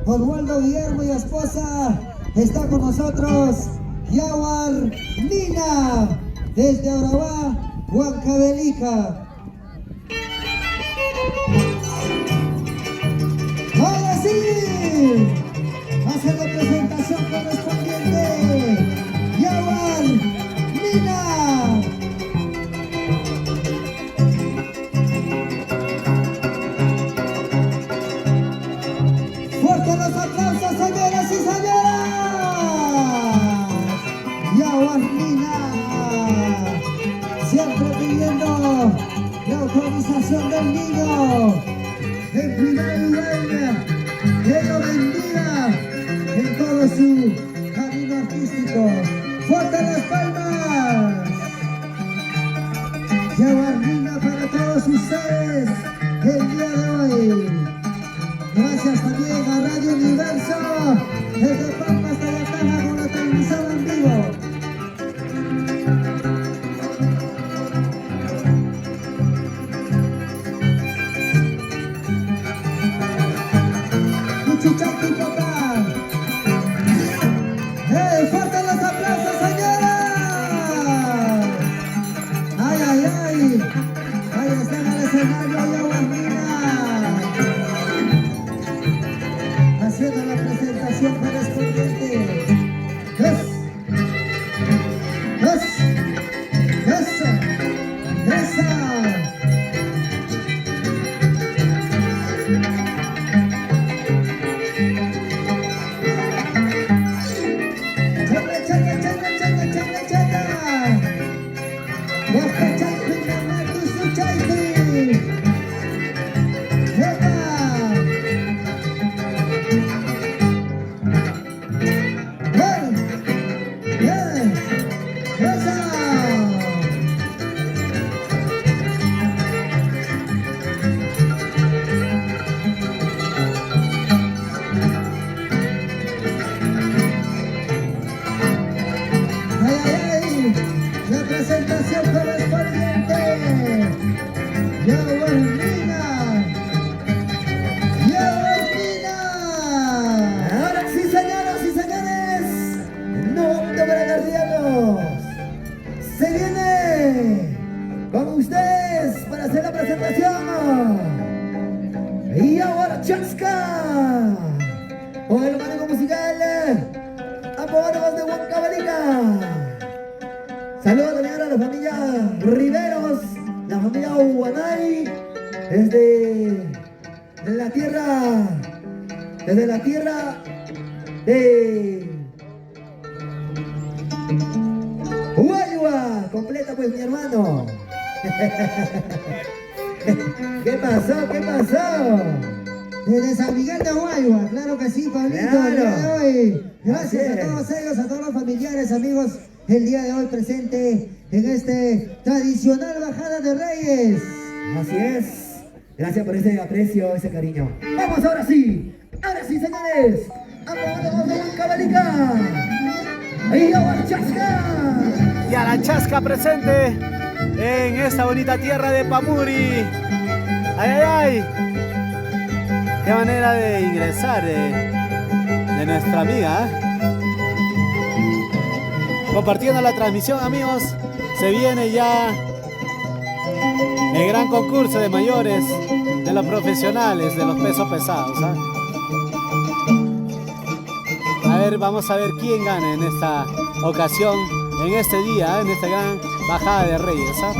Oswaldo Guillermo y esposa. Está con nosotros Yawar Nina desde Urabá, Huancavelica. Ahora sí, hace la presentación correspondiente Yawar Nina. Fuerte los aplausos, señoras y señores. Yawar Nina, siempre pidiendo la autorización del niño. En primer lugar, que lo bendiga en todo su camino artístico. ¡Fuerte las palmas! Yawar Nina para todos ustedes el día de hoy. Gracias también a Radio Universo, desde Palmas de la Caja con la transmisión en vivo. Cuchichaki, papá. ¡Fuerte los aplausos, señoras! ¡Ay, ay, ay! Ahí está en el escenario Yawar Nina, haciendo la presentación correspondiente. La presentación correspondiente Yawar Nina. Yawar Nina. Ahora sí, señoras y señores, no opto para cardiacos. Se viene con ustedes para hacer la presentación Yawar Chasca, con el manejo musical Apóganos de Huancavelica. Saludos también a la familia Riveros, la familia Uguanay, desde la tierra de Huayua, completa pues mi hermano. ¿Qué pasó? ¿Qué pasó? Desde San Miguel de Huayua, claro que sí, Pablito, claro. El día de hoy. Gracias a todos ellos, a todos los familiares, amigos, el día de hoy presente en este tradicional Bajada de Reyes. Así es. Gracias por ese aprecio, ese cariño. Vamos ahora sí, señores. Vamos de Huancavelica. Y a Chasca. Y a la Chasca presente en esta bonita tierra de Pamuri. Ay, ay, ay. Qué manera de ingresar de nuestra amiga, ¿eh? Compartiendo la transmisión, amigos. Se viene ya el gran concurso de mayores, de los profesionales, de los pesos pesados, ¿eh? A ver, vamos a ver quién gana en esta ocasión, en este día, en esta gran Bajada de Reyes, ¿eh?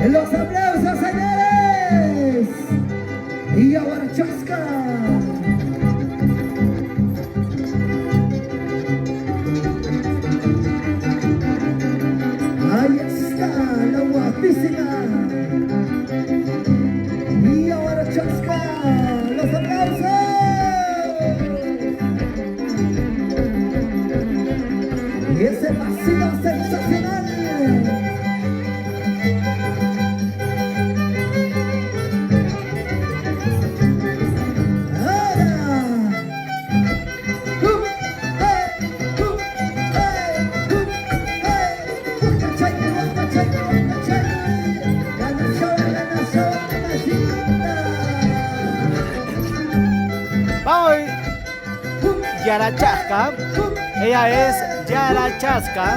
Los aplausos, señores. Y Yawar Chasca. Ha sido sensacional. Vamos. Yara Chasca. Ella es Yara Chasca.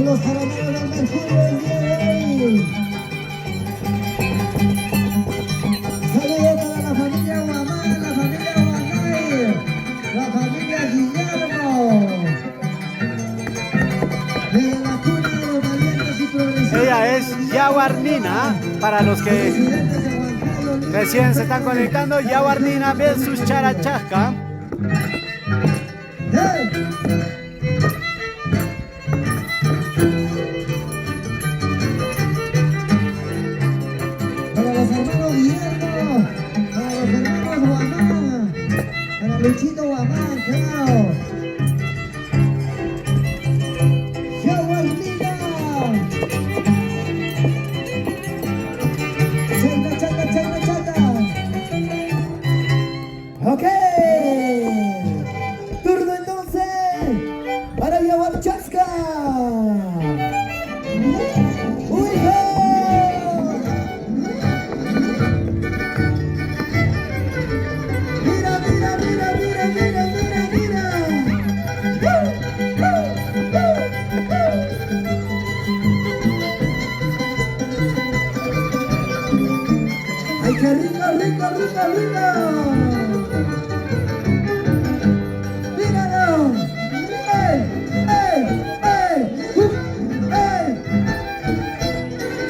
Los jaraneros del Mercurio el día de hoy. Saludos para la familia Guamán, la familia Guanay, la familia Guillermo. Desde la cuna de los valientes y progresistas. Ella es Yaguarnina, para los que recién se están conectando. Yaguarnina versus Yara Chasca. Luchito Guamán, claro. Yaguarnina. Chata. Ok. Turno entonces para Yaguar Chasca. ¡Qué rico! ¡Míralo! ¡Ey!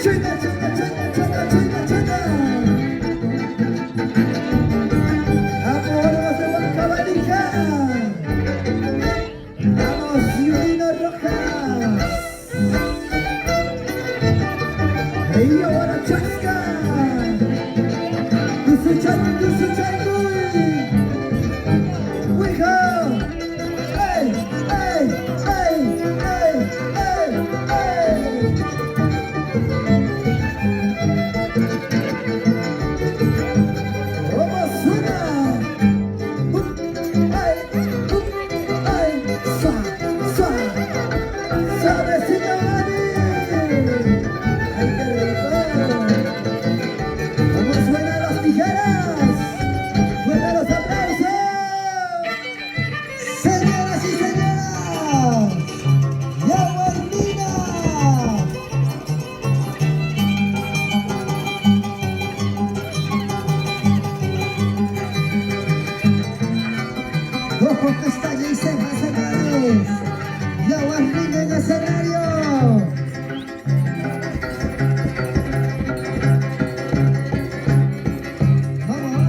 ¡Chita! ¡Vamos de Huancabanija! ¡Vamos, Ciudino Rojas! ¡Ey, ahora Chasca! Ojo, pestaña y cejas, señores. Yaguarnina en escenario. Vamos.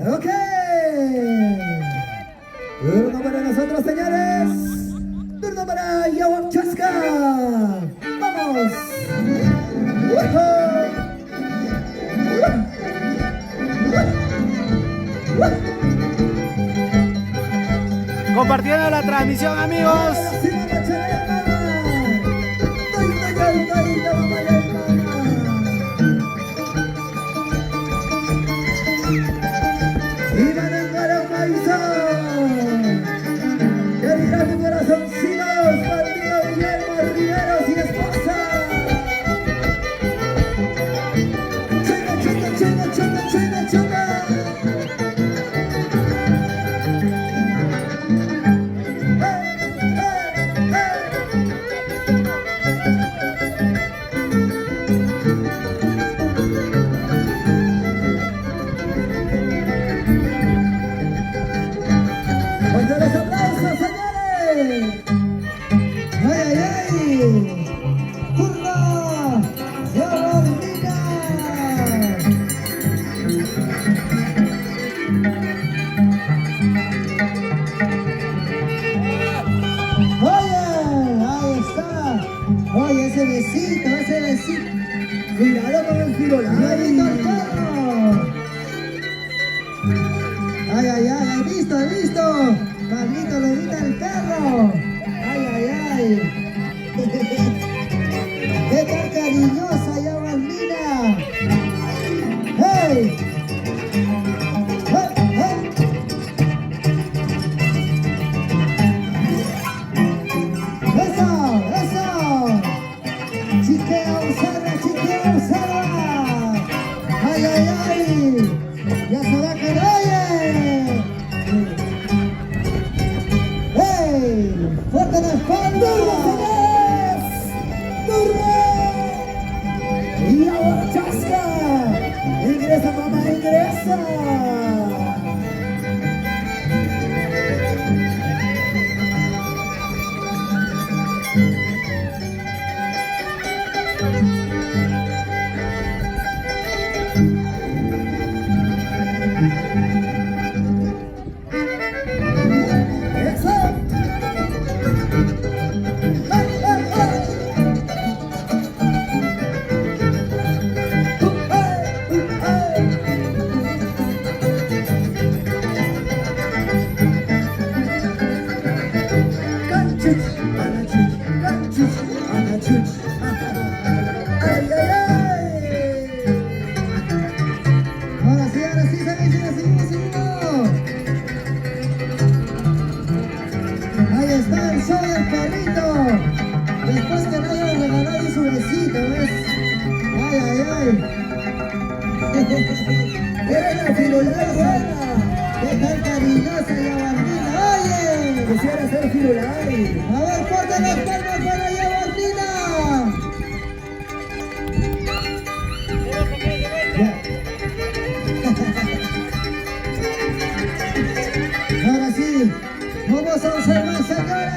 Ok. Turno para nosotros, señores. Turno para Yaguar Chasca. Vamos. Compartiendo la transmisión, amigos. Cuidado con el firolai. Ay, ay, ay, ¿has visto? ¿Has visto? Pablito lo grita el perro. Ay, ay, ay. ¡Qué tan cariñosa ya, Balmina! ¡Hey! ¡Hey, hey! ¡Eso! ¡Eso! ¡Chiquea, usarla! ¡Chiquea, usarla! ¡Ay, ay, ay! ¡Ya se va a caer! ¡Hey! ¡Fuerte la espalda! ¡Y ahora chasca! ¡Ingresa, mamá, ingresa! Ahí está el show del perrito. Después que no haya regalado su besito, ¿ves? Ay, ay, ay. ¡Eres la firulai buena! ¡Qué tan cariñosa ya, Balmina! ¡Oye! Quisiera ser firulai. A ver, corta las palmas para allá, Balmina. Ahora sí, vamos a observar, señores.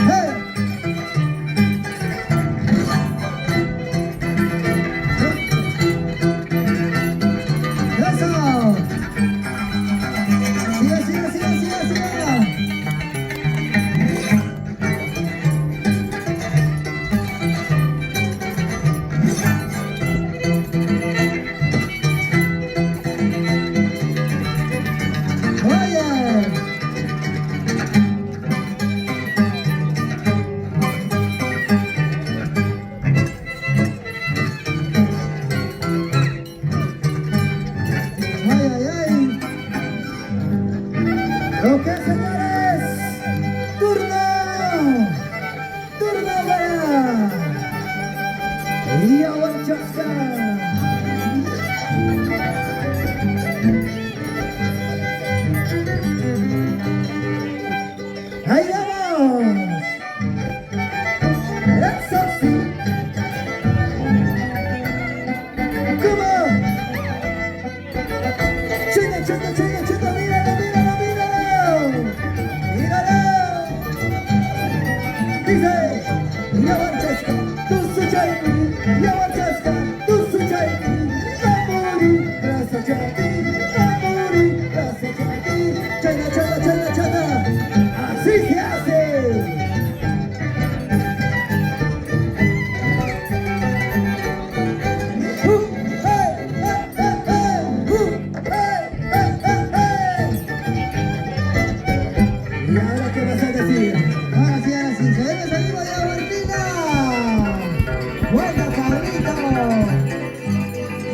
¡Hey! ¡Eso! ¡Sigue, sigue, sigue, sigue, sigue!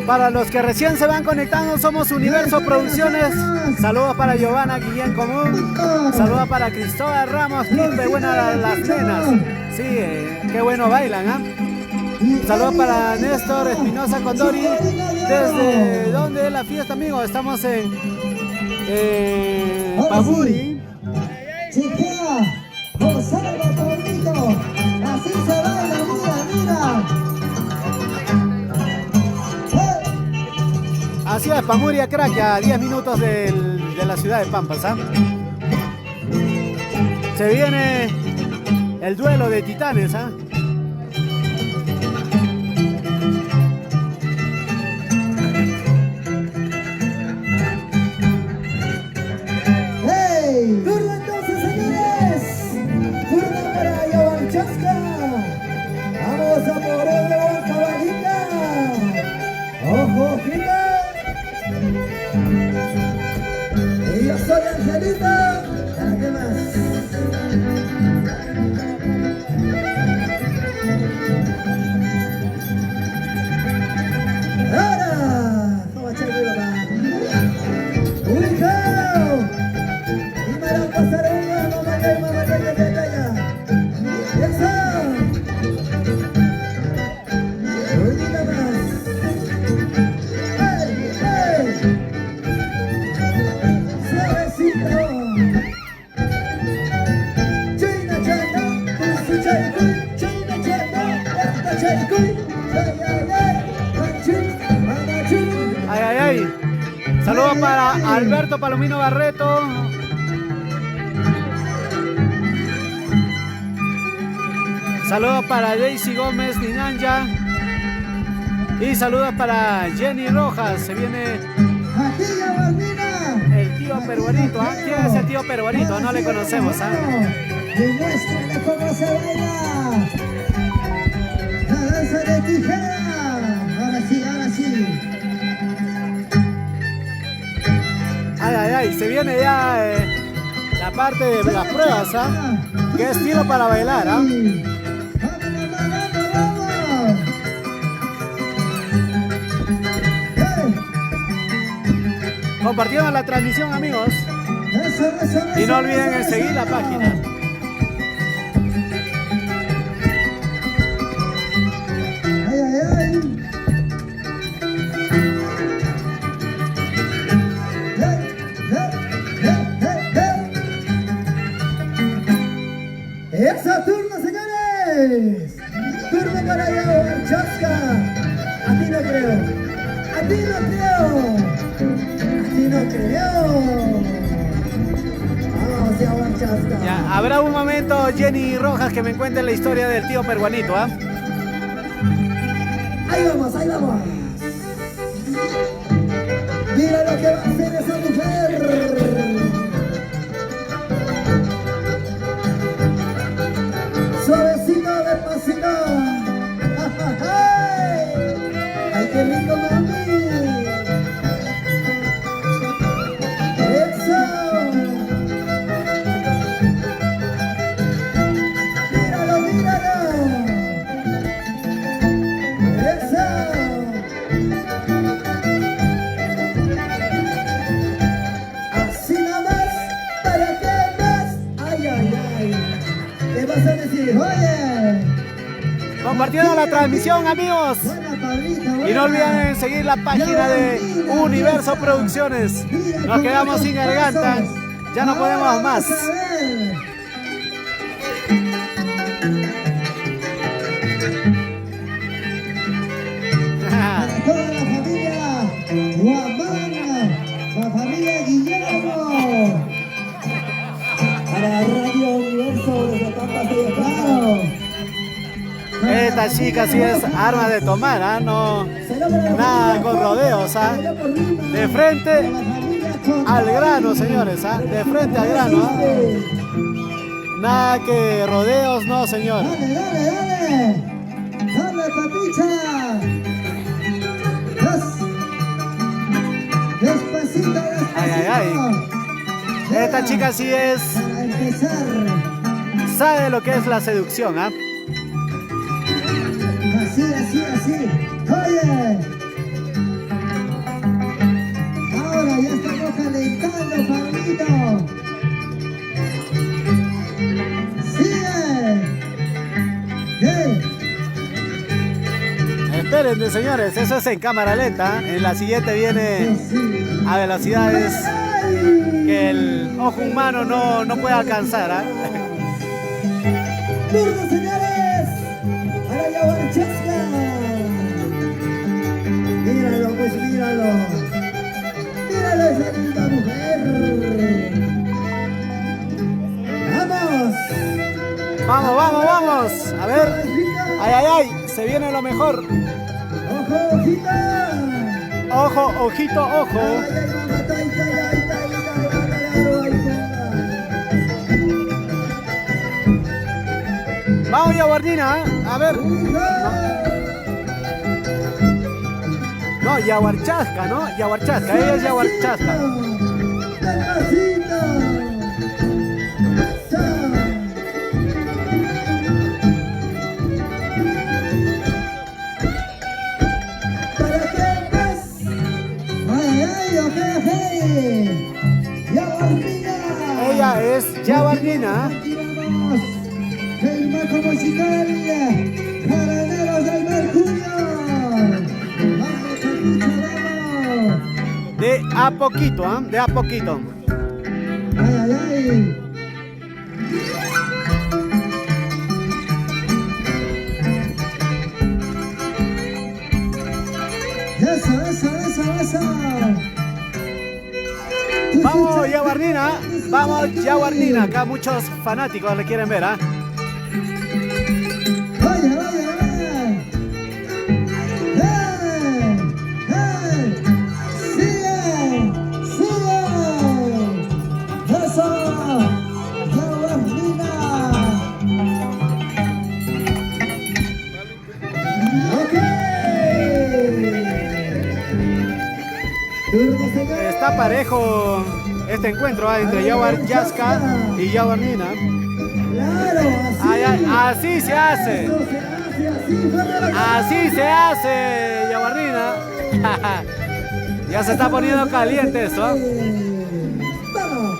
Para los que recién se van conectando, somos Universo Producciones. Saludos para Giovanna Guillén Común. Saludos para Cristóbal Ramos. Qué buenas las nenas. Sí, qué bueno bailan, ¿ah? Saludos para Néstor Espinosa Condori. ¿Desde dónde es la fiesta, amigos? Estamos en Pamuri. Chiquea, observa, Pablito. Así se baila, mira, mira. Así es, Pamuri a Crack, a 10 minutos de la ciudad de Pampas, ¿ah? Se viene el duelo de titanes, ¿ah? Turno entonces, señores. Turno para Yahuanchasca. Vamos a por el de Huancabalita. Ojo, gira. Y yo soy Angelita. ¿Para qué más? Ahora. Vamos a echarle la mano. Ay, ay, ay. Saludos para Alberto Palomino Barreto. Saludos para Daisy Gómez Ninanja. Y saludos para Jenny Rojas. Se viene el tío Peruanito. ¿Ah? ¿Quién es el tío Peruanito? No le conocemos. ¿Ah? Demuéstrale cómo se baila. La danza de tijera. Ahora sí, ahora sí. Ay, ay, ay. Se viene ya la parte de las pruebas. ¿Ah? ¿Qué estilo para bailar? ¿Ah? Compartiendo la transmisión, amigos. Y no olviden seguir la página. Ay, ay, ay. ¡Eso, turno, señores! ¡Turno para Yahuanchasca! A ti no creo. A ti no creo. A ti no creo. Vamos, Yahuanchasca. Ya, habrá un momento, Jenny Rojas, que me cuente la historia del tío Peruanito, ¿ah? Ahí vamos, ahí vamos. Mira lo que va a hacer esa mujer. Suavecito, despacito. ¡Ay, qué rico, mami! ¡Eso! ¡Míralo, míralo! ¡Eso! Así nomás, ¿para qué más? ¡Ay, ay, ay! ¿Qué vas a decir? ¡Oye! Compartiendo la transmisión, amigos. Y no olviden seguir la página de Universo Producciones. Nos quedamos sin garganta. Ya no podemos más. Para toda la familia Guamán, la familia Guillermo. Para Radio Universo desde Pampas de Claro. Esta chica sí es arma de tomar, ¿ah? No, nada con rodeos, ¿ah? De frente al grano, señores, ¿ah? De frente al grano, ¿ah? Nada que rodeos, no, señor. Dale, dale, dale. Dale, papicha. Despacito, despacito. Ay, ay, ay. Esta chica sí es... Para empezar. Sabe lo que es la seducción, ¿ah? Así, así, así. Oye. Recuerden, señores, eso es en cámara lenta. En la siguiente viene a velocidades que el ojo humano no puede alcanzar. ¡Turno, señores! ¡Para Yaguarchasca! Míralo, pues míralo. Míralo esa linda mujer. ¡Vamos! ¡Vamos, vamos, vamos! A ver. ¡Ay, ay, ay! Se viene lo mejor. ¡Ojo, ojito! ¡Ojo, ojito, ojo! Vamos, Yaguardina, a ver. No, Yaguarchasca, ¿no? Yaguarchasca, ella es Yaguarchasca. Ella es Yaguardina. El maco musical, Jaraneros del Mercurio. Vamos, Capucho, vamos. De a poquito, ¿ah? De a poquito. Ay, ay, ay. Eso. Vamos, Yaguardina. Vamos, Yaguardina. Acá muchos fanáticos le quieren ver, ¿ah? Vaya. Sigue. Eso. Yaguardina. Ok. Está parejo este encuentro entre Yaguarchasca y Yaguardina. Claro, Ay, ay, así se hace. Así se hace, Yaguardina. Ya se está poniendo caliente esto. Vamos.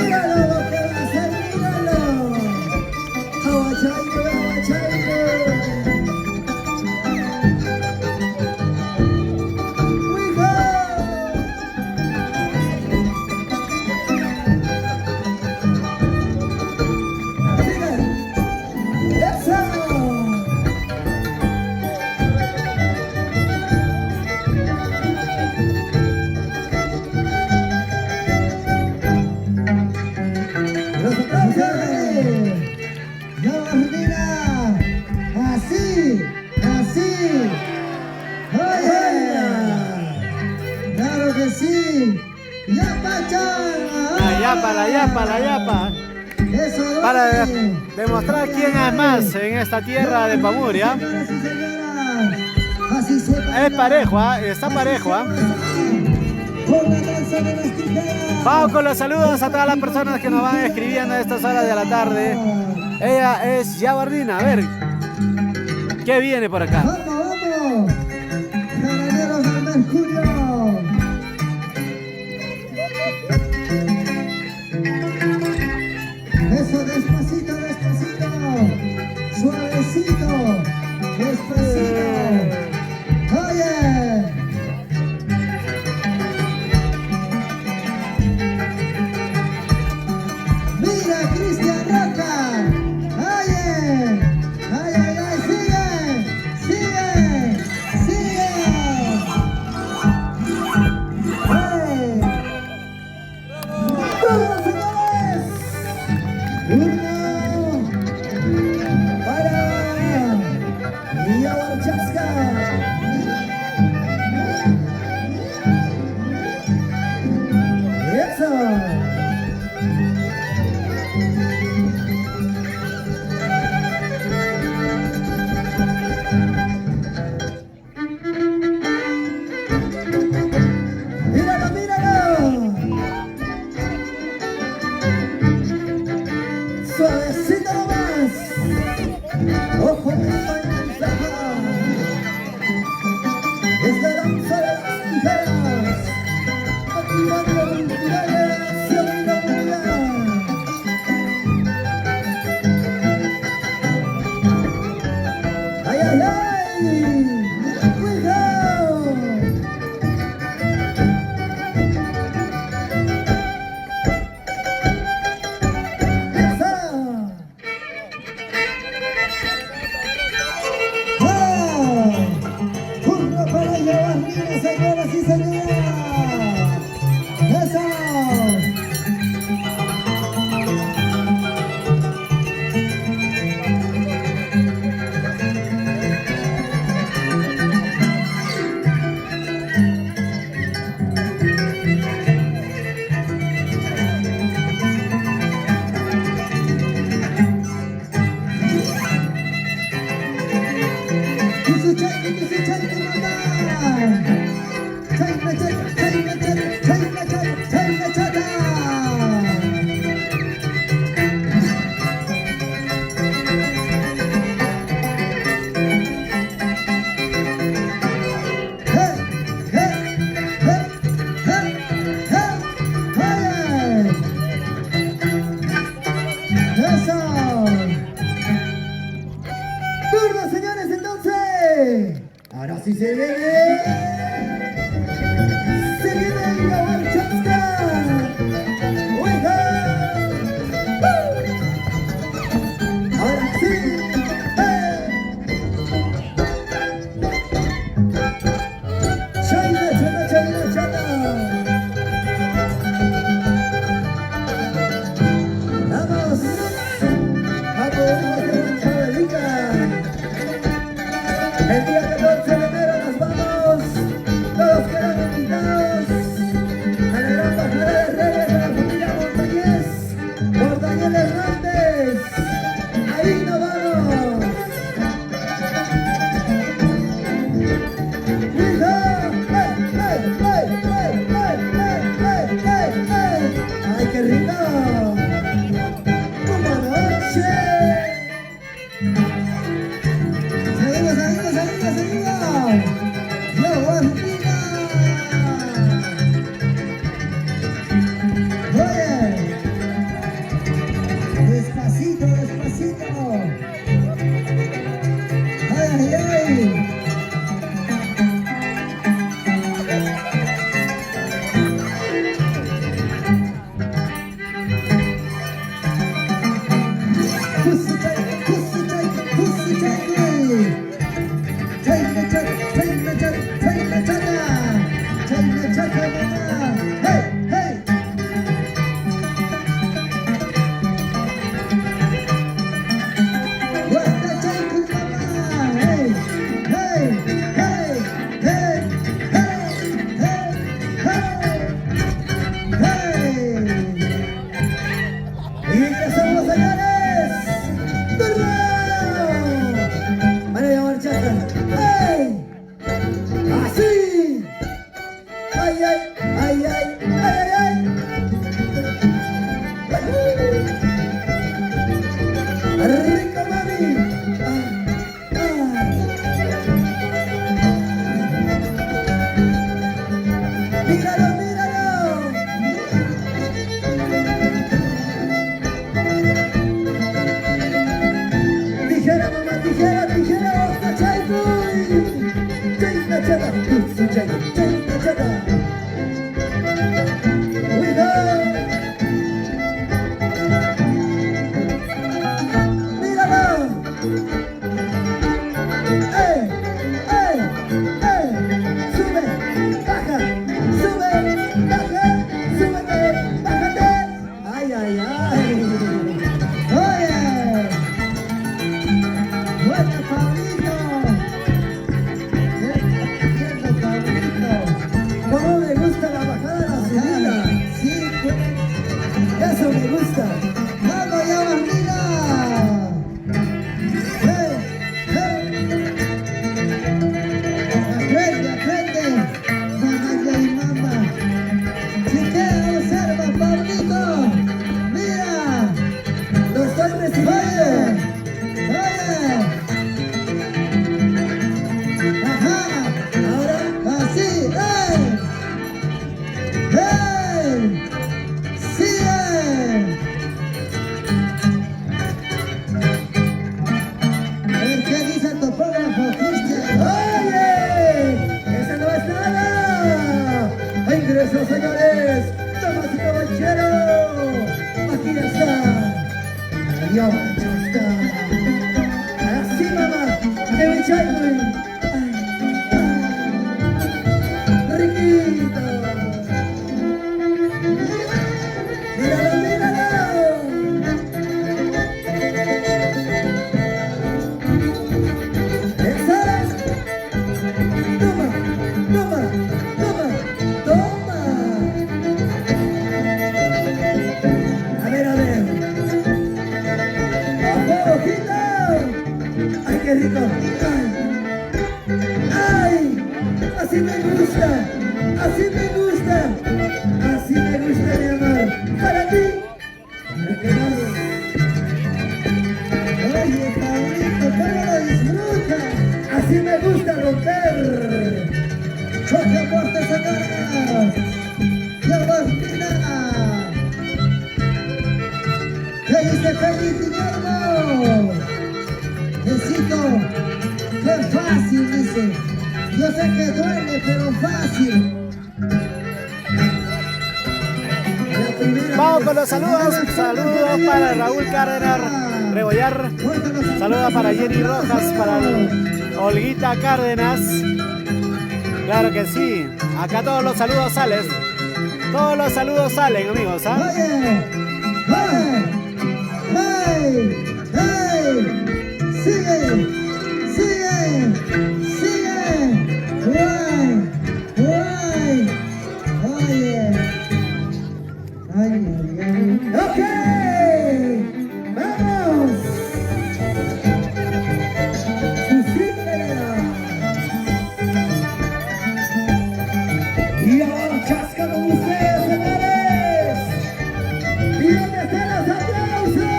Míralo lo que va a hacer, míralo. Aguachaico. Así. Oye. Claro que sí. Yapa, La yapa. Eso. Para demostrar quién es más en esta tierra de Pamuria. Así se Es parejo, ¿ah? Está parejo, ¿ah? Con la danza de las tijeras. Vamos con los saludos a todas las personas que nos van escribiendo a estas horas de la tarde. Ella es Yaguardina. A ver, ¿qué viene por acá? Vamos. Jaraneros del Mercurio. Eso, despacito. Suavecito. Despacito. Oye. Mira, Cristian Roca. Oye. Ay, sigue. ¡Vamos, señores! Turno para Yaguarchasca. Eso. Míralo. Suavecito nomás. Ojo que está en es la danza de las tijeras. Activando culturales, acción y novedad. Así se viene. Se viene la Marchasca. Oiga. Ahora sí. Chayna, chayna, chayna, chayna. Vamos. El día 14 de enero nos vamos, todos quedan invitados a la gran bajada de Reyes de la familia Montañez, por Daniel Hernández. Ahí nos vamos. ¡Ay, qué rico! ¡Buenas noches! Seguimos. ¡Yo, Argentina! Oye, despacito. Ay. los saludos. Saludos para Raúl Cárdenas Rebollar. Saludos para Jenny Rojas, para Olguita Cárdenas. Claro que sí. Acá todos los saludos salen. Todos los saludos salen, amigos, ¿ah? Oye, ¡hey! ¡Sigue! Oye. ¡Ok! ¡Vamos! Y ahora chasca con ustedes, señores. ¿Y dónde están los aplausos?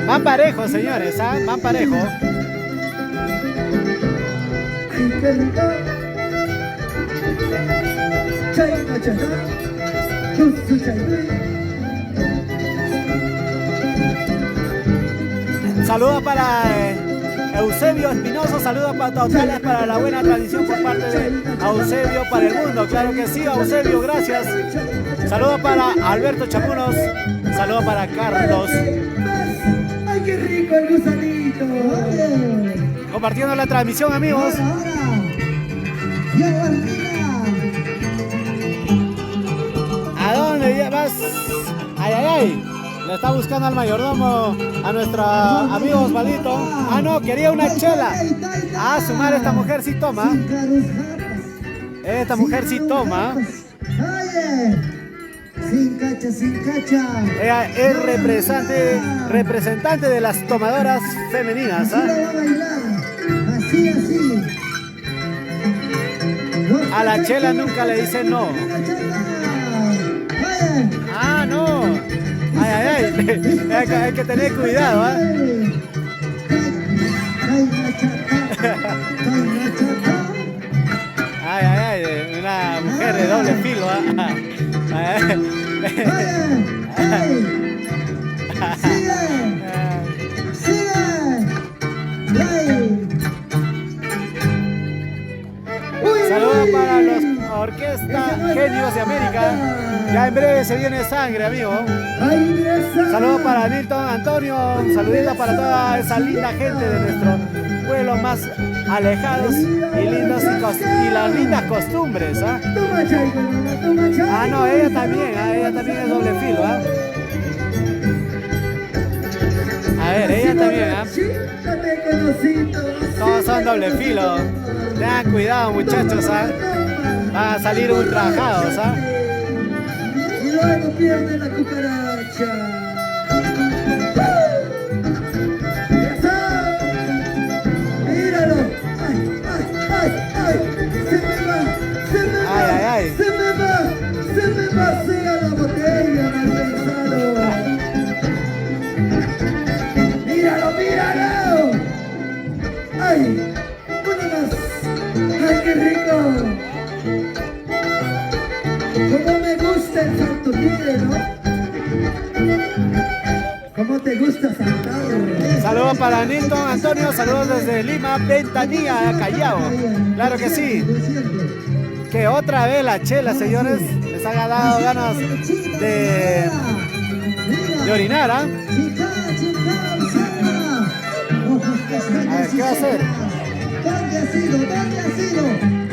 Van parejos, señores, ¿ah? Van parejos. ¡Ay, qué rico! Chay machata, con su chay. Saludos para Eusebio Espinoso, saludos totales para la buena tradición por parte de Eusebio para el mundo. Claro que sí, Eusebio, gracias. Saludos para Alberto Chamunos, saludos para Carlos. ¡Ay, qué rico el gusanito! Compartiendo la transmisión, amigos. ¿A dónde vas? ¡Ay, ay, ay! Le está buscando al mayordomo a nuestro amigo Osvaldito. Ah, no, quería una chela. Ah, su madre, esta mujer sí toma. Esta mujer sí toma. Sin cacha. Ella es representante de las tomadoras femeninas. ¿Ah? Así. A la chela nunca le dicen no. Ah, no. Ay. Hay que tener cuidado, ¿ah? Ay, una mujer de doble filo, ¿ah? Saludos para los Orquesta Genios de América. Ya en breve se viene sangre, amigo. Saludos para Nilton Antonio. Saluditos para toda esa linda gente de nuestro pueblo más alejados y las lindas costumbres, ¿ah? Ah, no, ella también es doble filo, ¿ah? A ver, ella también, ¿ah? Todos son doble filo. Tengan cuidado, muchachos, ¿ah? Van a salir ultrajados, ¿ah? Y luego pierde la cucaracha. ¡Míralo! ¡Ay! ¡Se me vacía la botella, mal pensado! ¡Míralo! ¡Ay! ¡Una más! ¡Ay, qué rico! ¡Cómo me gusta el santurride, ¿no? ¿Cómo te gusta saltar? Saludos para Nilton Antonio, saludos desde Lima, Ventanilla, Callao. Claro que sí. Que otra vez la chela, señores, les ha dado ganas de orinar, ¿ah? A ver, ¿qué va a hacer? ¿Dónde ha sido?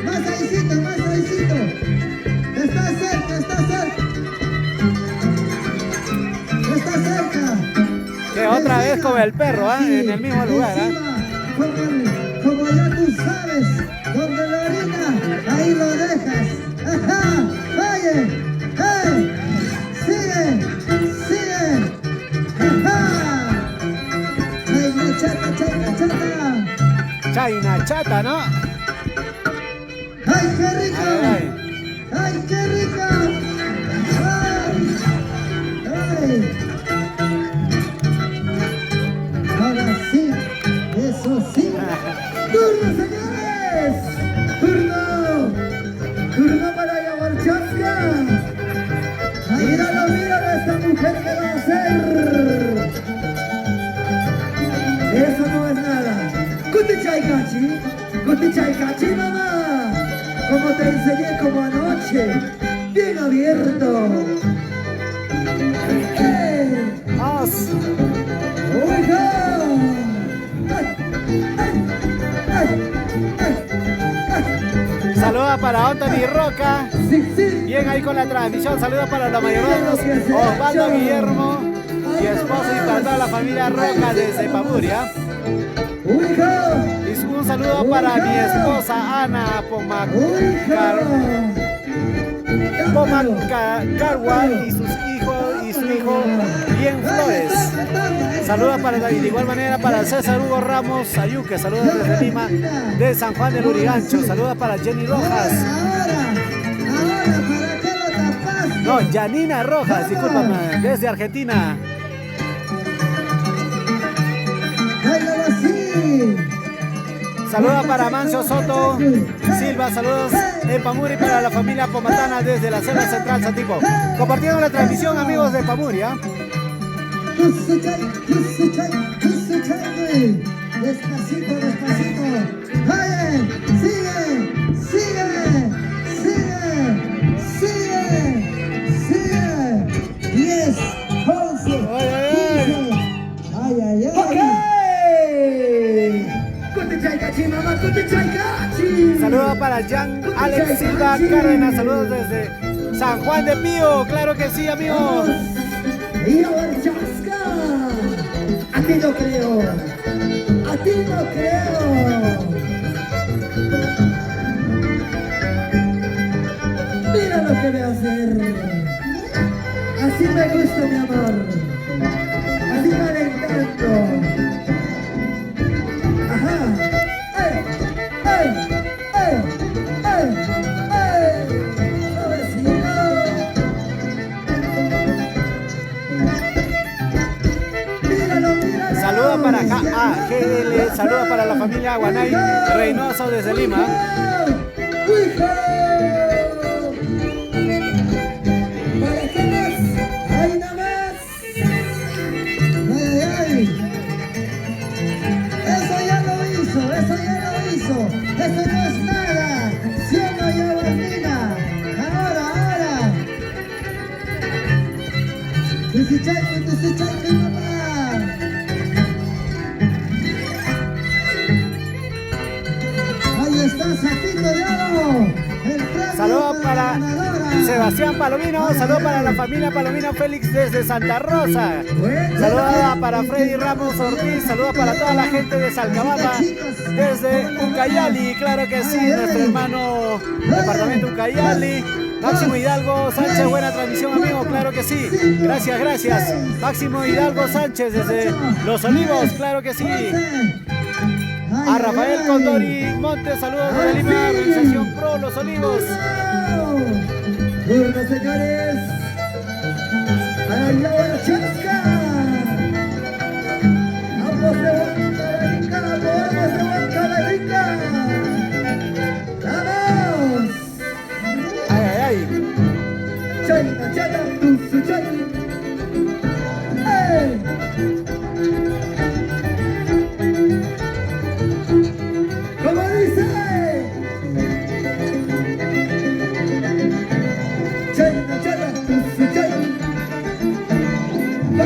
Más ahícito. Está cerca. Que otra vez como el perro, ¿ah? En el mismo lugar, ¿ah? Como ya tú sabes, donde lo orina, ahí lo dejas. ¡Ajá! ¡Oye! ¡Hey! ¡Sigue! ¡Ajá! China chata, ¿no? ¡Ay, qué rico! Ay. ¡Ay, qué rico! ¡Ay! Ahora sí, eso sí. ¡Turno, señores! ¡Turno para llevar chasca! ¡Míralo, esta mujer que va a hacer! Eso no es nada. ¡Cute chaica! Cutichalcachi, mamá. Como te enseñé como anoche. Bien abierto. ¡Vamos! ¡Oiga! Saludos para Anthony Roca. Sí, sí. Bien ahí con la transmisión. Saludos para los mayordomos Osvaldo Guillermo y esposo y para toda la familia Roca desde Pamuria. ¡Oiga! Y un saludo para mi esposa Ana Pomacarwa y sus hijos y su hijo Bien Flores. Saludos para David, de igual manera para César Hugo Ramos Ayuque, saludos desde Lima, de San Juan del Urigancho, saludos para Jenny Rojas. Ahora, ¿para qué lo tapaste? No, Janina Rojas, discúlpame, desde Argentina. ¡Báilalo así! Saludos para Mancio Soto Silva, saludos en Pamuri para la familia Pomatana desde la Selva Central Santico. Compartiendo la transmisión, amigos de Pamuria. Despacito, despacito. ¡Vaya! ¡Sigue! ¡Sigue! ¡Sigue! ¡Sigue! ¡Sigue! 10, 11, 15. ¡Ay, ay, ay! ¡Cutichalcachi, mamá! ¡Cutichalcachi! Saludos para Jan Alex Silva Cárdenas, saludos desde San Juan de Pío, claro que sí, amigos. ¡Y ahora chasca! ¡A ti no creo! ¡A ti no creo! Mira lo que voy a hacer. Así me gusta, mi amor. Así calentando. Ajá. ¡Ey! ¡Ey! ¡Ey! ¡Ey! ¡Ey! ¡Suavecito! Míralo, míralo. Saludos para GL, saludos para la familia Guanay Reynoso desde Lima. ¡Hijo! ¿Para qué más? ¡Ahí nada más! ¡Ay, ay, ay! Eso ya lo hizo, eso ya lo hizo. Eso no es nada. Cielo y Aguamina. Ahora. Tusichaico, mamá. Ahí está, Sapito de Oro. Saludos para Sebastián Palomino, saludos para la familia Palomino Félix desde Santa Rosa. Saludos para Freddy Ramos Ortiz, saludos para toda la gente de Salcabamba desde Ucayali, claro que sí, nuestro hermano departamento Ucayali. Máximo Hidalgo Sánchez, buena transmisión, amigo, claro que sí. Gracias, gracias. Máximo Hidalgo Sánchez desde Los Olivos, claro que sí. A Rafael Condori Montes, saludos desde Lima, organización Pro Los Olivos. Turno, señores. A la hora chasca. Ambos se van a brincar, ambos se van a brincar. ¡Vamos! Ay, ay, ay. Chayna, chayna, tusu, chayna. ¡Ey! ¿Cómo dice? Chayna, chayna, tusu, chayna.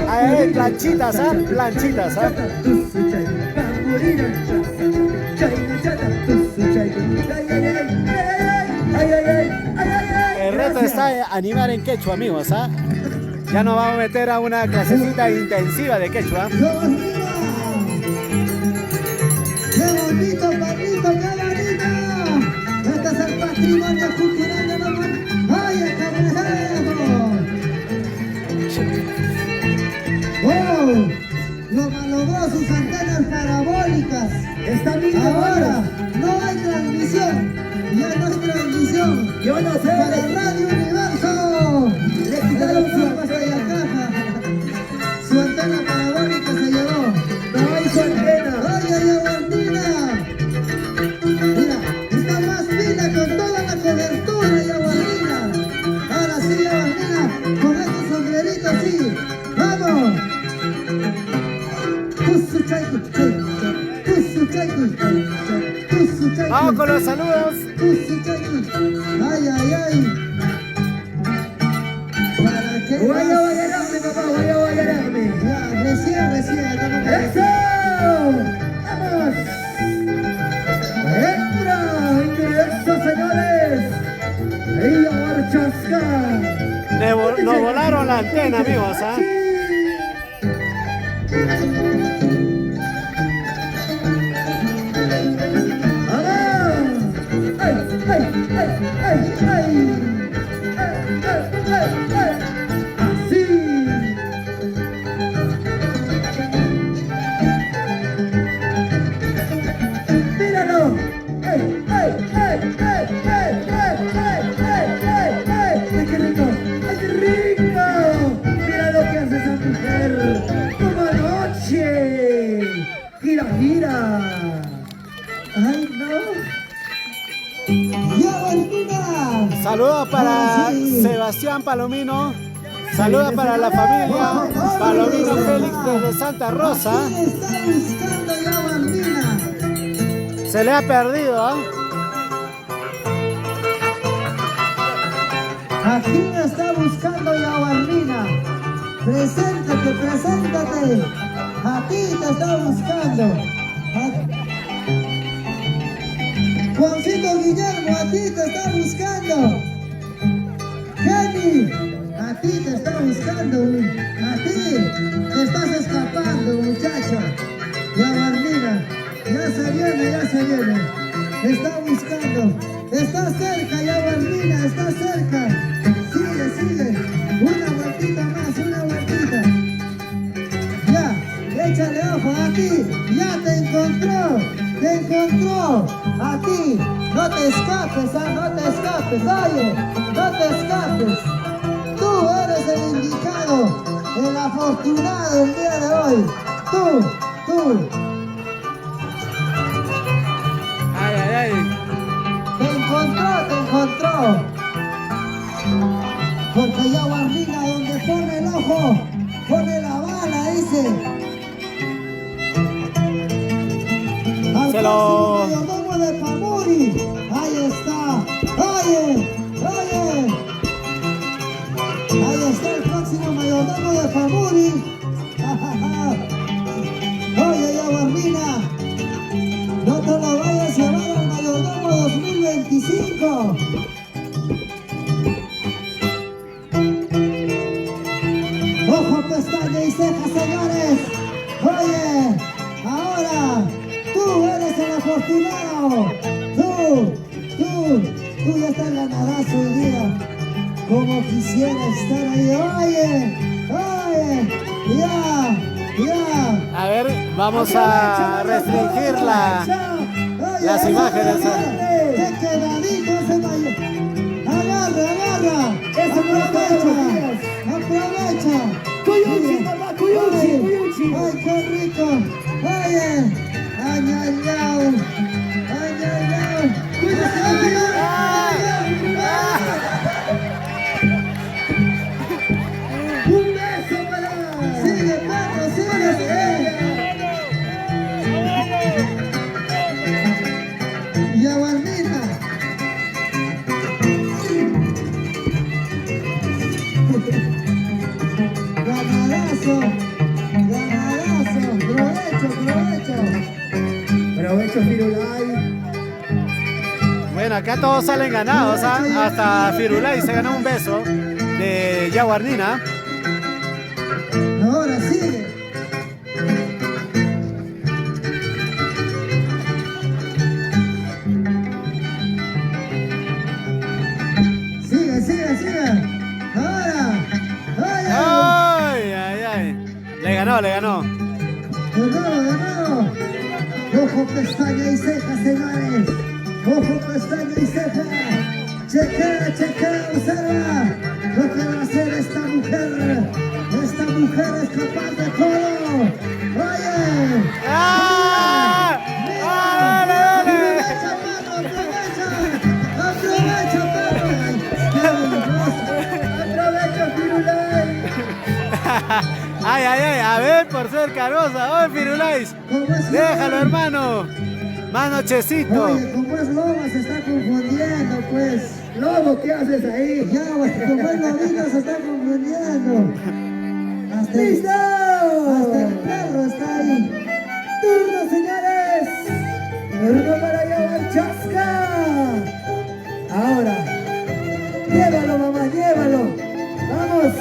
Ay, ay, planchitas, ¿ah? Planchitas, ¿ah? Tusu, chayna, pamurina, chayna, chayna, tusu, chayna. Ay, ay, ay, ay, ay, ay, ay, ay, ay. El reto está animar en quechua, amigos, ¿ah? Ya nos vamos a meter a una clasecita intensiva de quechua. ¡Qué bonito! ¡Qué bonito, papito! ¡Qué bonito! Este es el patrimonio cultural de la mano. ¡Ay, el cangrejo! ¡Oh! Lo malogró sus antenas parabólicas. Ahora no hay transmisión. Ya no hay transmisión. Yo no sé. Para Radio Universo. Le quitaron su pantalla caja. Su antena parabólica se llevó. No hay su antena. ¡Ay, ay, Aguandina! Mira, está más fina con toda la cobertura y Aguandina. Ahora sí, Aguandina, con estos sombreritos sí. ¡Vamos! Vamos con los saludos. Ay, ay, ay. ¿Para qué Voy a más? bailarme, papá, voy a bailarme. Ya, recién, estamos con ¡Eso! ¡Vamos! ¡Entra! ¡Ingreso, señores! ¡Ella Marchasca! Nos volaron la antena, amigos, ¿ah? ¡Gira, gira! ¡Ay, no! ¡Ya, Valmina! Saludos para Sí. Sebastián Palomino. Saludos para la familia Palomino Félix desde Santa Rosa. ¿Quién está buscando ya, Valmina? Se le ha perdido, ¿ah? ¿A quién está buscando ya, Valmina? Preséntate, preséntate. A ti te está buscando. Juancito Guillermo, a ti te está buscando. Kenny, a ti te está buscando. A ti te estás escapando, muchacha. Ya, Valmina, ya se viene, ya se viene. Está buscando. Está cerca ya, Valmina, está cerca. Sigue, sigue. Una vueltita más, una vueltita. Ya, échale ojo a ti. Ya te encontró. Te encontró. A ti. No te escapes, no te escapes. Oye, no te escapes. Tú eres el indicado, el afortunado el día de hoy. Tú. Ay, ay, ay. Te encontró. Porque ya Valmina donde pone el ojo, pone la bala, dice. Al Se lo- mayordomo de Pamuri. Ahí está. Oye. Ahí está el próximo mayordomo de Pamuri. Oye, ya Valmina. No te lo vayas a llevar al mayordomo 2025. Ojo, pestaña y ceja, señores. Oye, ahora tú eres el afortunado. Tú ya estás ganadazo hoy día. Como quisiera estar ahí. Oye, ya. A ver, vamos a restringir las imágenes. ¡Qué quedadito ese mayor! ¡Agarra! ¡Aprovecha! Cuyuchi, papá, cuyuchi. ¡Ay, qué rico! ¡Oye! ¡Añañao! Un beso para... ¡Sigue, perro! ¡Sigue! ¡Ya, Valmina! ¡Ganadazo! Provecho, Firulay. Bueno, acá todos salen ganados, ¿ah? Hasta Firulay se ganó un beso de Yaguarnina. Ahora sigue. Sigue. Ahora. ¡Ay, ay, ay! Le ganó. De nuevo. Ojo, pestaña y ceja, señores. Ojo, pestaña y ceja. Chequea, observa lo que va a hacer esta mujer. Esta mujer es capaz de todo. Oye. ¡Ah! ¡Ah, dale! Aprovecha, Aprovecho, Firulay. Ay, a ver, por ser carosa. ¡Oh, Firulais! ¿Cómo es? Déjalo, hermano. Más nochecito. Oye, como es lobo se está confundiendo, pues. Lobo, ¿qué haces ahí? Ya, güey, como es lobito se está confundiendo. Hasta el, ¡Listo! hasta el perro está ahí. ¡Turno, señores! ¡Turno para llevar chasca! Ahora, llévalo, mamá, llévalo. ¡Vamos!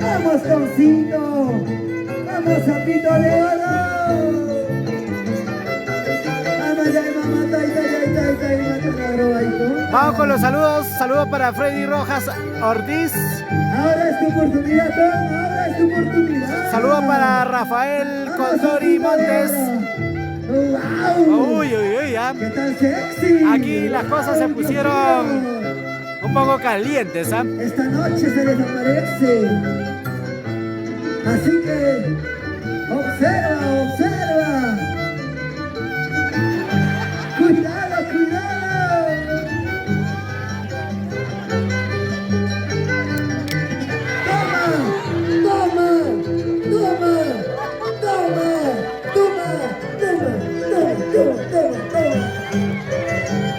¡Vamos, Toncito! ¡Vamos, sapito de oro! Vamos con los saludos. Saludos para Freddy Rojas Ortiz. Ahora es tu oportunidad, Tom. Ahora es tu oportunidad. Saludos para Rafael Condori Montes. ¡Wow! Uy, uy, uy, ya. ¿Qué tal sexy? Aquí las cosas se pusieron un poco calientes, ¿ah? Esta noche se desaparece. Así que observa, observa. Cuidado, cuidado. Toma, toma, toma, toma, toma, toma, toma, toma, toma.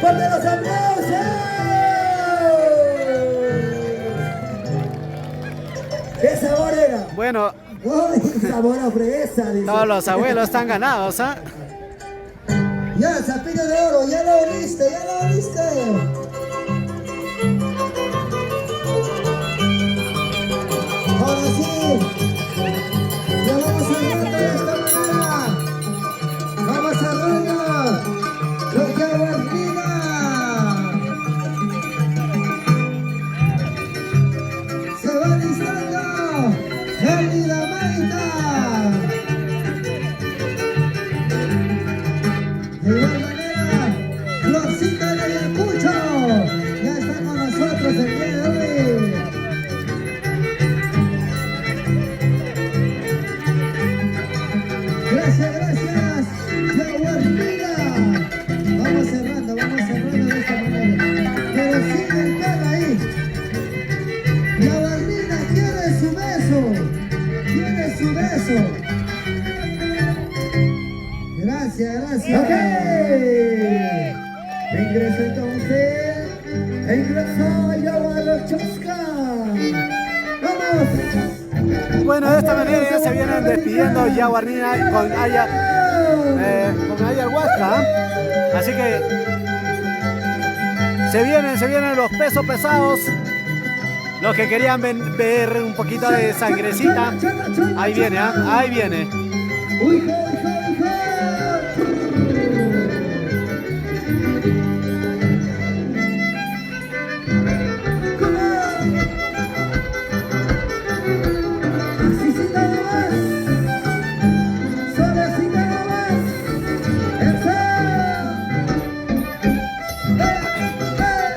¡Fuerte los aplausos! ¿Qué sabor era? Bueno, ¡Uy, sabor a fresa! Dice. todos los abuelos están ganados, ¿ah? Ya, sapito de oro, ya lo oliste, ya lo oliste. Ahora sí, ya vamos cerrando de esta manera. Vamos cerrando. Los Yaguarnina. Se va listando el Dinamarca. De igual manera, Florcita de Ayacucho ya está con nosotros el día de hoy. Gracias, gracias, Yaguarnina. Vamos cerrando de esta manera. Pero sigue el perro ahí. Yaguarnina quiere su beso. Quiere su beso. Gracias, gracias. Ok. Ingreso entonces. Ingreso Yaguaro Chasca. ¡Vamos! Bueno, de esta manera ya se vienen despidiendo Yaguarnina con Aya Huasca, ¿ah? Así que se vienen los pesos pesados. Los que querían ver un poquito de sangrecita. Ahí viene, ¿ah? Ahí viene. ¡Uy, uy, uy!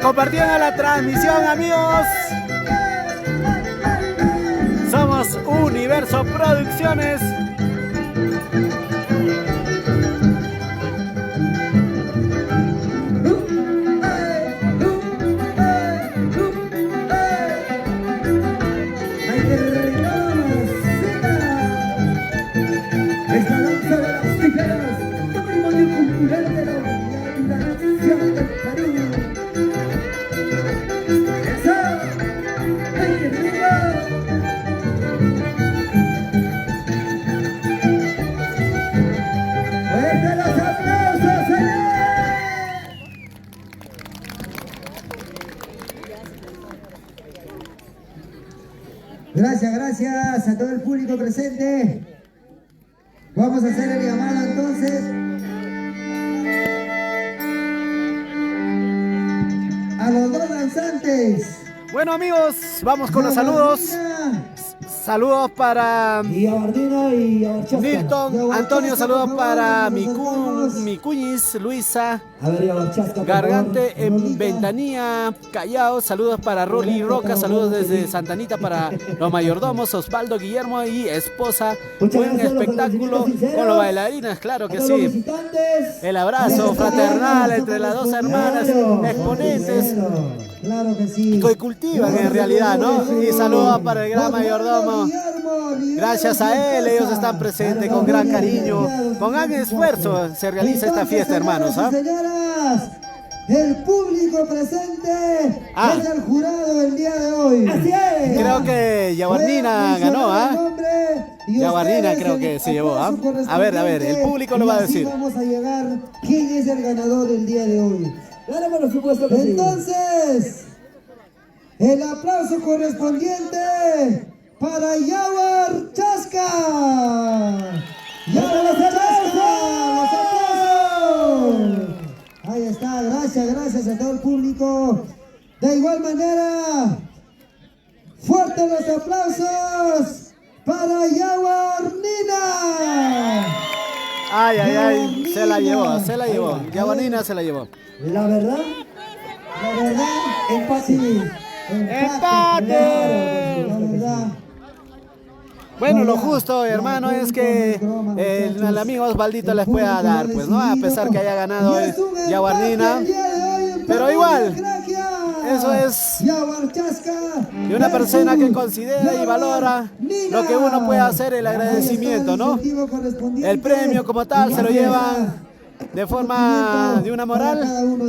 Compartiendo la transmisión, amigos. Somos Universo Producciones. Esta danza de las tijeras, patrimonio cultural de la unidad y la nación del Perú. ¡Eso! ¡Ay, qué rico! ¡Fuerte los aplausos, señores! Gracias, gracias a todo el público presente. Vamos a hacer el llamado entonces. A los dos danzantes. Bueno, amigos, vamos con los saludos. Saludos para Y Abardina y Abarchasca. Milton, Antonio, saludos para mi cuñis, Luisa, A ver, Abarchasca, por Gargante favor. en Ventanilla, Callao, saludos para Rolly Roca, saludos desde Santanita para los mayordomos, Osvaldo, Guillermo y esposa. Muchas Buen gracias a los espectáculo felicito sinceros. con los bailarines, claro que A todos los sí. visitantes. El abrazo fraternal entre las dos hermanas Claro, exponentes claro que sí. que cultivan en realidad, ¿no? Y saludos para el gran mayordomo hermano. Gracias a él, ellos están presentes con gran cariño, con gran esfuerzo se realiza esta fiesta, hermanos. ¿Ah? Señoras, el público presente es el jurado del día de hoy. Así es. Creo que Yaguarnina ganó, ¿ah? Yaguarnina creo que se llevó, ¿ah? A ver, el público lo va a decir. Vamos a llegar quién es el ganador del día de hoy. Claro, por supuesto que sí. Entonces, el aplauso correspondiente para Yawar Chasca. ¡Yawar Chasca! ¡Los aplausos! Ahí está, gracias a todo el público. De igual manera, fuertes los aplausos para Yaguarnina. Ay, se la llevó. Yaguarnina se la llevó. La verdad, empate. ¡Empate! La verdad. Bueno, lo justo, hermano, es que el amigo Osvaldito les pueda dar, pues, ¿no? A pesar que haya ganado Yaguarnina. Pero igual, eso es de una persona que considera y valora lo que uno puede hacer, el agradecimiento, ¿no? El premio como tal se lo llevan de forma de una moral,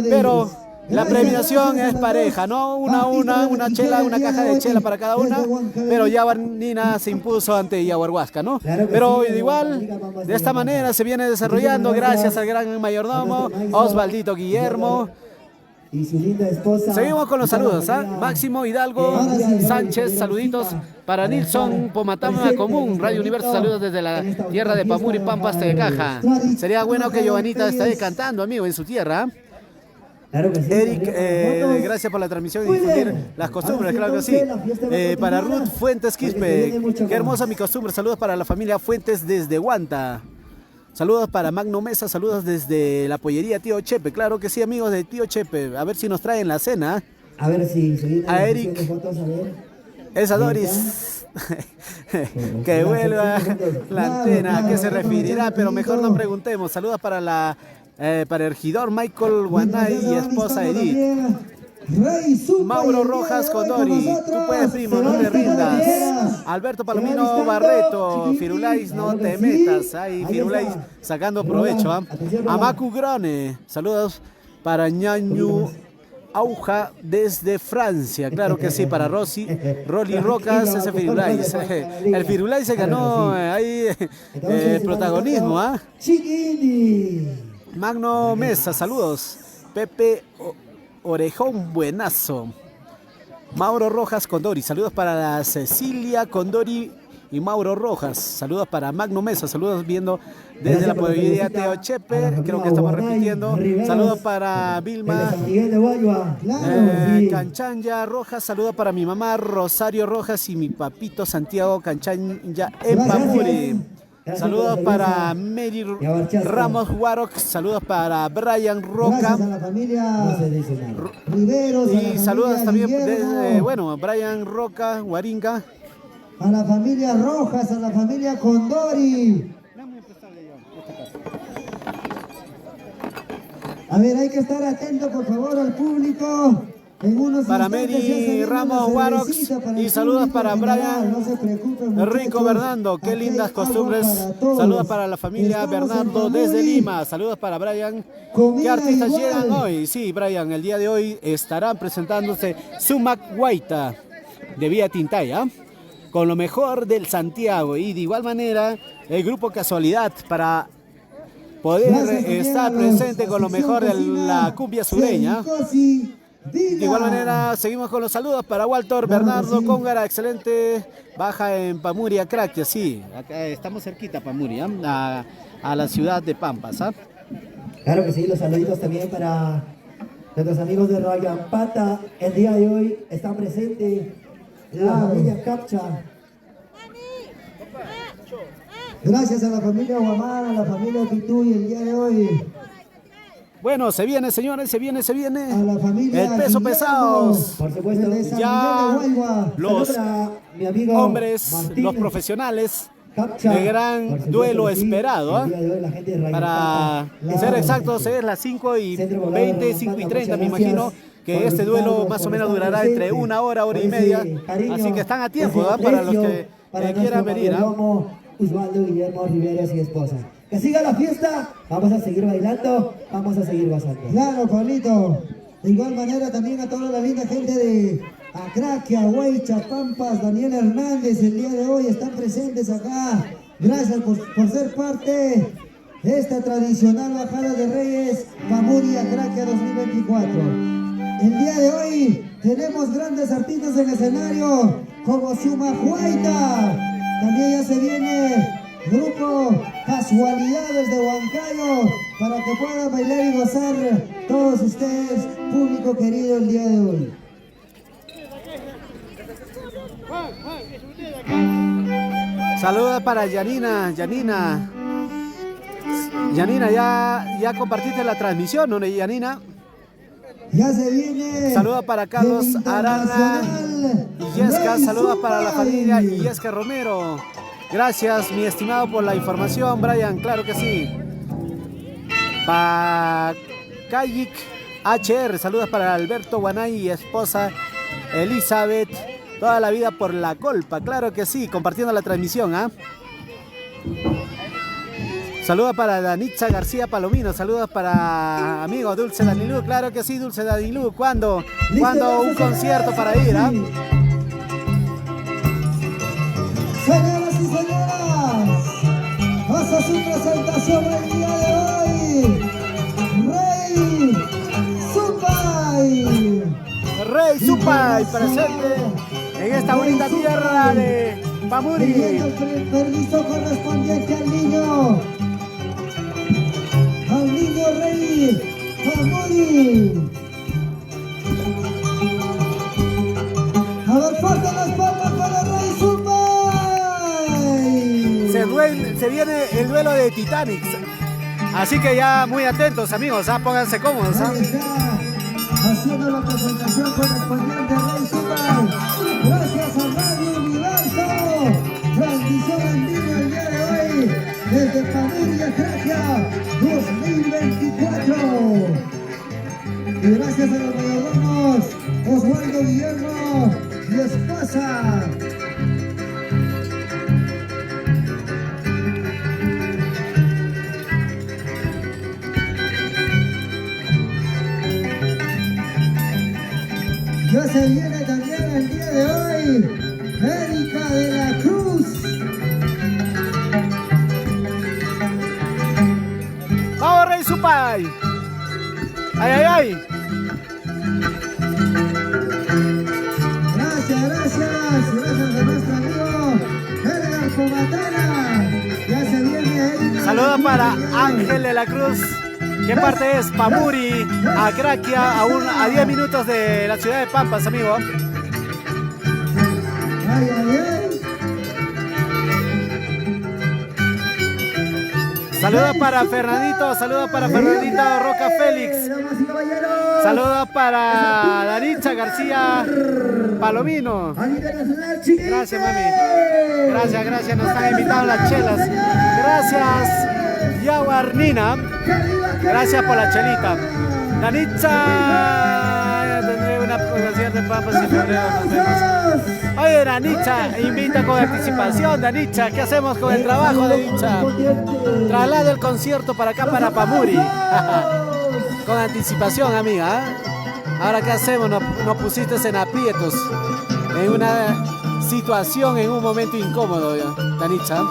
pero la premiación es pareja, ¿no? Una chela, una caja de chela para cada una, pero Yaguarnina se impuso ante Yaguarhuasca, ¿no? Pero igual, de esta manera se viene desarrollando gracias al gran mayordomo Osvaldito Guillermo. Y su linda esposa. Seguimos con los saludos, ¿ah? Máximo Hidalgo Sánchez, saluditos para Nilson Pomatama Común, Radio Universo, saludos desde la tierra de Pamuri, Pampas de Caja. Sería bueno que Giovanita esté cantando, amigo, en su tierra. Claro que sí, Eric, gracias por la transmisión y difundir las costumbres, claro que sí. Para Ruth Fuentes Quispe, qué hermosa mi costumbre, saludos para la familia Fuentes desde Huanta. Saludos para Magno Mesa, saludos desde la pollería Tío Chepe. Claro que sí, amigos de Tío Chepe. A ver si nos traen la cena. A ver si a Eric, fotos, a ver. Esa Doris. Que vuelva la antena, ¿a qué se referirá? Pero mejor no preguntemos. Saludos para el regidor Michael Guanay y esposa Edith. Mauro Rojas Condori, tú puedes, primo, no te rindas. Alberto Palomino Barreto, Firulais, no te metas. Ahí Firulais sacando provecho. Amacu Grone, saludos para Ñañu Auja desde Francia. Claro que sí, para Rolly Rocas, ese Firulais. El Firulais se ganó ahí protagonismo. Magno Mesa, saludos. Pepe Orejón Buenazo. Mauro Rojas Condori, saludos para la Cecilia Condori y Mauro Rojas, saludos para Magno Mesa, saludos viendo desde la pollería Teo Chepe, creo que estamos repitiendo, saludos para Vilma Canchanya Rojas, saludos para mi mamá Rosario Rojas y mi papito Santiago Canchanya en Pamuri. Saludos para Mary Ramos Guaroc, saludos para Brian Roca. Y saludos también desde, Brian Roca, Guaringa. A la familia Rojas, a la familia Condori. A ver, hay que estar atento, por favor, al público. Para Mary Ramos Guarox y saludos para Brian Rico Bernardo, qué lindas costumbres. Saludos para la familia Bernardo desde Lima. Saludos para Brian. ¿Qué artistas llegan hoy? Sí, Brian, el día de hoy estarán presentándose Sumac Guaita de Vía Tintaya con lo mejor del Santiago y de igual manera el grupo Casualidad para poder estar presente con lo mejor de la cumbia sureña. De igual manera, seguimos con los saludos para Walter Bernardo Cóngara, excelente baja en Pamuria, Crack, sí, acá estamos cerquita Pamuria, a la ciudad de Pampas. Claro que sí, los saluditos también para nuestros amigos de Radio Ampata. El día de hoy están presentes la familia Capcha. Gracias a la familia Guamán, a la familia Pituy, el día de hoy. Bueno, se viene, señores, se viene. A la familia el peso pesado. Por supuesto, ya los hombres, los profesionales, el gran duelo esperado. Para ser exactos, es las 5:20, 5:30, me imagino que este duelo más o menos durará entre 1 hora, hora y media. Así que están a tiempo, para los que para que quieran venir, mayordomo, Osvaldo Guillermo Riveros y esposa. Que siga la fiesta, vamos a seguir bailando, vamos a seguir gozando. Claro, Pablito. De igual manera también a toda la linda gente de Acraquia, Huaycha, Pampas, Daniel Hernández, el día de hoy están presentes acá. Gracias por ser parte de esta tradicional bajada de Reyes Pamuri Acraquia 2024. El día de hoy tenemos grandes artistas en el escenario como Sumajuaita. También ya se viene grupo Casualidades de Huancayo para que puedan bailar y gozar todos ustedes, público querido, el día de hoy. Saludos para Yanina. Yanina, ¿ya compartiste la transmisión, no, Yanina? Ya se viene. Saludos para Carlos Arana y Yesca. Saludos para la familia y Yesca Romero. Gracias, mi estimado, por la información, Brian. Claro que sí. Kayik HR. Saludos para Alberto Guanay y esposa Elizabeth. Toda la vida por la colpa. Claro que sí, compartiendo la transmisión, ¿ah? Saludos para Danitza García Palomino. Saludos para amigo Dulce Danilú. Claro que sí, Dulce Danilú. ¿Cuándo un concierto para ir? Señoras y señoras, hace su presentación el día de hoy, Rey Supay. Rey Supay presente en esta bonita tierra de Pamuri. Pidiendo el permiso correspondiente al niño Rey Pamuri. A ver, fuerte las palmas para Rey Supay. Se viene el duelo de Titanic. Así que ya muy atentos, amigos, pónganse cómodos. Ahí está, haciendo la presentación correspondiente a Rey Supay. Gracias a Radio Universo. Transmisión en vivo el día de hoy desde Pamuri Acraquia 2024. Y gracias a los mayordomos Osvaldo Guillermo y esposa. Ya se viene también el día de hoy Erika de la Cruz. ¡Vamos, Rey Supay! ¡Ay! Gracias a nuestro amigo Edgar Comatana. Ya se viene Erika. Saludos para Ángel de la Cruz. ¿Qué parte es? Pamuri, Acraquia, a 10 minutos de la ciudad de Pampas, amigo. Ay. Saludos para Fernandito Roca Félix. Saludos para Danitza García Palomino. Gracias, mami. Gracias, nos están invitando las chelas. Gracias, Yaguarnina. Gracias por la chelita. Danitza, tendré una concierto en Pampas y febrero. Nos vemos. Oye, Danitza, invita con anticipación, Danitza. ¿Qué hacemos con el trabajo, Danitza? Traslado el concierto para acá, para Pamuri. Con anticipación, amiga. Ahora, ¿qué hacemos? Nos pusiste en aprietos, en una situación, en un momento incómodo, Danitza.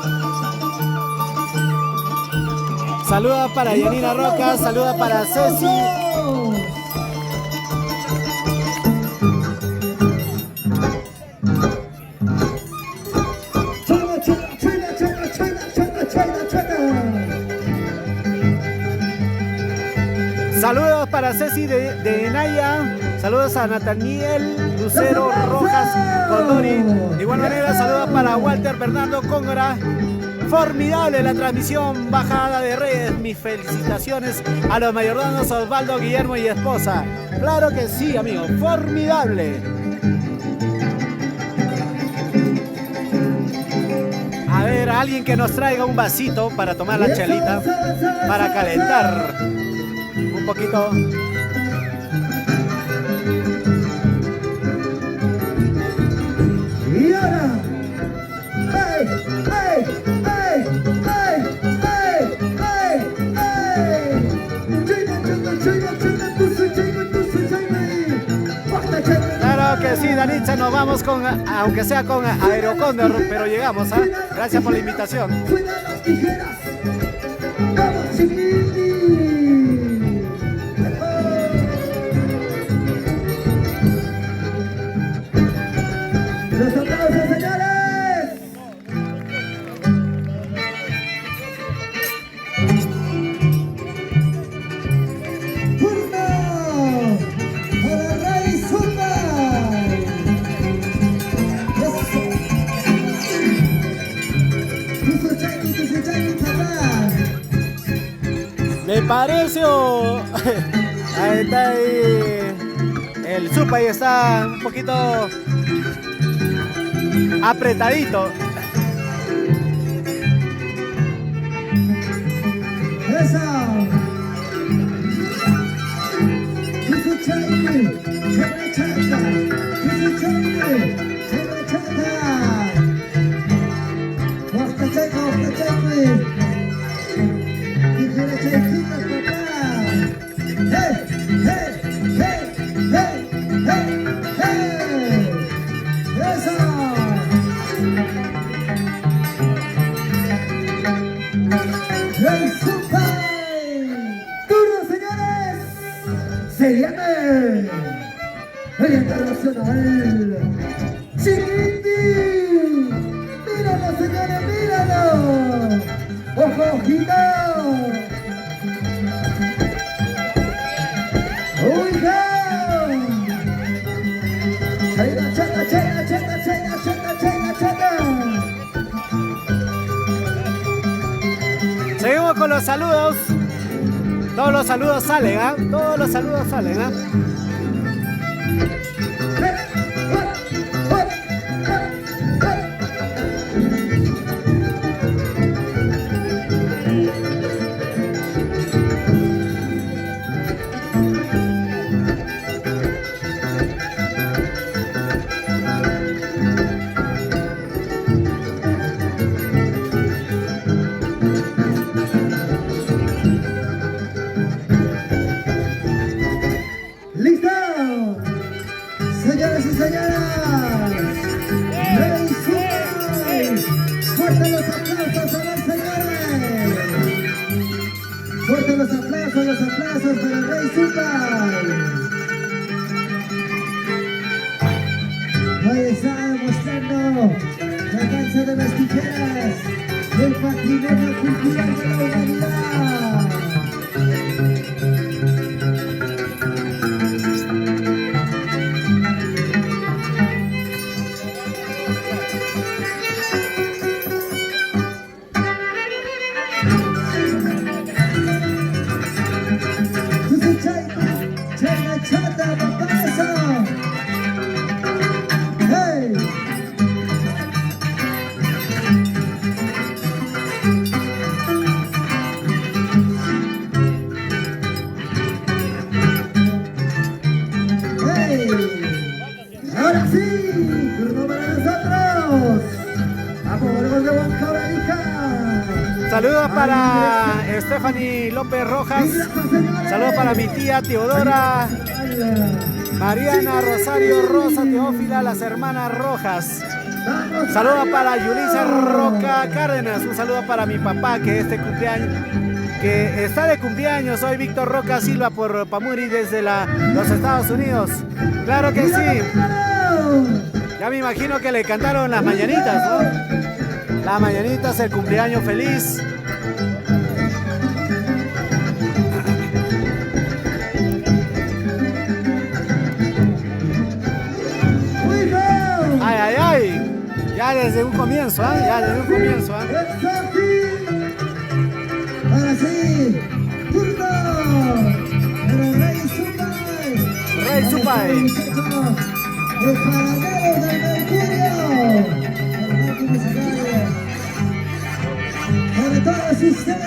Saluda para Yanina Roca, saluda para Ceci. Saludos para Ceci de Naya. Saludos a Nathaniel Lucero Rojas Condori. De igual manera, saludos para Walter Bernardo Cóngora. Formidable la transmisión bajada de Reyes. Mis felicitaciones a los mayordomos Osvaldo Guillermo y esposa. Claro que sí, amigo. Formidable. A ver, alguien que nos traiga un vasito para tomar la chelita, para calentar un poquito. Y ahora, Danitza, nos vamos con, aunque sea con Aerocóndor, pero llegamos, ¿ah? Gracias por la invitación. Cuida las tijeras. Vamos, chiquiti. Los aplausos, señores. Turno para Rey Zumba. Me pareció. Ahí está ahí. El Supa ahí está un poquito apretadito. Eso. Se viene el internacional Chiquiti. Míralo, señores, míralo. Ojo, ojito. Oiga. Chena, chena, chena, chena, chena, chena, chena, chena. Seguimos con los saludos. Todos los saludos salen, ¿ah? Todos los saludos salen, ¿ah? ¡Listo! Señores y señoras, Rey Zumba. Fuerte los aplausos a los señores. Fuerte los aplausos para el Rey Zumba. Hoy está demostrando la danza de las tijeras, el patrimonio cultural de la humanidad. Ahora sí, turno para nosotros. Amor de Huancavelica. Saludos para Stephanie López Rojas. Saludos para mi tía Teodora, Mariana Rosario Rosa Teófila, las hermanas Rojas. Saludos para Yulisa Roca Cárdenas. Un saludo para mi papá que está de cumpleaños hoy, Víctor Roca Silva, por Pamuri desde los Estados Unidos. Claro que sí. Ya me imagino que le cantaron las mañanitas, ¿no? Las mañanitas, el cumpleaños feliz. Ay, ay, ay. Ya desde un comienzo, ¿ah? Ya desde un comienzo, ¿ah? Ahora sí, turno para Rey Zumba. Rey Zumba. El paradero del Mercurio. Para todos ustedes.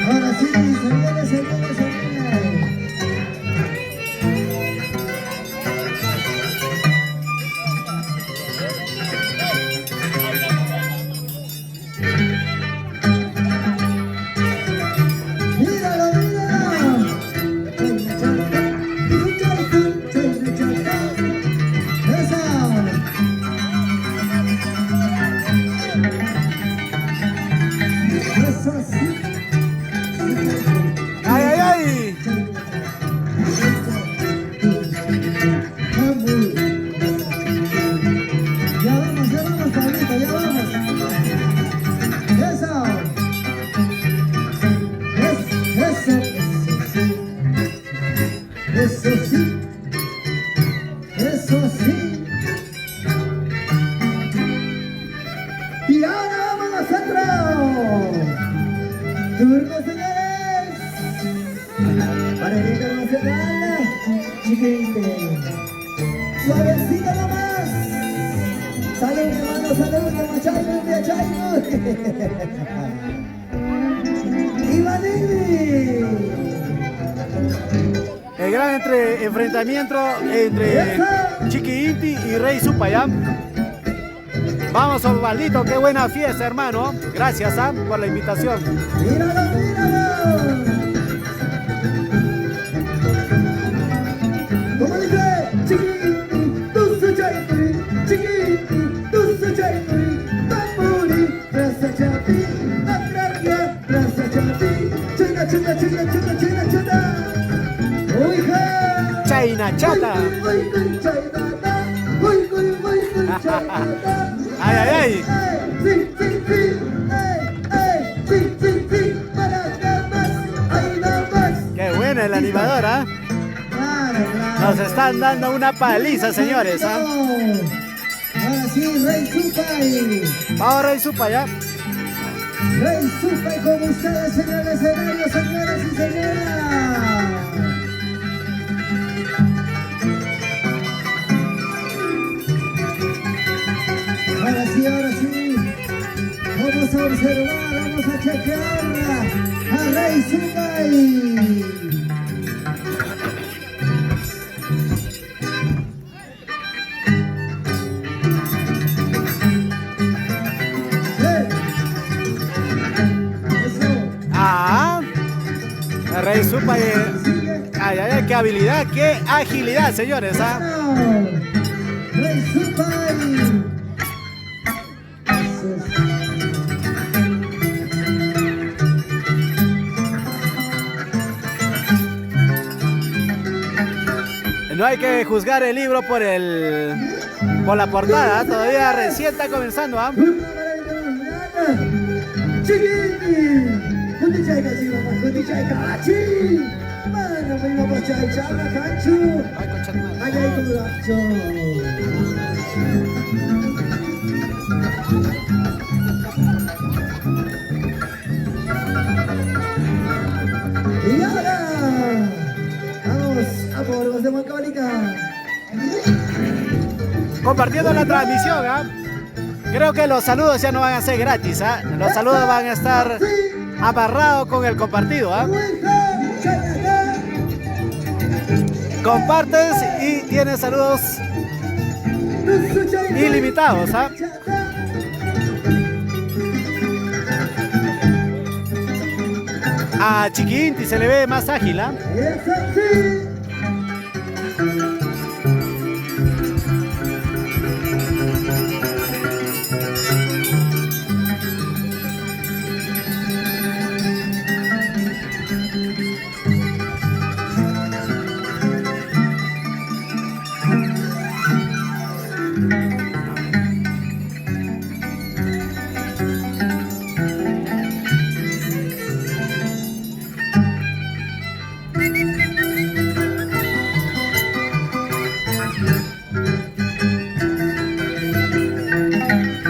Ahora sí, señores, señores, señores. Míralo, míralo. Eso sí. Y ahora vamos nosotros. Turno, señores. Para el internacional. Chiquite. Suavecito nomás. Salud, hermano, salud, como Chaymo, de Chaymo. Ivanini. El gran enfrentamiento entre Chiqui Inti y Rey Supayam. Vamos, Osvaldito, qué buena fiesta, hermano. Gracias por la invitación. Míralo, míralo. ¿Cómo dice? Chiqui, tu su Chaypuri, Chiqui, tu su Chaypuri, Pamuri, Plaza Chapi, Atraria, Plaza Chapi, China, China, China, China, China, China. China Chata. Ay, ay, ay. Qué buena el animador, ¿ah? Nos están dando una paliza, señores, ¿ah? Ahora sí, Rey Supay. Vamos, Rey Supay, ¿ya? Rey Supay con ustedes en el escenario, señores y señoras. Ahora sí, vamos a observar, vamos a chequear a Rey Supay. Rey Supay. Ay, ay, ay, qué habilidad, qué agilidad, señores, ¿ah? Rey Supay. No hay que juzgar el libro por la portada, todavía recién está comenzando, ¿ah? Y ahora vamos a por de Macólica. Compartiendo la transmisión, ¿ah? Creo que los saludos ya no van a ser gratis, ¿ah? Los saludos van a estar amarrados con el compartido, ¿ah? Compartes y tienes saludos ilimitados, ¿ah? A Chiqui Inti se le ve más ágil, ¿ah?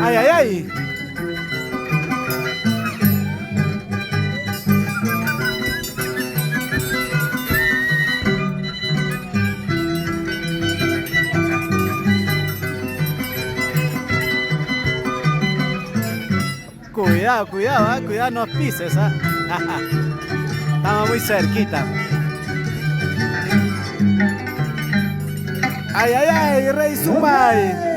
Ay, ay, ay. Cuidado, cuidado, ¿eh? Cuidado, no pises, ¿eh? Estamos muy cerquita. Ay, ay, ay, Rey Supay.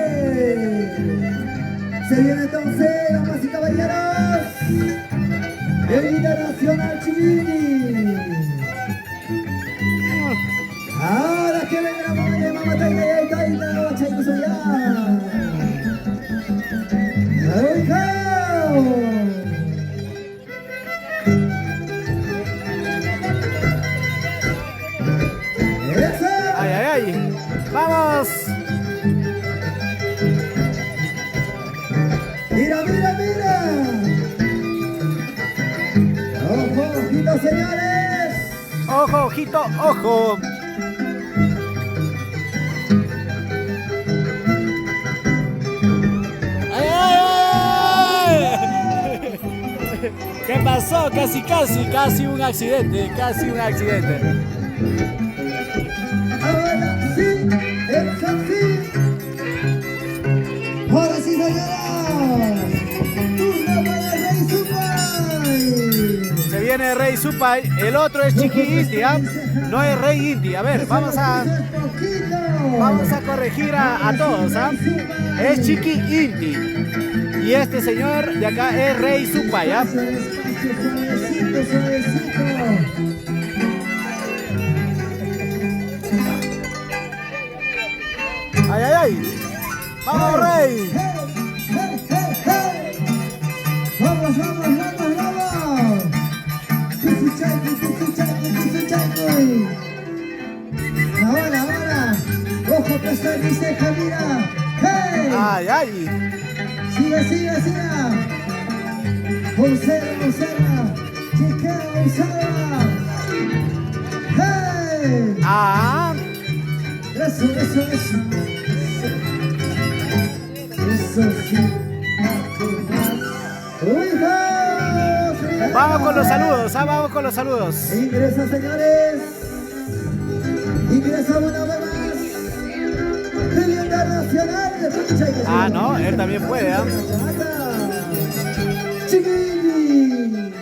Se viene entonces, damas y caballeros, el Internacional Chiquini. Ahora que venga la mamá de mamá Taina y Taina, Chayco Soya. Ay, ay, ay. Vamos. Mira, mira, mira. Ojo, ojito, señores. Ojo, ojito, ojo. pasó? Casi un accidente, casi un accidente. Ahora sí, eso sí. Ahora sí, señoras. Turno para Rey Supay. Se viene Rey Supay, el otro es Chiqui Inti, ¿ah? No es Rey Inti. A ver, vamos a corregir a todos, ¿ah? Es Chiqui Inti. Y este señor de acá es Rey Supay, ¿ah? Suavecito, suavecito. ¡Ay, ay, ay! ¡Vamos, Rey! Hey, hey, hey, hey. Vamos, vamos, vamos, vamos. Tusuchaico. Ahora. Ojo, que se dice, mira. Hey. ¡Ay, ay! Siga. Observa. Chequea, observa. Hey. ¡Ah! Eso. Eso sí. Vamos con los saludos, vamos con los saludos. Ingresa, señores. Ingresa una vez más. El internacional. Ah, no, él también puede, ¿ah? Chiquini.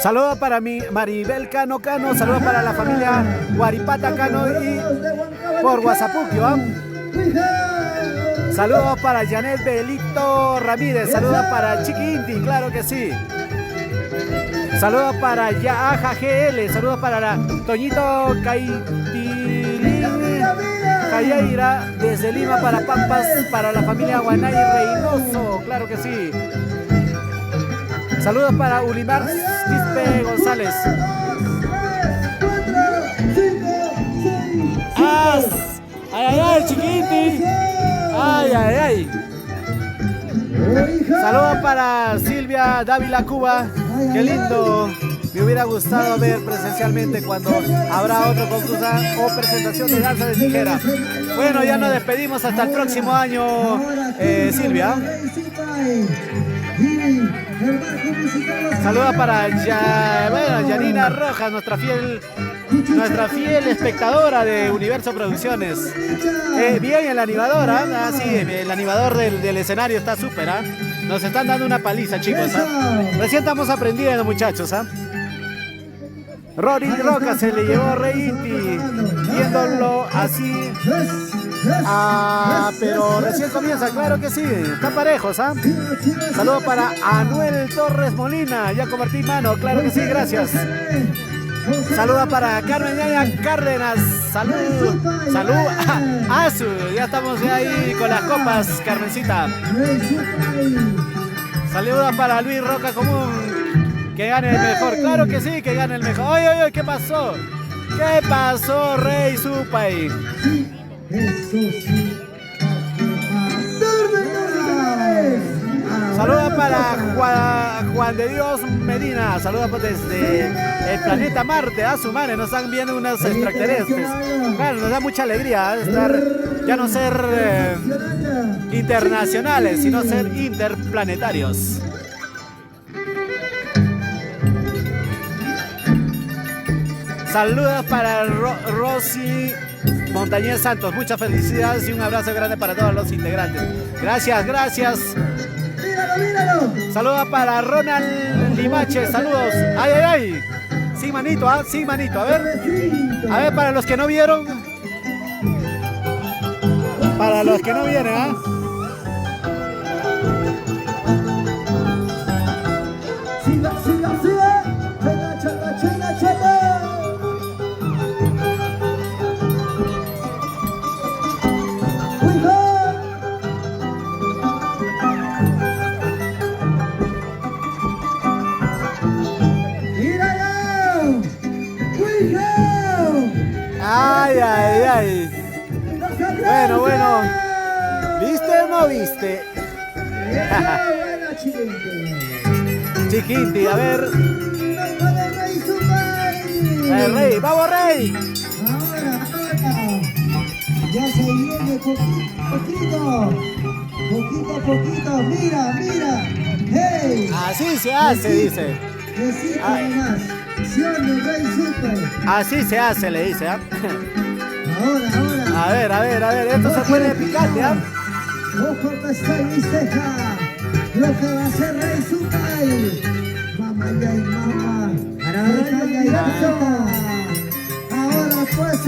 Saludos para mi Maribel Cano, saludos para la familia Guaripata Cano y por Guasapuquio, ¿ah? Saludos para Janet Belito Ramírez, saludos para Chiqui Inti, claro que sí. Saludos para Yaja GL, saludos para la Toñito Caitilín Calleira desde Lima para Pampas, para la familia Guanay Reynoso, claro que sí. Saludos para Ulimar Quispe González. 4, 5, 6. ¡Ay, Chiquiti! ¡Ay! Saludos para Silvia Dávila Cuba. ¡Qué lindo! Me hubiera gustado ver presencialmente cuando habrá otro concurso o presentación de danza de tijera. Bueno, ya nos despedimos hasta el próximo año, Silvia. Saludos para Yanina Rojas, nuestra fiel espectadora de Universo Producciones. Bien el animador, ¿ah? Sí, el animador del escenario está súper, ¿ah? Nos están dando una paliza, chicos, ¿ah? Recién estamos aprendiendo, muchachos, ¿ah? Rory Roca se le llevó Rey Inti, viéndolo así. Pero recién comienza, claro que sí, están parejos, ¿ah? Saludos para Anuel Torres Molina, ya convertí mano, claro que sí, gracias. Saludos para Carmen Yaya Cárdenas, salud, ya estamos ahí con las copas, Carmencita. Saludos para Luis Roca Común, que gane el mejor, claro que sí, que gane el mejor. Oye, ¿qué pasó? ¿Qué pasó, Rey Supay? Eso sí. Saludos para Juan de Dios Medina. Saludos desde el planeta Marte. Su madre, nos están viendo unos extraterrestres. Claro, nos da mucha alegría ya no ser internacionales, sino ser interplanetarios. Saludos para Rosy Montañez Santos, muchas felicidades y un abrazo grande para todos los integrantes. Gracias. Míralo. Saludos para Ronald Limache, saludos. Ay. Sin manito, sin manito. A ver, para los que no vieron. Para los que no vienen, Siga. Chela. Ay. Bueno. ¿Viste o no viste? Chiquiti, a ver. Rey, vamos, Rey. Ahora. Ya se viene poquito. Poquito. Mira. Hey. Así se hace, dice. Besito nomás. Sion Rey Super. Así se hace, le dice, ¿ah? Ahora. A ver, esto se pone picante, ¿ah? Ojo, pestaña y ceja. Lo que va a hacer Rey Super. Mamá, ya y mamá. Ahora pues,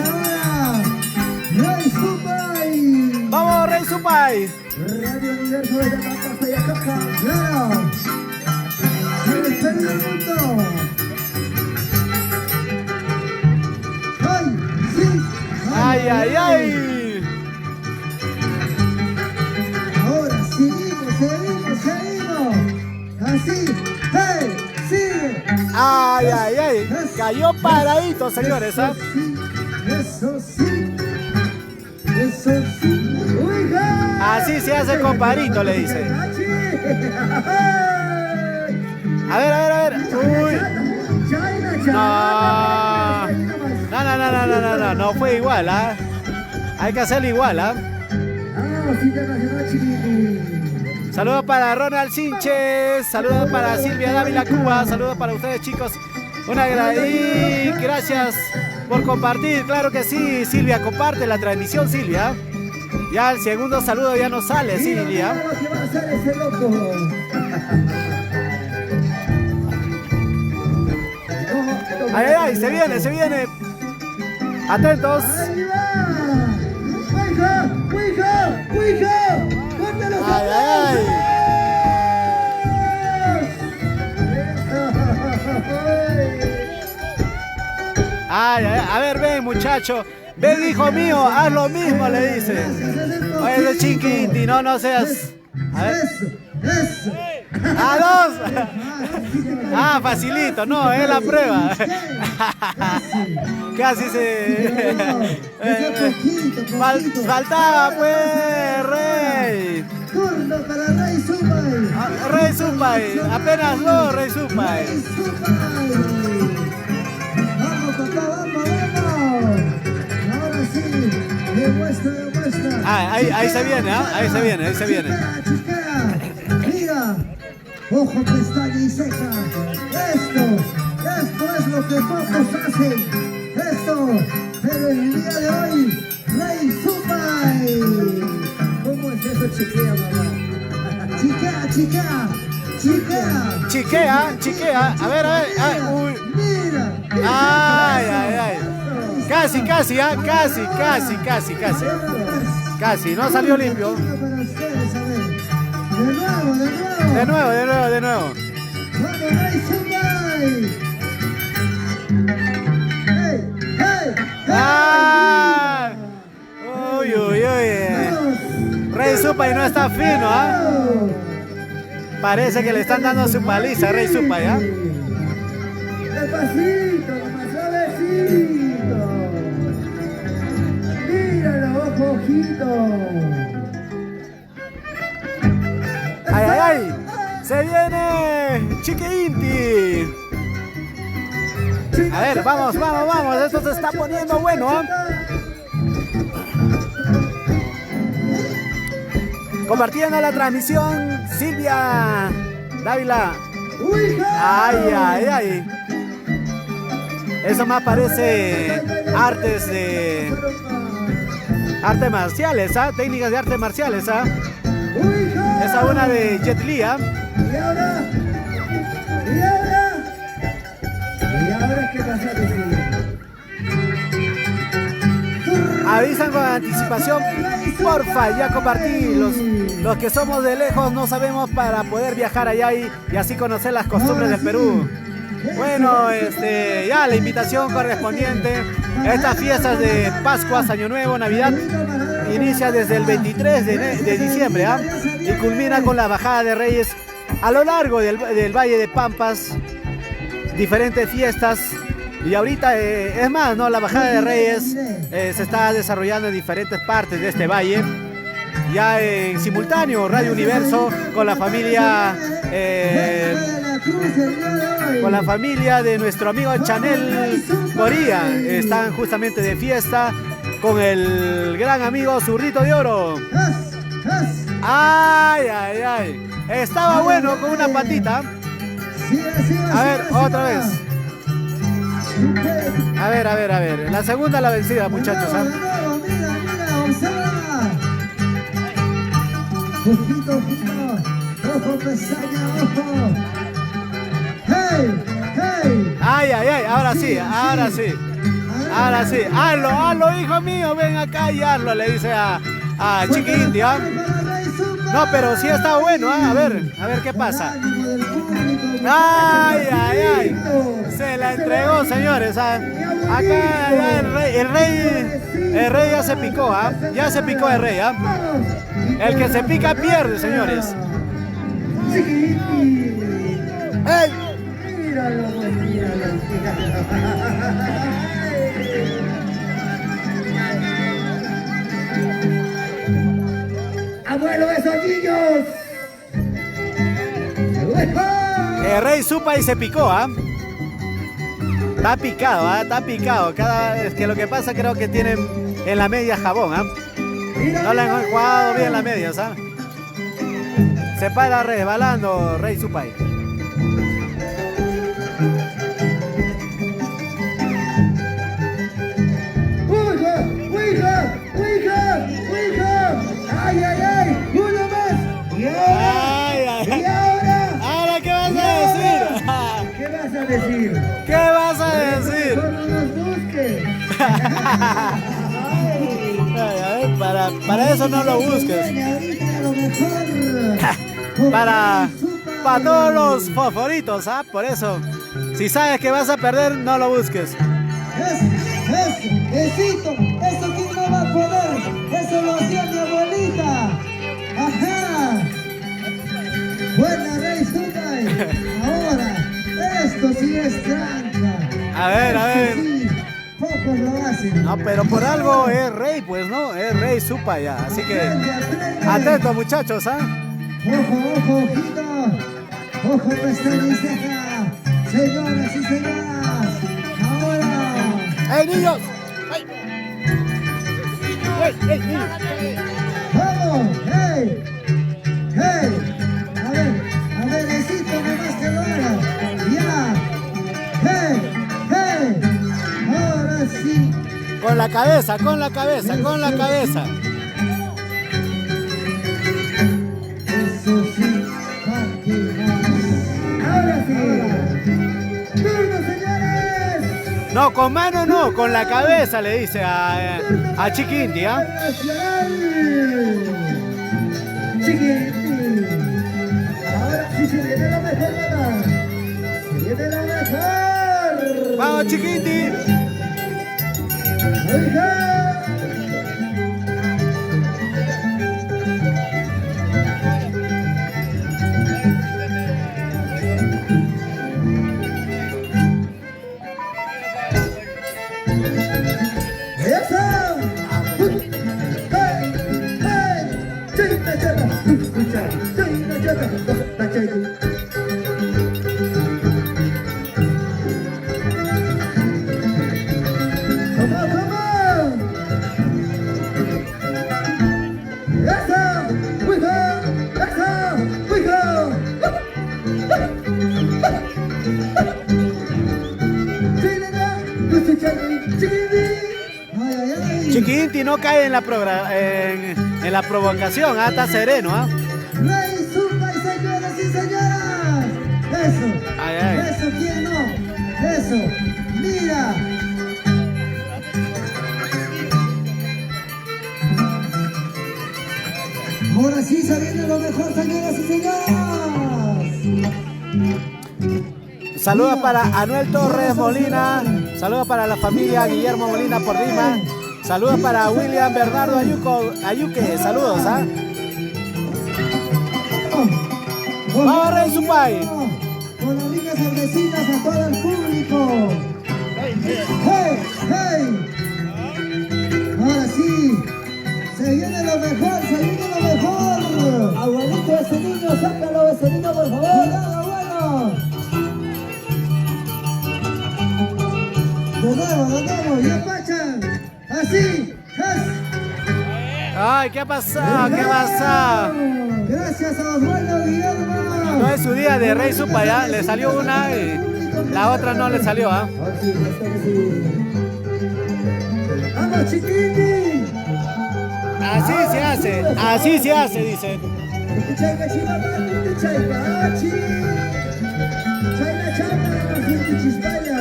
Rey Super. ¡Vamos, Rey Super! Radio Universo de la Pampa y Acaja. ¡Claro! ¡El Perú del mundo! ¡Ay! ¡Sí! ¡Ay! Ahora seguimos. Así. ¡Hey! ¡Sigue! ¡Ay! Cayó paradito, señores, ¿ah? Eso sí. ¡Uiga! Así se hace compadrito, le dice. A ver. Uy. No fue igual, ¿ah? Hay que hacerlo igual, ¿ah? Saludos para Ronald Sinches, saludos para Silvia Dávila Cuba, saludos para ustedes, chicos. Y gracias por compartir, claro que sí, Silvia, comparte la transmisión, Silvia. Ya el segundo saludo ya no sale, Silvia. Ay, se viene. Atentos. Ay, a ver, ven, muchacho. Ven, hijo mío, haz lo mismo, le dice. Oye, ese chiquiti, no seas. A ver. Eso. ¡A dos! Ah, facilito, no, es la prueba. Casi se... Faltaba, pues, Rey. Turno para Rey Supay. Rey Supay, apenas dos, Rey Supay. Vamos, papá, vamos. Ahora sí, demuestra. Ah, ahí se viene, ¿ah? Ahí se viene. Chiquea. Mira, ojo, pestaña y ceja. Esto es lo que pocos hacen. Pero el día de hoy, Rey Supay. ¿Cómo es eso, chiquea, mamá? Chiquea. A ver. Uy. Mira. Ay. Casi, Casi, no salió limpio. Para ustedes, a ver. De nuevo. De nuevo. ¡Vamos, Rey Supay! ¡Hey! ¡Ah! Uy. Rey Supay no está fino, ¿ah? Parece que le están dando su paliza a Rey Supay, ¿ah? Despacito, más suavecito. Míralo, ojito. ¡Ay! ¡Se viene! ¡Chique Inti! A ver, vamos. Esto se está poniendo bueno, ¿ah? Compartiendo la transmisión, Silvia Dávila. ¡Ay! Eso más parece artes marciales, ¿ah? Técnicas de artes marciales, ¿ah? Esa una de Jet Li, ¿ah? ¿Y ahora qué pasa? Avisan con anticipación, porfa, ya compartí. Los que somos de lejos no sabemos para poder viajar allá y así conocer las costumbres del Perú. Bueno, ya la invitación correspondiente a estas fiestas de Pascua, Año Nuevo, Navidad, inicia desde el 23 de diciembre, ¿ah? Y culmina con la bajada de Reyes a lo largo del Valle de Pampas, diferentes fiestas. Y ahorita, es más, ¿no? La bajada de Reyes se está desarrollando en diferentes partes de este valle. Ya en simultáneo, Radio Universo, con la familia de nuestro amigo Chanel Coría. Están justamente de fiesta con el gran amigo Zurrito de Oro. ¡Ay! Estaba bueno con una patita. A ver, otra vez. A ver. La segunda la vencida, muchachos. ¿Ah? Mira, observa. Ojito. Ojo, pestaña, ojo. ¡Hey! Ay, ahora sí. Hazlo, hijo mío, ven acá y hazlo, le dice a Chiqui Inti, ¿ah? No, pero sí está bueno, ¿ah? A ver qué pasa. Ay. Se la entregó, señores. ¿Ah? Acá ya el rey ya se picó, ¿ah? Ya se picó el rey, ¿ah? El que se pica pierde, señores. ¡Ey! Míralo. ¡Abuelo, esos niños! El rey supa y se picó, ¿ah? Está picado, ¿ah? Está picado. Cada vez que lo que pasa creo que tienen en la media jabón, ¿ah? No le han jugado bien la media, ¿sabes? Se para resbalando Rey Supay. ¡Ay! ¡Uno más! ¿Y ahora? ¿Ahora qué vas a decir? ¿Qué vas a decir? ¿Qué vas a decir? No nos busques. Para eso no lo busques. Para todos los favoritos, ¿ah? Por eso, si sabes que vas a perder, no lo busques. Eso quién no va a poder. Eso lo hacía mi abuelita. Ajá. Buena, Rey Supay. Ahora, esto sí es tranca. A ver. Sí, pocos lo hacen. No, pero por algo es Rey, pues, ¿no? Es Rey Supay ya. Así que, atentos, muchachos, ¿ah? Ojo, ojito. Ojo, pestaña y ceja. Señoras y señoras. Ahora. ¡Hey, niños! ¡Hey! ¡Vamos! ¡Hey! A ver, necesito nomás que lo haga. ¡Ya! ¡Hey! Ahora sí. Con la cabeza. Eso sí, ahora sí. ¡Turno, señores! No, con mano no, con la cabeza le dice a Chiqui Inti, ¿ah? Chiqui Inti. Ahora sí se viene lo mejor, mamá. Se viene lo mejor. ¡Vamos, Chiqui Inti! ¡Oiga! Chiqui Inti no cae en la provocación, ¿ah? Está sereno, ¿ah? Rey Supay, señoras y señoras. Eso. Ay. Eso, ¿quién no? Eso. Mira. Ahora sí se viene lo mejor, señoras y señores. Saludos para Anuel Torres Molina. Saludos para la familia Guillermo Molina por Lima. Saludos para William Bernardo Ayuque. Saludos, ¿ah? ¡Vamos, Rey Supay! Con amigas cervecitas a todo el público. ¡Hey! Ahora sí. Se viene lo mejor. Abuelito, ese niño, sácalo, ese niño, por favor. Cuidado, abuelo. De nuevo, ya pachan. Así, Ay, ¿qué ha pasado? ¿Qué ha pasado? Gracias a Osvaldo Guillermo. No es su día de Rey Supa, ya. Le salió una y la otra no le salió, ¿ah? Ahora sí, esta vez sí. ¡Vamos, chiquini! Así se hace, dice. Chayka, chayka, chi. Chayka, chayka, chispaya.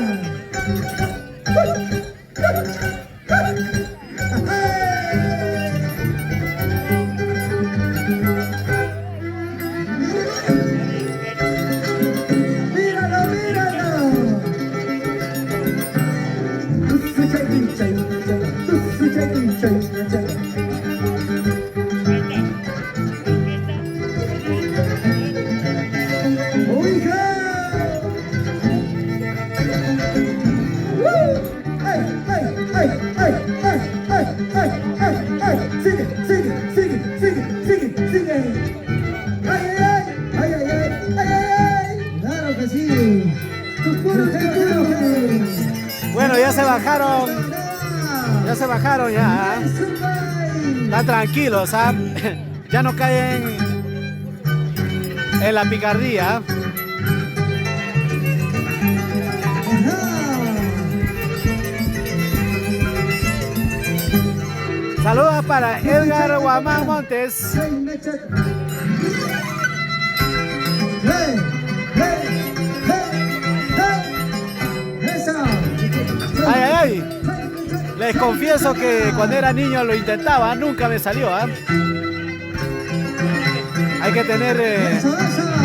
Míralo, míralo. Claro que sí. Bueno, ya se bajaron. Ya se bajaron ya. Están tranquilos, ¿ah? Ya no caen en la picardía. Saludos para Edgar Guamán Montes. Ay, ay, ay. Les confieso que cuando era niño lo intentaba, nunca me salió, ¿ah? Hay que tener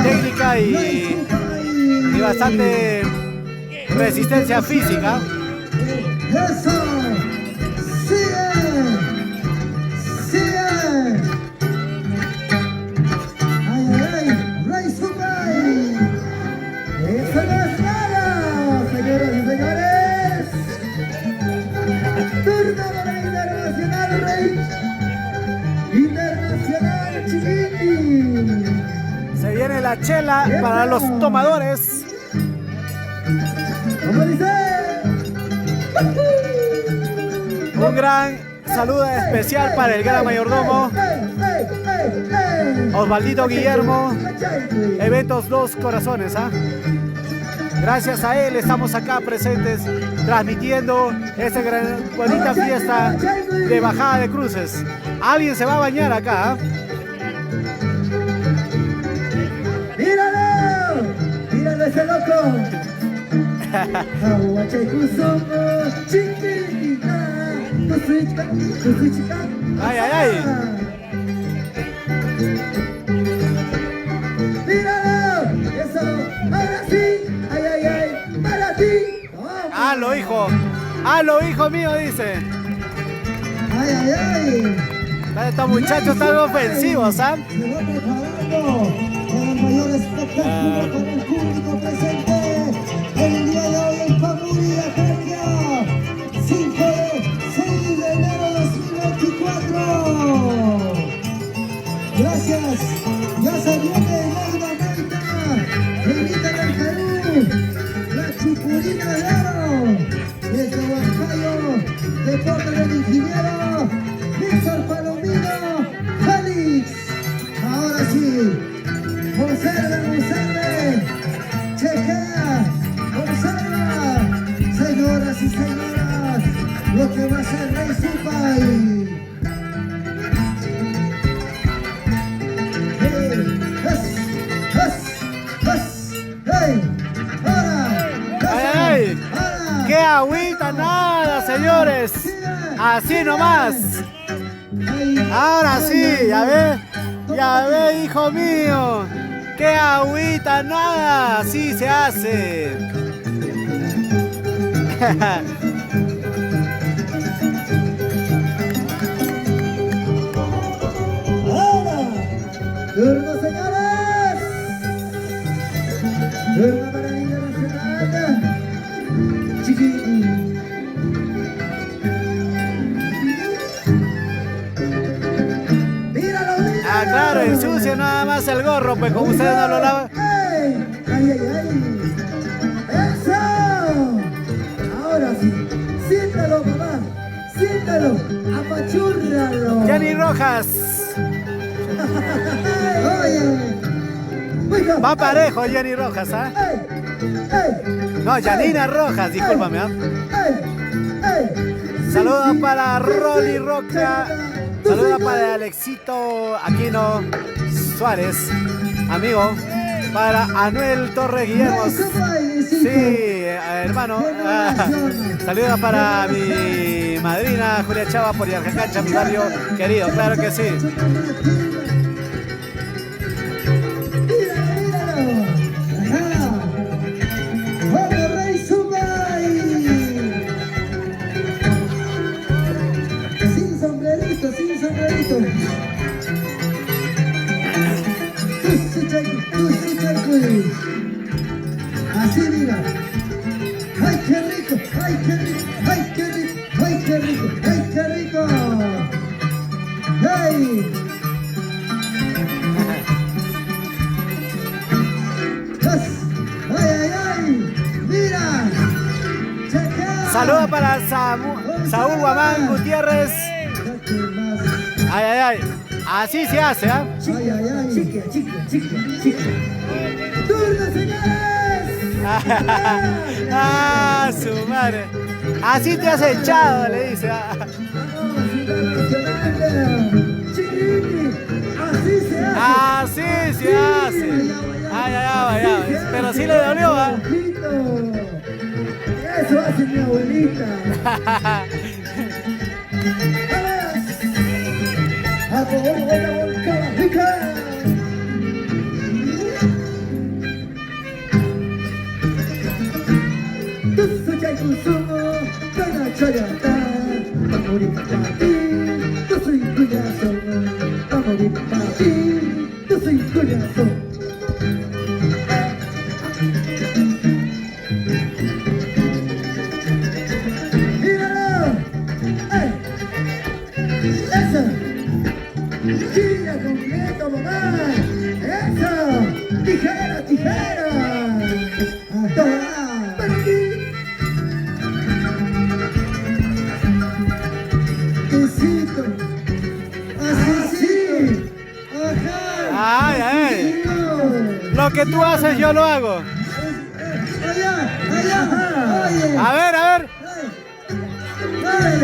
técnica y bastante resistencia física. Eso. Sigue. Sigue. Ay, ay, ay. Rey Supai. Eso no es nada, señoras y señores. Turno para Internacional Rey. Internacional Chiquiti. Se viene la chela para los tomadores. ¿Cómo dice? Un gran saludo especial para el gran mayordomo Osvaldito Guillermo, Eventos Dos Corazones, ¿ah? Gracias a él estamos acá presentes transmitiendo esta gran bonita fiesta de bajada de cruces. Alguien se va a bañar acá, ¿ah? ¡Míralo! ¡Míralo ese loco! Ay, ay, ay. ¡Míralo! ¡Eso! ¡Ahora sí! ¡Ay, ay, ay! ¡Para ti! ¡Halo, hijo mío! Dice. ¡Ay, ay, ay! Estos muchachos están ofensivos, ¿ah? Se va preparando para el mayor espectáculo con el público presente el día de hoy en Pamuri, Argelia, 6 de enero de 2024. Gracias. Ya se viene Latinoamérica. Invitan al Perú. La Chipurina de Oro. Desde Huancayo. Deporte del Ingeniero. Víctor Palomino. Félix. Ahora sí. Observe. Chequea. Observa. Señoras y señoras. Lo que va a ser Rey Supai. ¡Ay! ¡Qué agüita! ¡Nada, señores! Así nomás. Ahora sí, ya ve, hijo mío. ¡Qué agüita! ¡Nada! Así se hace. Turno, señores. Turno para el Internacional. Chiquiti. Míralo, míralo. Ah, claro, ensucia nada más el gorro, pues como ustedes no lo lavan. ¡Ay, ay, ay! ¡Eso! Ahora sí. Siéntalo, mamá. Siéntalo. Apriétalo, apachúrralo. Jenny Rojas. Oye. Va parejo Jenny Rojas, ¿ah? No, Janina Rojas, discúlpame, ¿ah? Saludos para Rolly Roca. Saludos para Alexito Aquino Suárez, amigo. Para Anuel Torres Guillermo. Sí, hermano. Saludos para mi madrina Julia Chava por Yarjacancha, mi barrio querido. Claro que sí. Así mira. ¡Ay, qué rico! ¡Ay, qué rico! ¡Ay, qué rico! ¡Ay, qué rico! ¡Ay, qué rico! ¡Ay! ¡Ay, ay, ay! ¡Mira! ¡Checa! Saludos para Saúl Guamán Gutiérrez. Ay, ay, ay. Así se hace, ¿ah? ¡Ay, ay, ay! ¡Chica! ¡Turno, señores! ¡Ah, su madre! Así te has echado, le dice. Así se hace. Así se hace. Ay, ay, ay, ay. Pero sí le dolió, ¿ah? Eso hace mi abuelita. ¡Tira completo, mamá! ¡Eso! ¡Tijera, tijera! ¡Ajá! ¡Quesito! ¡Así! ¡Ajá! Ay, ay. Lo que tú haces, yo lo hago. ¡Allá! ¡Oye! A ver. ¡Ay!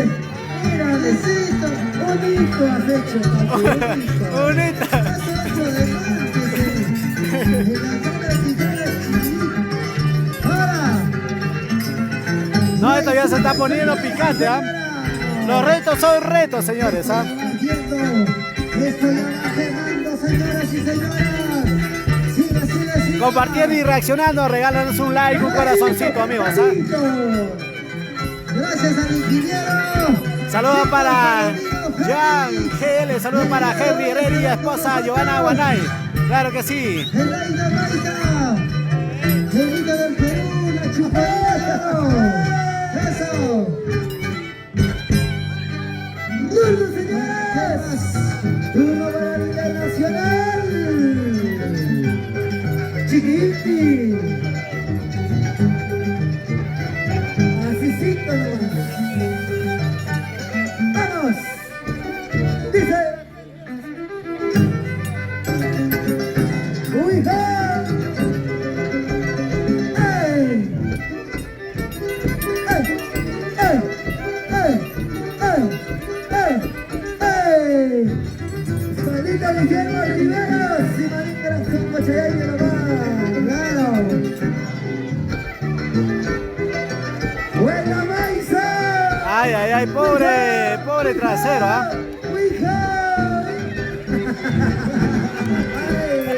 ¡Mira, besito! ¡Bonito has hecho, papi! Bonita. ¡Has hecho de martes, en la cara de tijera chiquita! ¡Ahora! No, esto ya se está poniendo picante, ¿ah? Los retos son retos, señores, ¿ah? Esto ya va quemando, señoras y señores. Sigue. Compartiendo y reaccionando, regálanos un like, un corazoncito, amigos, ¿ah? Gracias al ingeniero. Saludos para Jan GL, saludos para Henry Herrera y esposa Giovanna Guanay. Claro que sí. El rey de Maita. El grito del Perú, la chupadera. Eso. ¡Turno, señores! ¡Turno para el internacional! ¡Chiquiti! Asícito nomás. ¡Vamos! Dice. ¡Uy, ja! ¡Ey! Manita Guillermo Riveros y manita la Zumba Chayayo nomás. Claro. ¡Buena Maiza! Ay, pobre trasero, ¿ah?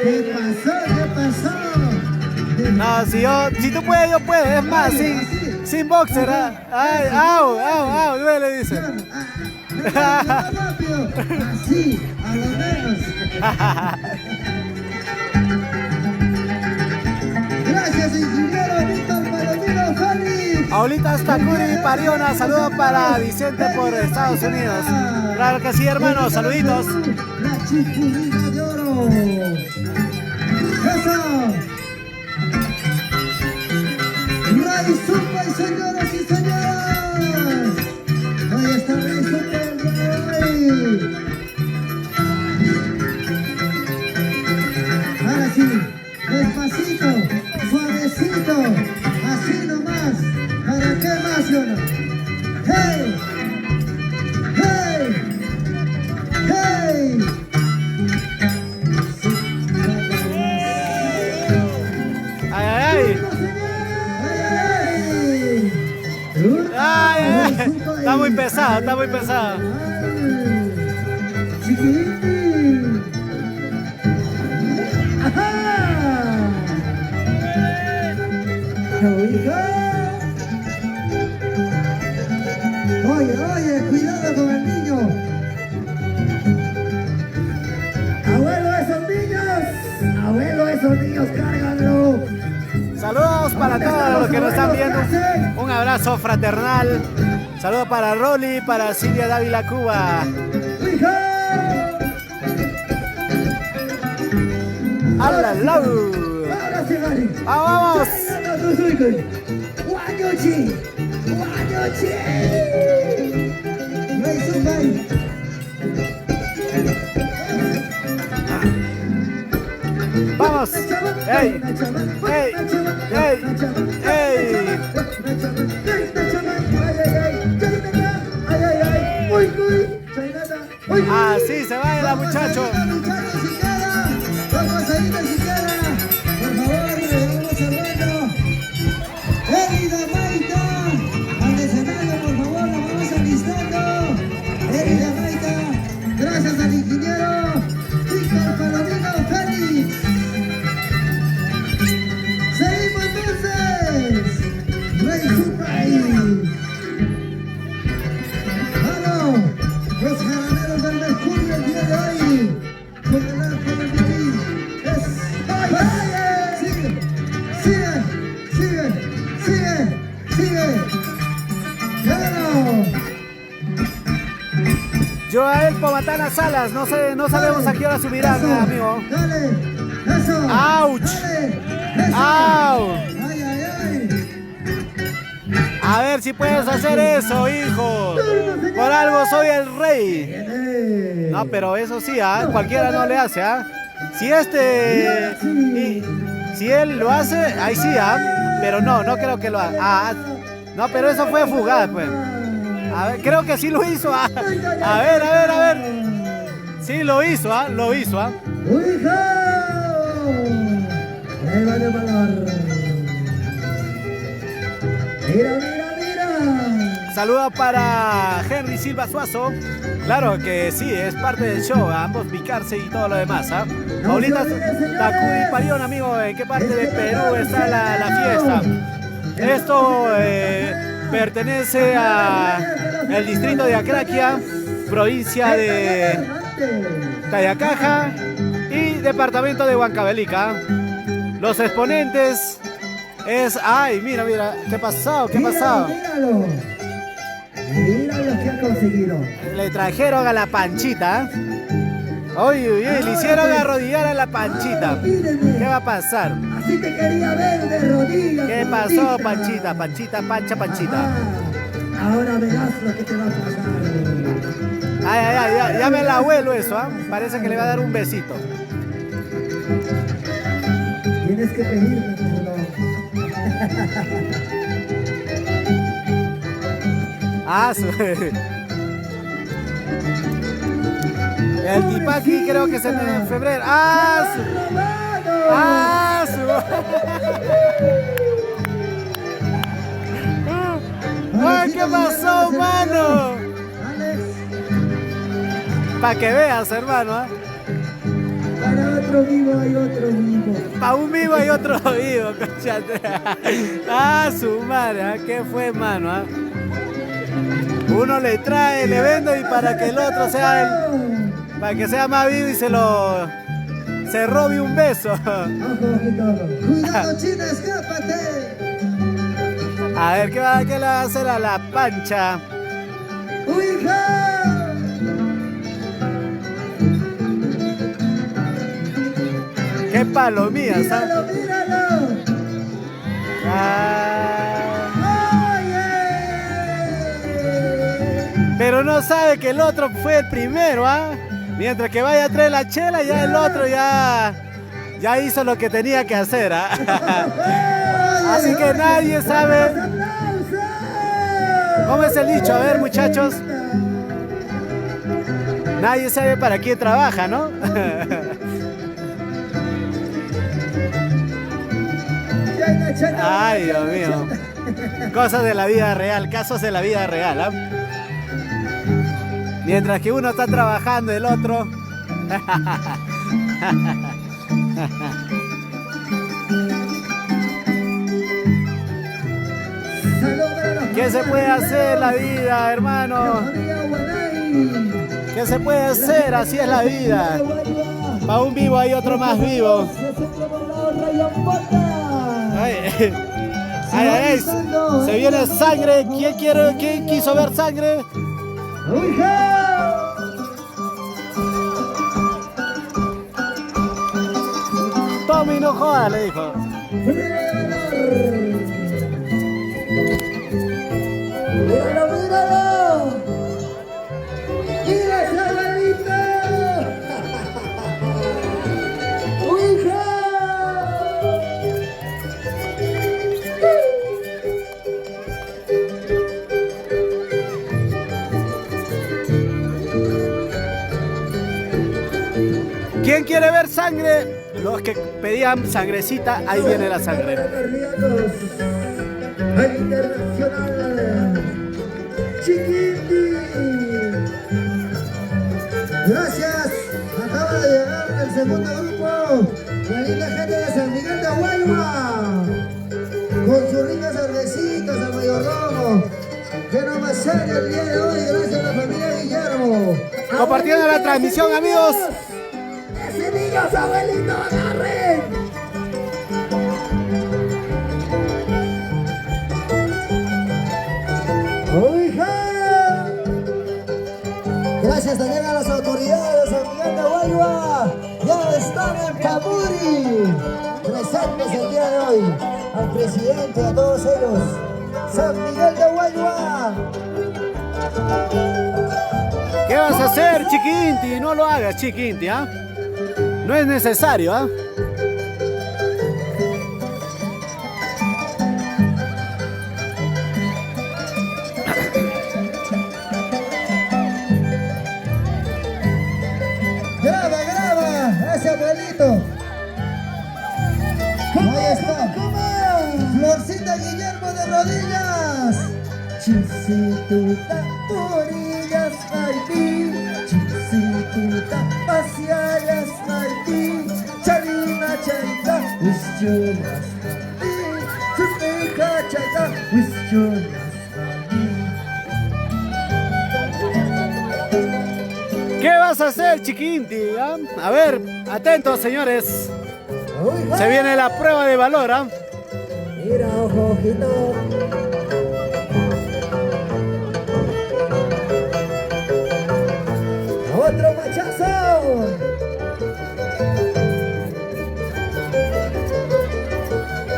¿Qué pasó? No, si tú puedes, yo puedo. Es más, sin boxer, ¿ah? Ay, au, duele, dice. Rápido. Así, a lo menos. Gracias, ingeniero Víctor Palomino Félix. Aulitas Takuri Pariona, saludos para Vicente por Estados Unidos. Claro que sí, hermano, saluditos. La chipurina de oro. Eso. Ray Zumba y señoras y señores. Ahí está Ray Zumba. muy pesado, está muy pesado. Chiquitín. Ajá. Hija. Oye, cuidado con el niño. Abuelo, esos niños, cárganlo. Saludos para todos los que nos están viendo. Un abrazo fraternal. Saludos para Rolly, para Silvia Dávila Cuba. ¡Hala, lau! ¡Vamos! ¡Vamos! ¡Ey! ¡Ey! ¡Ey! ¡Ey! Así se baila, muchacho. Vamos a ir siquiera. Por favor, vamos saludando. Erida Maita, al escenario, por favor, nos vamos alistando. Erida Maita, gracias al ingeniero Víctor Palomino Félix. Seguimos entonces. Rey Surprise. Vamos, los jaraneros del Mercurio el día de hoy. Con el arco del Pirín. Sigue. Claro. Joel Pomatana Salas, no sabemos a qué hora subirán, Eso, amigo. Dale, eso. ¡Auch! Dale, eso. ¡Au! Ay. A ver si puedes hacer eso, hijo. Por algo soy el rey. No, pero eso sí, cualquiera no le hace, Si si él lo hace, ahí sí, pero no creo que lo haga. No, pero eso fue fugaz, pues. A ver, creo que sí lo hizo, A ver. Sí lo hizo, lo hizo, ¡Hijo! Prueba de valor. Mira. Saludos para Henry Silva Suazo. Claro que sí, es parte del show, ambos picarse y todo lo demás, Paulita Takudi Parión, amigo, ¿en qué parte de Perú está la fiesta? Esto pertenece al distrito de Acraquia, provincia de Tayacaja y departamento de Huancavelica. Los exponentes es... ¡Ay, mira! ¿Qué ha pasado? Mira lo que ha conseguido. Le trajeron a la Panchita. Oye, le hicieron arrodillar a la Panchita. ¿Qué va a pasar? Así te quería ver de rodillas. ¿Qué pasó, Panchita? Panchita. Ahora verás lo que te va a pasar. Ya me la abuelo eso, Parece que le va a dar un besito. Tienes que pedirme, pero no. El Tipaki creo que es en febrero. ¡Ay, qué pasó, mano! Para que veas, hermano, Para otro vivo hay otro vivo. Para un vivo hay otro vivo, conchate. Su madre, ¿qué fue, mano? Uno le trae, le vende y para que el otro sea para que sea más vivo y se robe un beso. Cuidado, China, escápate. A ver, ¿qué le va a hacer a la Pancha? ¡Qué palomías! Míralo. Pero no sabe que el otro fue el primero, Mientras que vaya a traer la chela, ya el otro ya hizo lo que tenía que hacer, Así que nadie sabe. ¿Cómo es el dicho? A ver, muchachos. Nadie sabe para quién trabaja, ¿no? Ay, Dios mío. Cosas de la vida real, casos de la vida real, Mientras que uno está trabajando, el otro... ¿Qué se puede hacer en la vida, hermano? ¿Qué se puede hacer? Así es la vida. Para un vivo hay otro más vivo. Ay, ay, ay, se viene sangre. ¿Quién quiso ver sangre? Tommy, no jodas, le dijo. ¡Míralo, míralo! ¡Mira ese abuelito! ¡Hija! ¿Quién quiere ver sangre? Los que pedían sangrecita, ahí viene la sangre. Al internacional Chiquiti. Gracias. Acaba de llegar el segundo grupo. La linda gente de San Miguel de Guayma. Con sus ricas cervecitas al mayordomo. Que no más sale el día de hoy. Gracias a la familia Guillermo. Compartiendo la transmisión, amigos. Ese niño, su abuelito, agarren. ¡Hija! Gracias también a las autoridades de San Miguel de Guayma. Ya están en Pamuri. Presentes el día de hoy. Al presidente, a todos ellos. San Miguel de Guayma. ¿Qué vas a hacer, Chiquinti? No lo hagas, Chiquinti, ¿ah? No es necesario, ¿ah? Graba, ese abuelito. Ahí está. Florcita Guillermo de rodillas. Chisituta, orillas, Martí. Chisituta, pasiayas, Martí. Charina, charita, wischuras, Martí. Chuteca, charita, wischuras. ¿Qué vas a hacer, Chiquinti? ¿Ah? A ver, atentos, señores. Se viene la prueba de valor, ¿ah? Mira, ojo, ojito. Otro machazo.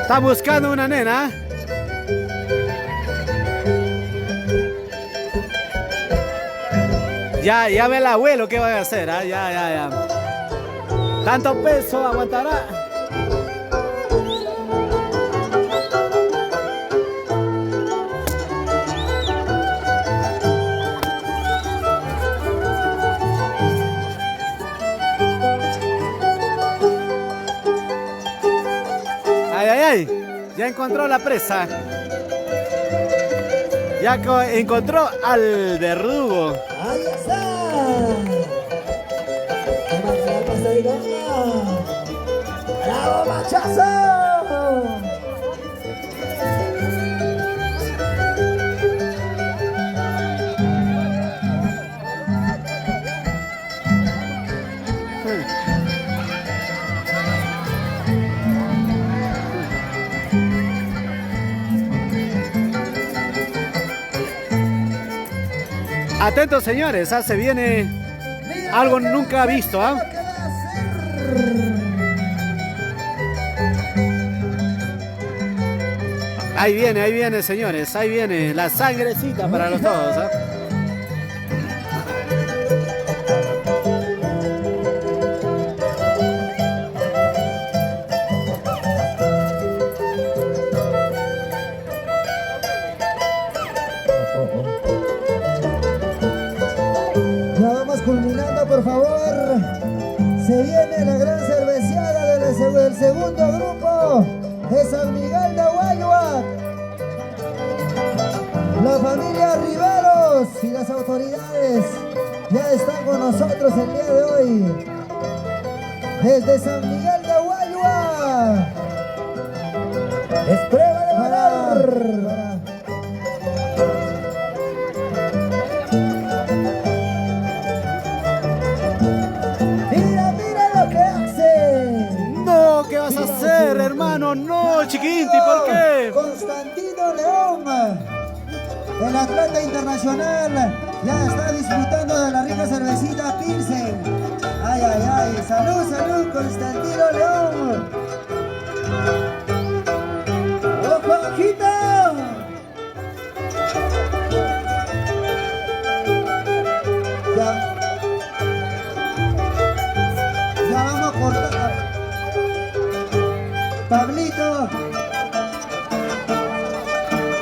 Está buscando una nena. Ya ve el abuelo qué va a hacer, ¿ah? Ya. Tanto peso aguantará. Ay. Ya encontró la presa. Ya encontró al verdugo. Ahí está. ¡Bravo, machazo! Atentos, señores, ¿ah? Se viene algo nunca visto, ¿ah? Ahí viene, señores, ahí viene la sangrecita para los todos, ¿ah? Ya vamos culminando, por favor. Se viene la gran cerveciada del segundo grupo de San Miguel de Guayma. La familia Riveros y las autoridades ya está con nosotros el día de hoy. Desde San Miguel de Guayua. Es prueba de valor. Mira, mira lo que hace. No, ¿qué vas a hacer, hermano? No, Chiquinti, ¿por qué? Constantino León, el atleta internacional, ya está disfrutando de la rica cervecita Pilsen. Ay, ay, ay, salud, salud, Constantino León. ¡Ojo, ojito! Ya vamos a cortar. Pablito.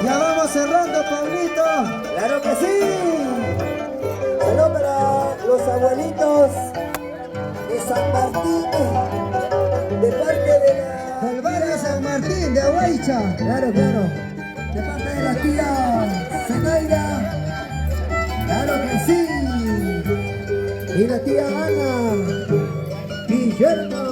Ya vamos cerrando, Pablito. Claro que sí. Saludos para los abuelitos de San Martín, de parte de Del barrio San Martín de Aguaycha. Claro, claro. De parte de la tía Zenaida. Claro que sí. Y la tía Ana. Guillermo.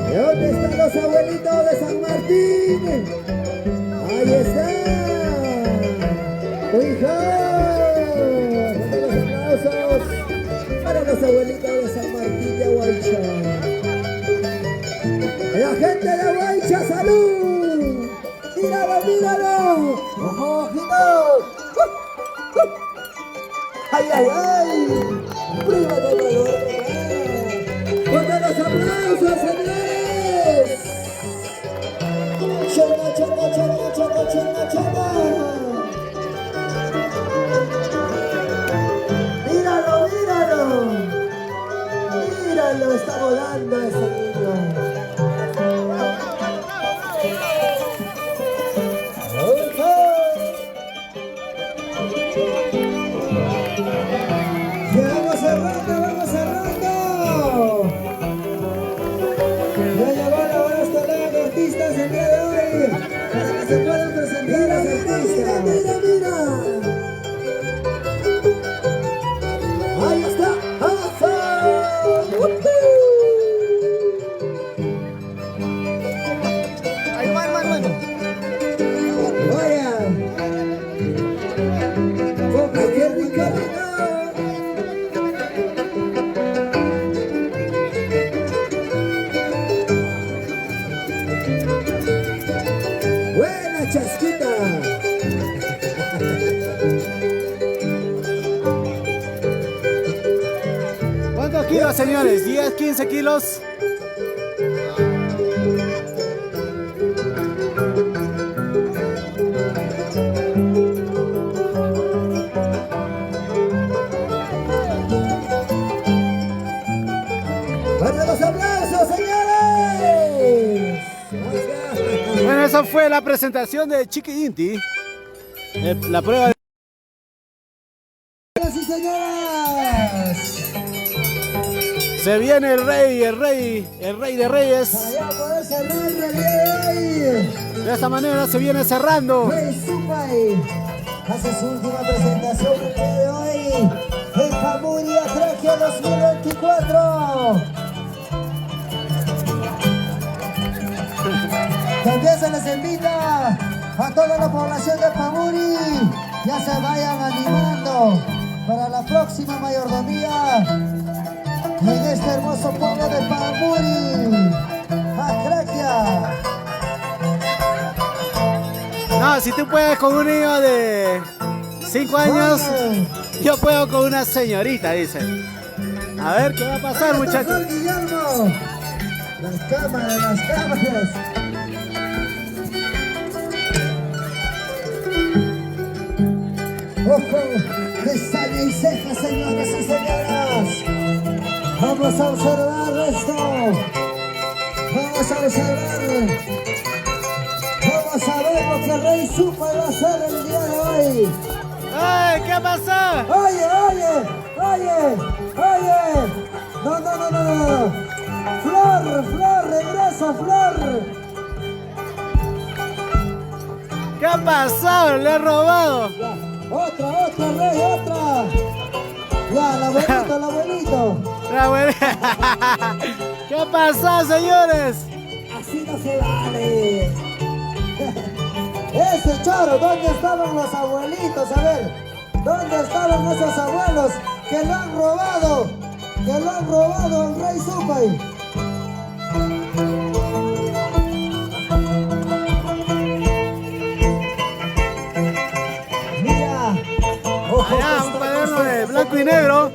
¿De dónde están los abuelitos de San Martín? Ahí está. ¡Hija! Los aplausos para los abuelitos de San Martín de Aguaycha. La gente de Aguaycha, salud. Míralo, míralo. Ojo, ojito. Ay, ay, ay. Prima de valor. ¡Con los aplausos, señores! ¡Chona, chona, chona, chona, chona, chona! ¡Míralo, míralo! ¡Míralo! Está volando ese niño. Ya vamos cerrando, vamos cerrando. Ya llegó la hora estelar de artistas el día de hoy, para que se puedan presentar los artistas. Mira, mira. Ahí está. Ahí va, hermano. Vaya. Ay, qué rica. Buena chasquita. ¿Cuántos kilos, señores? ¿10, 15 kilos? ¡Para los aplausos, señores! Bueno, esa fue la presentación de Chiqui Inti. La prueba de... Señoras y señoras, Se viene el rey de reyes. para ya poder cerrar el día de hoy. De esta manera se viene cerrando. Rey Supay hace su última presentación el día de hoy en Pamuri Atraquia 2024. También se les invita a toda la población de Pamuri, ya se vayan animando para la próxima mayordomía en este hermoso pueblo de Pamuri Atraquia. No, si tú puedes con un niño de 5 años, yo puedo con una señorita, dice. A ver qué va a pasar, muchachos. Juan Guillermo. Las cámaras, las cámaras. Ojo, pestaña y ceja, señoras y señoras. Vamos a observar esto. Vamos a observar. Vamos a ver lo que Rey Supay va a hacer el día de hoy. ¡Ay! ¿Qué pasa? Oye, oye, oye, oye. No, no, no, no, no. Flor, Flor, regresa, Flor. ¿Qué ha pasado? Le he robado. Ya. Otra, rey, otra. Ya, el abuelito. La abuelita. ¿Qué ha pasado, señores? Así no se vale. Ese choro, ¿dónde estaban los abuelitos? A ver, ¿dónde estaban esos abuelos que lo han robado? Que lo han robado al rey Supay. Mira, Allá, un cuaderno de blanco y negro.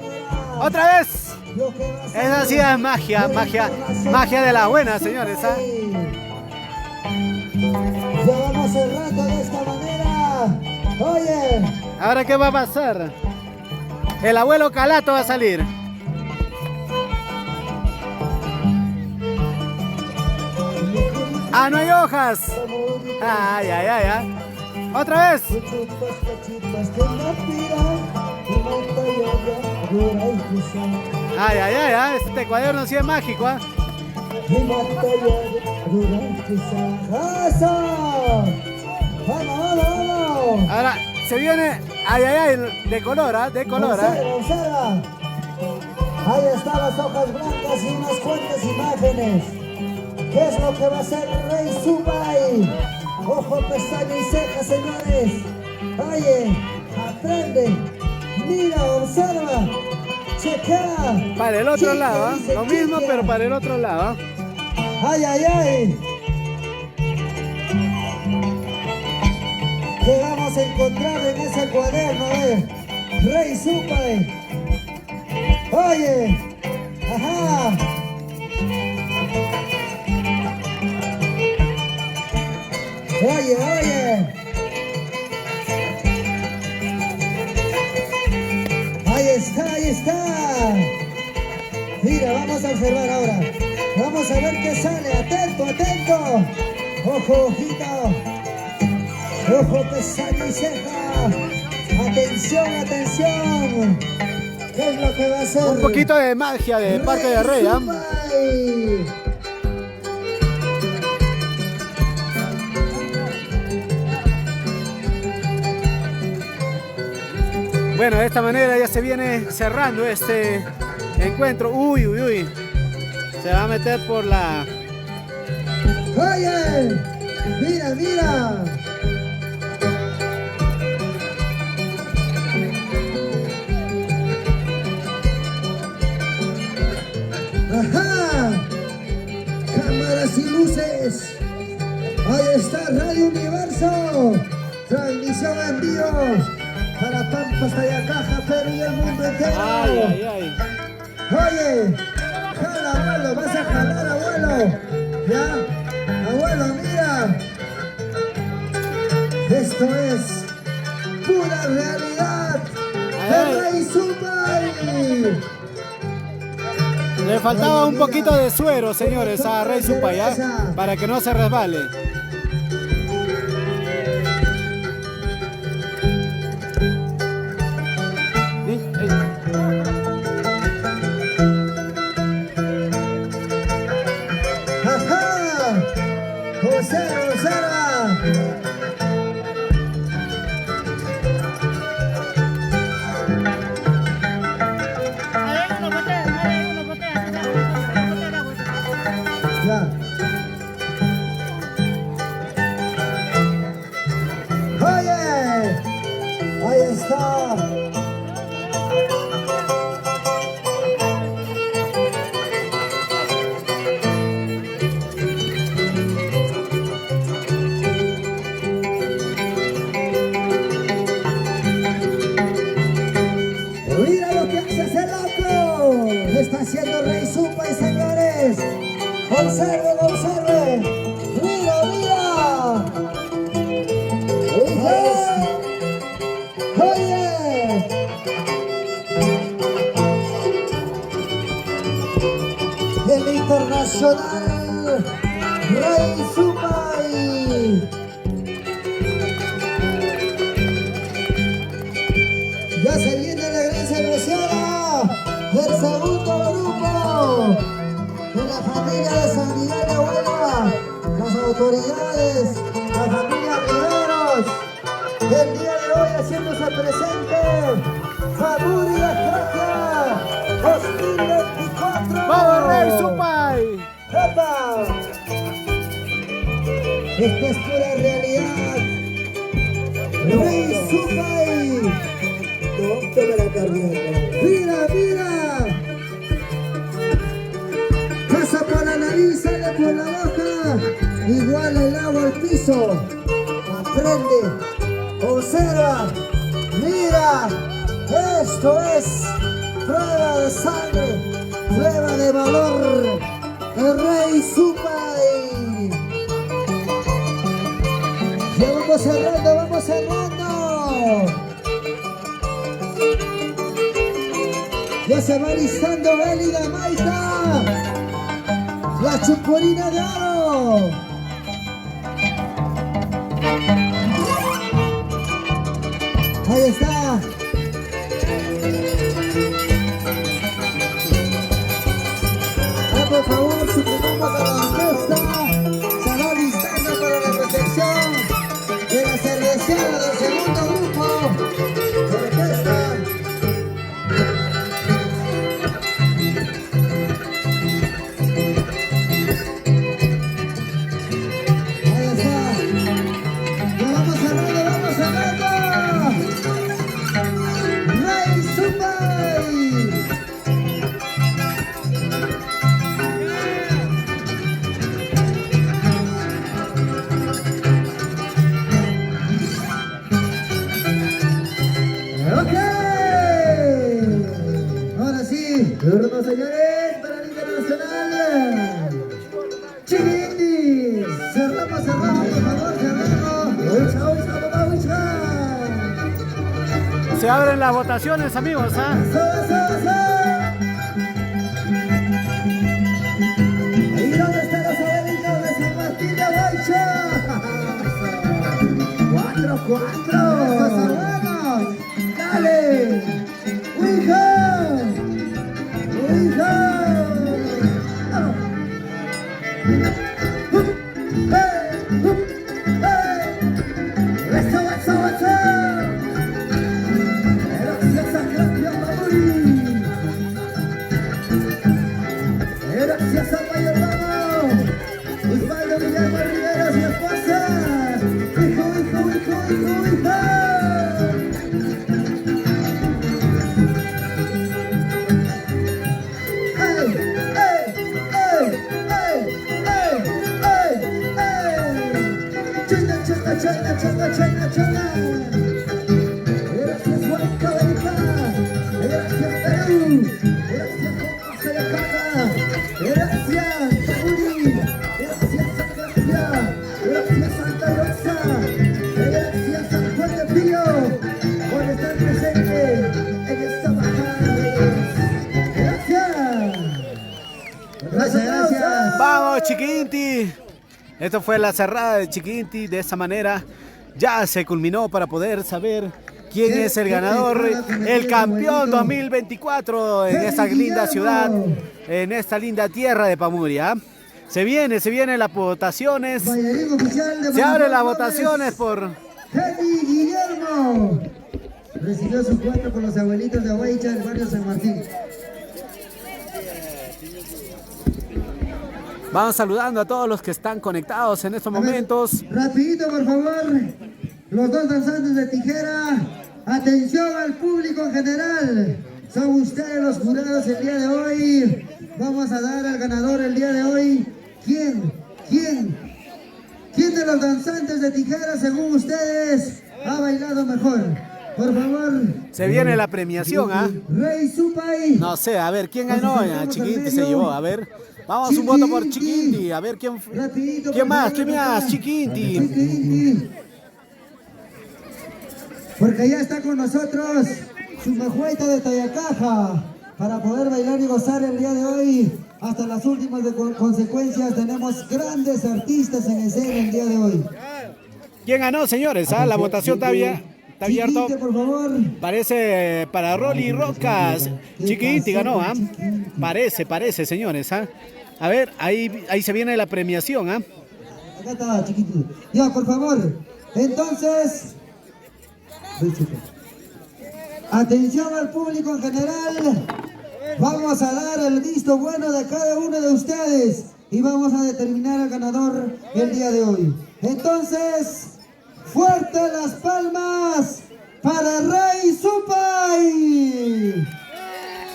Otra vez. Esa sí es magia de la buena, señores. ¿Ah? Ya vamos cerrando de esta manera. Oye. Ahora, ¿qué va a pasar? El abuelo Calato va a salir. ¡Ah, no hay hojas! ¡Ay, ay, ay, ay! ¡Otra vez! ¡Ay, ay, ay, ay! Este cuaderno sí es mágico, ¿ah? ¡Vamos! Ahora, se viene... ¡Ay, ay, ay! De color, ¿ah? De color, ¿ah? Observa. Ahí están las hojas blancas y unas cuantas imágenes. ¿Qué es lo que va a hacer el rey Supay? Ojo, pestaña y ceja, señores. Oye, aprende. Mira, observa. Chequea. Para el otro lado, ¿ah? Lo mismo, pero para el otro lado, ¿ah? ¡Ay, ay, ay! ¿Qué vamos a encontrar en ese cuaderno, Rey Supay? Oye, ajá. Oye. Ahí está. Mira, vamos a observar ahora. Vamos a ver qué sale. Atento. Ojo, ojito. Ojo, pestaña y ceja. Atención. ¿Qué es lo que va a hacer? Un poquito de magia de parte de Rey, ¿ah? Bueno, de esta manera ya se viene cerrando este encuentro. Uy. Se va a meter por la... Oye, mira. Ajá. Cámaras y luces. Ahí está Radio Universo. Transmisión en vivo para Pampas, Tayacaja, Perú y el mundo entero. Ay. Oye, jala, abuelo, vas a jalar, abuelo. ¿Ya? Abuelo, mira. Esto es pura realidad. El Rey Supay. Le faltaba un poquito de suero, señores, a Rey Supay, ¿ah? Para que no se resbale. Ajá. Observa. Ya. Oye, ahí está. Mira lo que hace ese loco. Está haciendo Rey Supay, señores. Observen. Mira. Oye. El internacional Rey Supay. Ya se viene la gran cervecera del segundo grupo de la familia de San Miguel de Abuela, las autoridades, la familia Rivero. amigos, el día de hoy haciéndose presente, Pamuri Acacia 2024. ¡Vamos, Rey Supay! ¡Epa! Esto es pura realidad. Rey Supay. No, toma la carne. Mira, mira. Pasa por la nariz, sale por la boca. Igual el agua al piso. Aprende, observa, mira. Esto es prueba de sangre, prueba de valor. El Rey Supay. Ya vamos cerrando, vamos cerrando. Ya se va listando Elida Maita, la chupurina de oro. Ahí está. Por favor, supongamos a la orquesta. Se va listando para la recepción de la cerveceada del segundo grupo de orquesta. Ahí está. Ya vamos cerrando, vamos cerrando. Rey Supay. Turno, señores, para el internacional. Chiquitis. Cerramos, cerramos, por favor, cerramos. Se abren las votaciones, amigos, ¿ah? Ahí donde están los abuelitos de San Martín de Huaycha. 4-4. Estos hermanos. Dale. Hija. Gracias a Mayordomo, Osvaldo Guillermo Rivera, su esposa. Hijo, hijo, hijo, hijo, hija. Changa, changa, changa, changa. Gracias, Huayca América. Gracias, Perú. Gracias, Copa Sayacana. Gracias, Pamuri. Gracias, Santa Gracia. Gracias, Santa Rosa. Gracias, San Juan de Pío, por estar presente en esta bajada. Gracias. Gracias, gracias. ¡Vamos, Chiquinti! Esto fue la cerrada de Chiquinti. De esa manera ya se culminó para poder saber quién es el ganador, el campeón 2024 en esta linda ciudad, en esta linda tierra de Pamuri. Se vienen las votaciones. Se abren las votaciones por... Jenny Guillermo recibió su cuarto con los abuelitos de Huaycha del barrio San Martín. Vamos saludando a todos los que están conectados en estos momentos. Rapidito, por favor, los dos danzantes de tijera. Atención al público en general. Son ustedes los jurados el día de hoy. Vamos a dar al ganador el día de hoy. ¿Quién de los danzantes de tijera, según ustedes, ha bailado mejor? Por favor. Se viene la premiación, ¿ah? Rey Supay. No sé, a ver, ¿quién ganó? Chiquinti se llevó, a ver. Vamos, un voto por Chiquinti. A ver, ¿quién más? Chiquinti. Porque ya está con nosotros su majueta de Tayacaja para poder bailar y gozar el día de hoy. Hasta las últimas consecuencias tenemos grandes artistas en escena el día de hoy. ¿Quién ganó, señores? La votación está abierto. Por favor. Parece para Rolly Rocas. Chiquinti ganó, ¿ah? Parece, señores, ¿ah? A ver, ahí se viene la premiación, ¿ah? Acá está, Chiquinti. Ya, por favor. Entonces, atención al público en general. Vamos a dar el visto bueno de cada uno de ustedes y vamos a determinar al ganador el día de hoy. Entonces, fuerte las palmas para Rey Supay.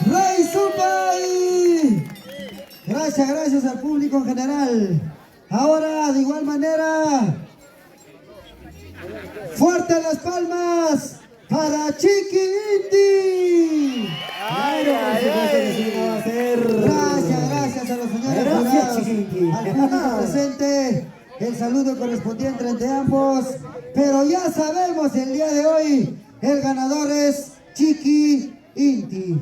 Rey Supay. Gracias al público en general. Ahora, de igual manera, fuerte las palmas para Chiqui Inti. Gracias a los señores jurados, al público presente, el saludo correspondiente entre ambos. Pero ya sabemos el día de hoy, el ganador es Chiqui Inti.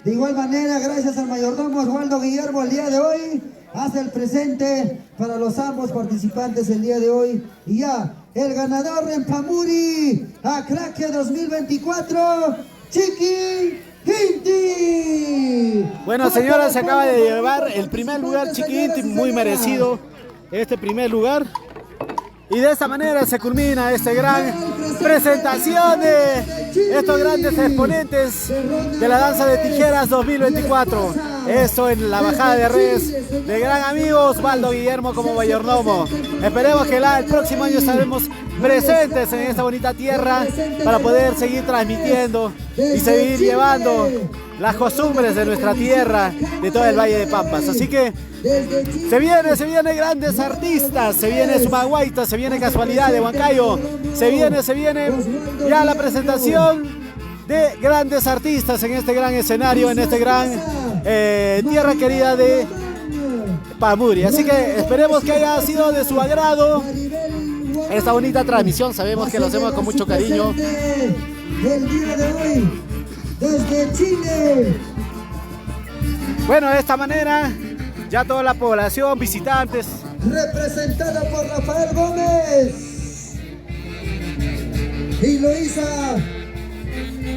De igual manera, gracias al mayordomo Oswaldo Guillermo, el día de hoy hace el presente para los ambos participantes el día de hoy. Y ya, el ganador en Pamuri, Acraque 2024, Chiqui Inti. Bueno, señora, se acaba de llevar el primer lugar Chiqui Inti, muy merecido este primer lugar. Y de esta manera se culmina esta gran presentación de estos grandes exponentes de la danza de tijeras 2024. Esto en la bajada de redes del gran amigo Oswaldo Guillermo como mayordomo. Esperemos que el próximo año estaremos presentes en esta bonita tierra para poder seguir transmitiendo y seguir llevando las costumbres de nuestra tierra, de todo el Valle de Pampas. Así que se viene grandes artistas, se viene Sumaguaita, se viene Casualidad de Huancayo, se viene ya la presentación de grandes artistas en este gran escenario, en este gran tierra querida de Pamuri. Así que esperemos que haya sido de su agrado esta bonita transmisión. Sabemos que lo hacemos con mucho cariño. El día de hoy, desde Chile. Bueno, de esta manera ya toda la población, visitantes, representada por Rafael Gómez y Luisa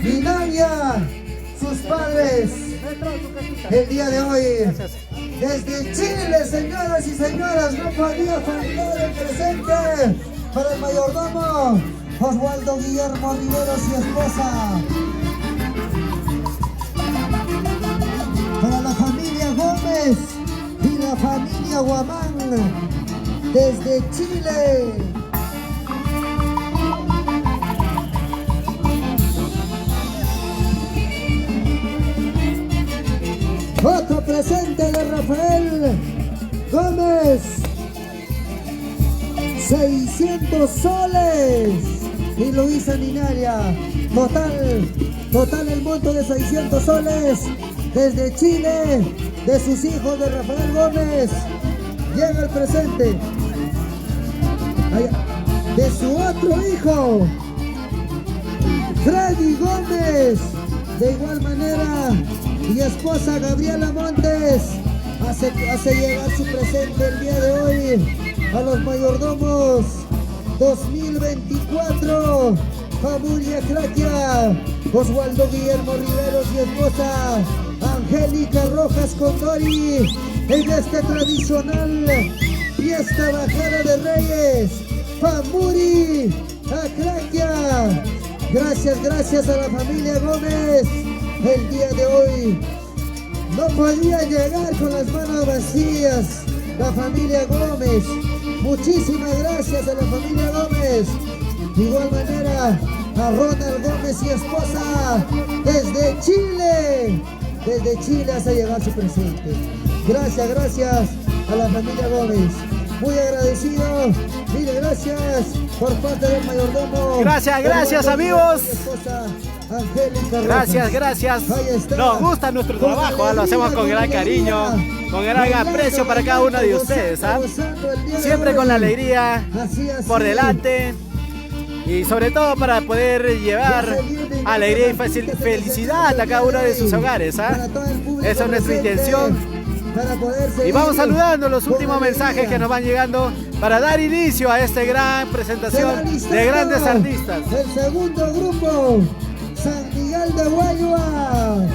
Minaya, sus padres, el día de hoy. Desde Chile, señoras y señoras, no podía faltar el presente para el mayordomo Oswaldo Guillermo Riveros y esposa. Para la familia Gómez y la familia Guamán, desde Chile. Otro presente de Rafael Gómez, 600 soles. Y Luisa Ninaria, total el monto de 600 soles desde Chile, de sus hijos de Rafael Gómez. Llega el presente de su otro hijo, Freddy Gómez, de igual manera, y esposa Gabriela Montes hace llegar su presente el día de hoy a los mayordomos 2024, Pamuri Acraquia, Oswaldo Guillermo Riveros y esposa Angélica Rojas Condori, en esta tradicional fiesta bajada de Reyes, Pamuri Acraquia. Gracias a la familia Gómez. El día de hoy no podía llegar con las manos vacías la familia Gómez. Muchísimas gracias a la familia Gómez. De igual manera a Ronald Gómez y esposa desde Chile. Desde Chile hace llegar su presente. Gracias a la familia Gómez. Muy agradecido. Mire, gracias por parte del mayordomo. Gracias amigos. Gracias. Nos gusta nuestro trabajo, lo hacemos con gran cariño, con gran aprecio para cada uno de ustedes. Siempre con la alegría por delante y sobre todo para poder llevar alegría y felicidad a cada uno de sus hogares. Esa es nuestra intención. Y vamos saludando los últimos mensajes que nos van llegando para dar inicio a esta gran presentación de grandes artistas. El segundo grupo, San Miguel de Guayua,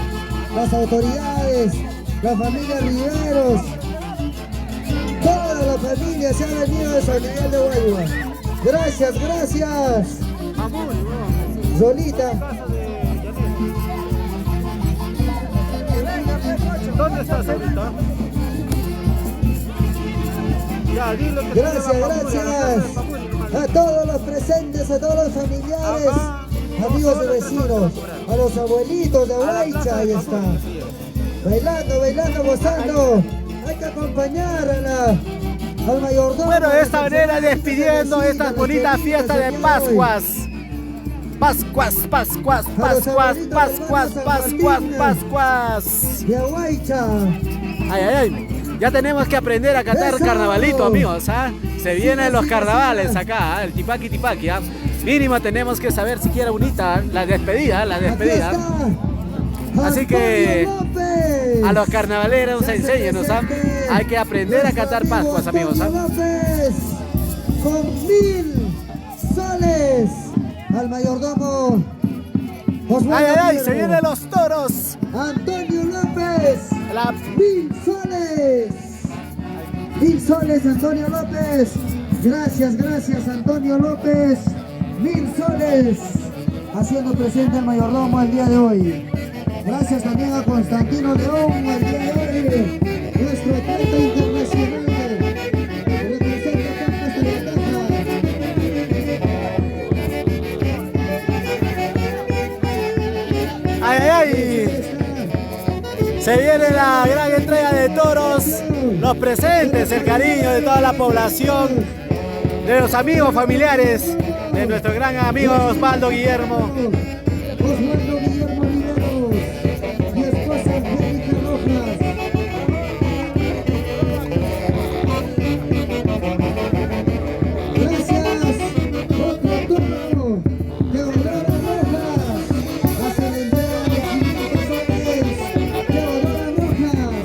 las autoridades, la familia Riveros, toda la familia se ha venido de San Miguel de Guayua. Gracias, gracias. Pamuri, Solita. ¿Dónde estás ahorita? Ya, dile que Gracias, gracias. A todos los presentes, a todos los familiares, amigos y vecinos, a los abuelitos de Huaycha, ahí está. Bailando, bailando, gozando. Hay que acompañar al mayordomo. Bueno, de esta manera despidiendo esta bonita fiesta de Pascuas. Pascuas, Pascuas, Pascuas, Pascuas, Pascuas, Pascuas. De Huaycha. Ay, ay, ay. Ya tenemos que aprender a cantar ¡Eso! carnavalito, amigos, ¿ah? Se vienen los carnavales acá, ¿ah? El tipaki tipaki, ¿ah? Mínimo tenemos que saber siquiera bonita la despedida, la despedida. Así que a los carnavaleros enséñenos, ¿ah? Hay que aprender a cantar Pascuas, amigos, ¿ah? López, con 1000 soles al mayordomo. Osvaldo Ay, ay, ay, se Guillermo. vienen los toros. Antonio López, La 1000 soles. 1000 soles, Antonio López. Gracias, gracias, Antonio López. 1000 soles. Haciendo presente al mayordomo el día de hoy. Gracias también a Constantino León el día de hoy. Nuestro atleta internacional. Representa Pampas de la Taja. ay, ay, ay. Se viene la gran entrega de toros, los presentes, el cariño de toda la población, de los amigos familiares, de nuestro gran amigo Osvaldo Guillermo. Osvaldo Guillermo Riveros y esposa Angélica Rojas. Gracias. Otro turno de Aurora Rojas. Hace la entrega de 500 soles de Aurora Rojas.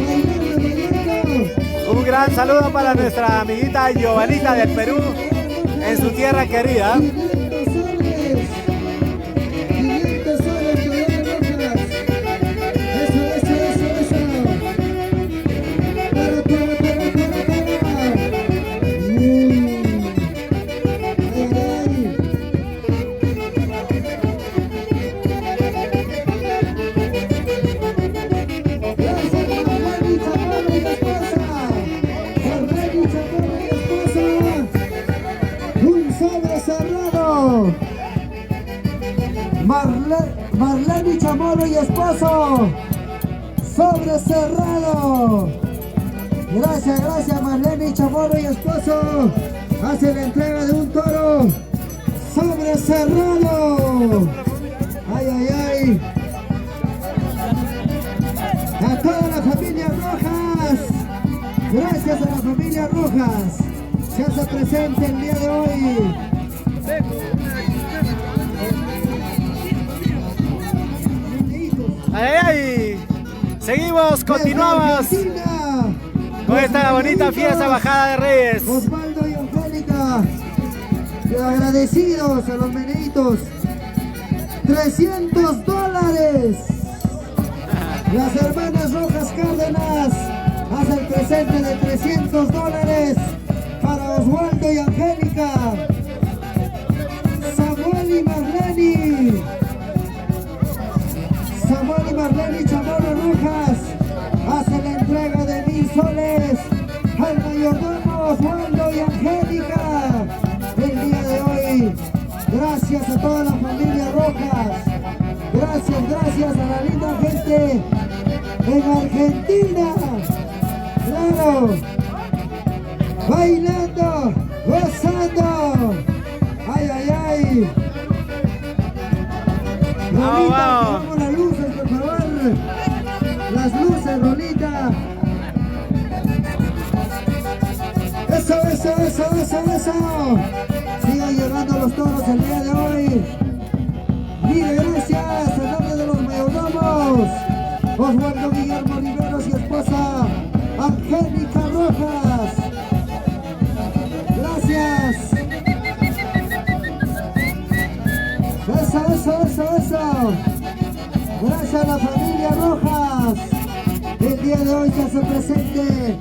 Bailando, bailando. Un gran saludo para nuestra amiguita Giovanita del Perú, en su tierra querida. 500 soles. 500 soles de Aurora Rojas. Eso, eso, eso, eso. Para. Ay, ay. Gracias, Marlene Chamorro y esposa. Marlene Chamorro y esposa. Un sobre cerrado. Marlene Chamorro y esposo. Sobre cerrado. Gracias, gracias, Marlene Chamorro y esposo. Hace la entrega de un toro. Sobre cerrado. Ay, ay, ay. A toda la familia Rojas. Gracias a la familia Rojas. Se hace presente el día de hoy. Ay, ay, ay. Seguimos, continuamos Desde Argentina, con esta los bonita fiesta meneitos, bajada de Reyes. Osvaldo y Angélica, agradecidos a los meneitos. $300. Las hermanas Rojas Cárdenas hacen el presente de $300 para Osvaldo y Angélica. Samuel y Marlene. Samuel y Marlene Chamorro Rojas hacen la entrega de 1000 soles al mayordomo Osvaldo y Angélica el día de hoy. Gracias a toda la familia Rojas. Gracias, gracias a la linda gente en Argentina. Claro. Bailando, gozando. Ay, ay, ay. Vamos, Rolita, vamos. pongamos las luces, por favor. Las luces, Rolita. Eso, eso, eso, eso, eso. Sigan llegando los toros el día de hoy. Mire, gracias en nombre de los mayordomos. Osvaldo Guillermo Riveros y esposa Angélica Rojas. Gracias. Eso, eso, eso, eso. Gracias a la familia Rojas. El día de hoy ya se presente.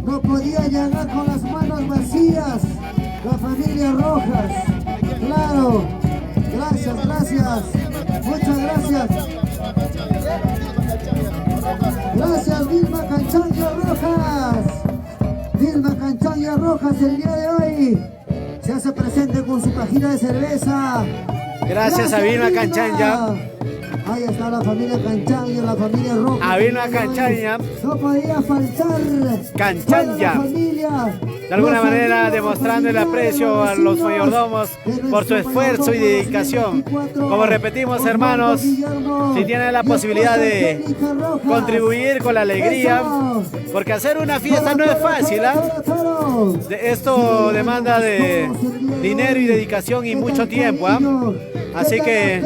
No podía llegar con las manos vacías. la familia Rojas. Claro, gracias. Muchas gracias. Gracias, Vilma Canchanya Rojas. Vilma Canchanya Rojas el día de hoy se hace presente con su cajita de cerveza. Gracias a Vilma Canchanya. Ahí está la familia Canchanya, la familia Rojas. A Vilma Canchanya. No podía faltar. Canchanya. Toda la familia. De alguna manera demostrando el aprecio a los mayordomos por su esfuerzo y dedicación. Como repetimos, hermanos, si tienen la posibilidad de contribuir con la alegría, porque hacer una fiesta no es fácil, esto demanda de dinero y dedicación y mucho tiempo, así que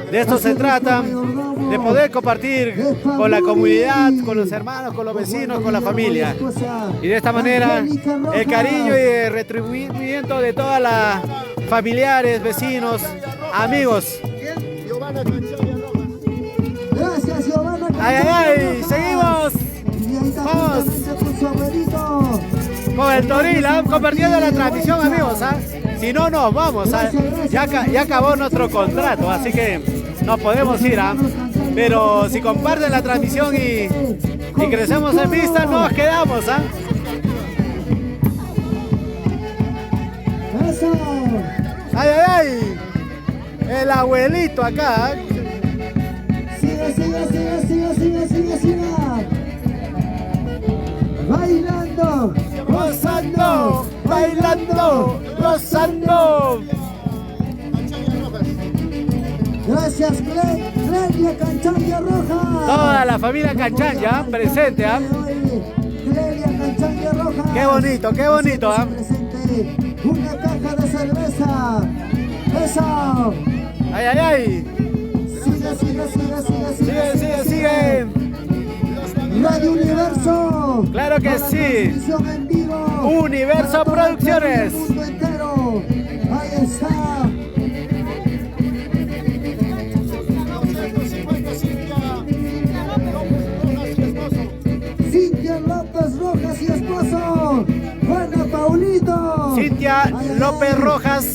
de esto se trata, de poder compartir con la comunidad, con los hermanos, con los vecinos, con la familia, y de esta manera el cariño y el retribuimiento de todas las familiares, vecinos, amigos. Gracias, Giovanna. ¡Ay! ¡Seguimos! ¡Vamos! Con el Toril, compartiendo la transmisión, amigos. Si no, nos vamos. Ya acabó nuestro contrato, así que nos podemos ir. Pero si comparten la transmisión y crecemos en vista, nos quedamos. ¡Ay! El abuelito acá. Siga. Bailando, Gozando, bailando, gozando. Gracias, Clelia Canchanya Rojas. Toda la familia Canchanya presente, Clelia Canchanya Rojas. Qué bonito, Presente una caja de cerveza. Eso. ¡Ay! Sigue. Radio Universo. Claro que sí. Transmisión en vivo. Universo Producciones. El mundo entero. Ahí está. Cintia López Rojas y esposo. Juana Paulito. Cintia López Rojas.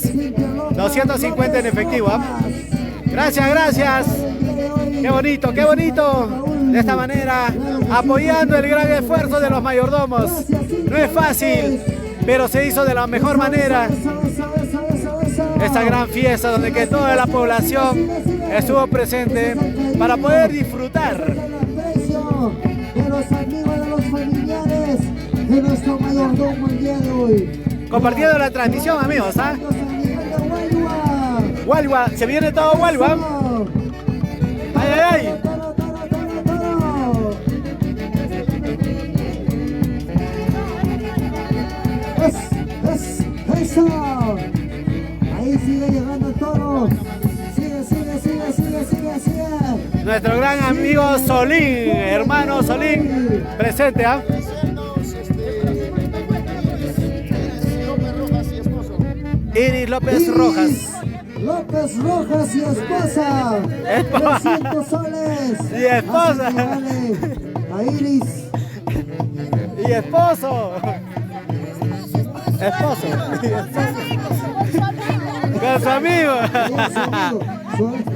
250 en efectivo. Gracias. Qué bonito. De esta manera, apoyando el gran esfuerzo de los mayordomos. No es fácil, pero se hizo de la mejor manera. Esta gran fiesta donde que toda la población estuvo presente para poder disfrutar. De los amigos, de los familiares, de nuestro mayordomo el día de hoy. Compartiendo la transmisión, amigos. Walwa, se viene todo Walwa. ¡Ay! Eso. Ahí sigue llegando el toro. Sigue. Nuestro gran amigo Solín, hermano Solín, presente, Iris López Rojas. López Rojas y esposa. 300 soles. Y esposa. A Iris. Y esposo. Con su amigo.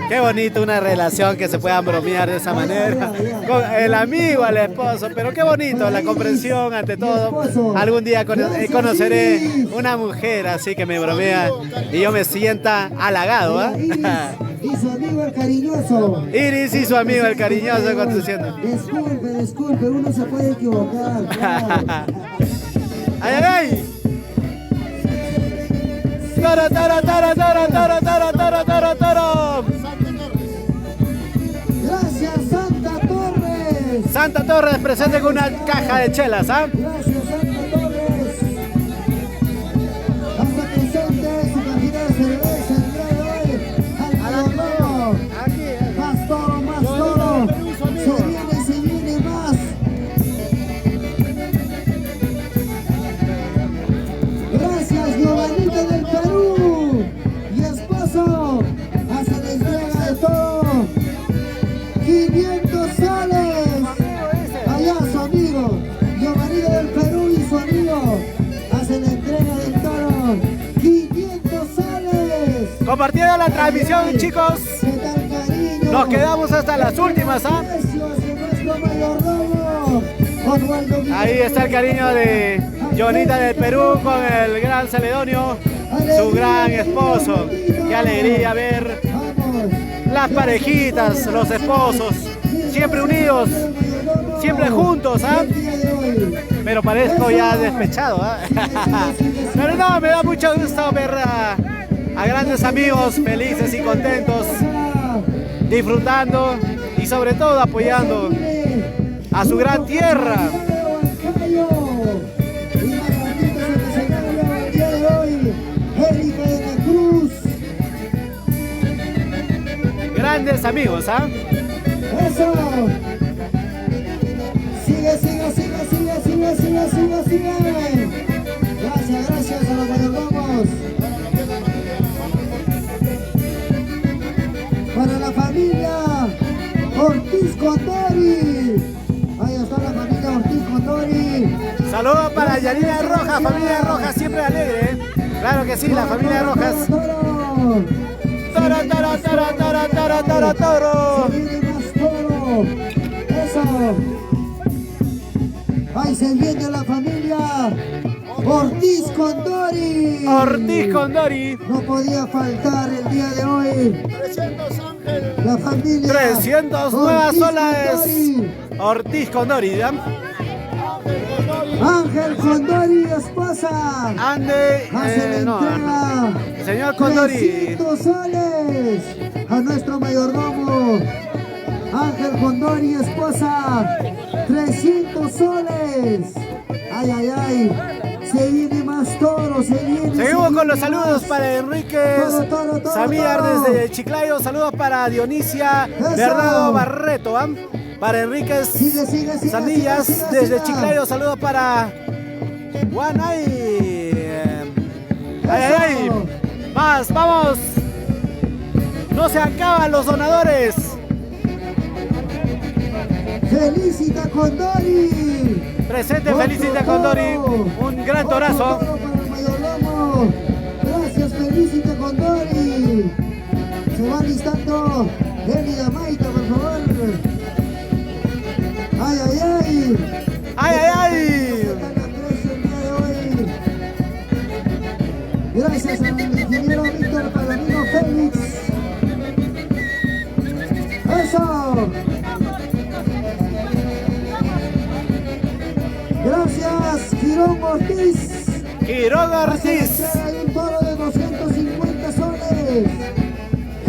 Qué bonito una relación que se puedan bromear de esa manera. Con el amigo al esposo, pero qué bonito la comprensión ante todo. Algún día conoceré una mujer así que me bromea y yo me sienta halagado. Y su amigo el cariñoso. Iris y su amigo el cariñoso conduciendo. Disculpe, uno se puede equivocar. Claro. ¡Ay! ¡Toro! Gracias, Santa Torres. Santa Torres presente con una caja de chelas, Gracias, Santa Torres. Hasta presente su cajita de cerveza el día de hoy. Al mayordomo. Más toro. Se viene más. Gracias, Giovanita del Perú. Y esposo. Hace la entrega de todo. 500 soles. Allá su amigo. Giovanita del Perú y su amigo. Hace la entrega del toro. compartiendo la transmisión, chicos. ¿Qué tal, cariño? Nos quedamos hasta las últimas, ¿ah? Ahí está el cariño de Jonita del Perú con el gran Celedonio, su gran esposo. Qué alegría ver las parejitas, los esposos, siempre unidos, siempre juntos, ¿ah? Pero parezco ya despechado, ¿ah? Pero no, me da mucho gusto ver a grandes amigos felices y contentos, disfrutando y sobre todo apoyando a su gran tierra. Grandes amigos, ¿ah? Eso. Sigue, sigue, sigue, sigue, sigue, sigue, sigue, sigue. Gracias, gracias a los mayordomos. Para la familia Ortiz Condori. Ahí está la familia Ortiz Condori. Saludos para Yanina Rojas, familia Rojas, siempre alegre, ¿eh? Claro que sí, la familia Rojas. Toro, toro, toro, toro, toro, toro, toro. Se viene más toro. Eso. Ahí se viene la familia Ortiz Condori. Ortiz Condori. No podía faltar el día de hoy. 300 ángeles. La familia 300 nuevas Ortiz soles. Condori. Ortiz Condori, ¿ya? Ángel Condori, esposa. Ande, Hace la no, entrega. señor Condori. 300 soles a nuestro mayordomo. Ángel Condori, esposa. 300 soles. Ay, ay, ay. Se viene más toro, se viene. Seguimos con los más. saludos para Enríquez Toro, Samíar toro. desde Chiclayo. Saludos para Dionisia Eso. Bernardo Barreto, ¿ah? Para Enríquez Sigue, sigue, sigue, Sanillas sigue, sigue, desde sigue. Chiclayo. Saludos para Guanay. Ay, ay, ay. Más, vamos. No se acaban los donadores. Felicita Condori. Presente, Felicita Condori. Un gran torazo. Otro toro para el mayordomo. Gracias, Felicita Condori. Se va listando Eli Damaita, por favor. Ay, ay, ay. Ay, ay, ay. Están a precio el día de hoy. Gracias al ingeniero Víctor Palomino Félix. Eso. Gracias, Girón Ortiz. Girón Ortiz. Hay un toro de 250 soles.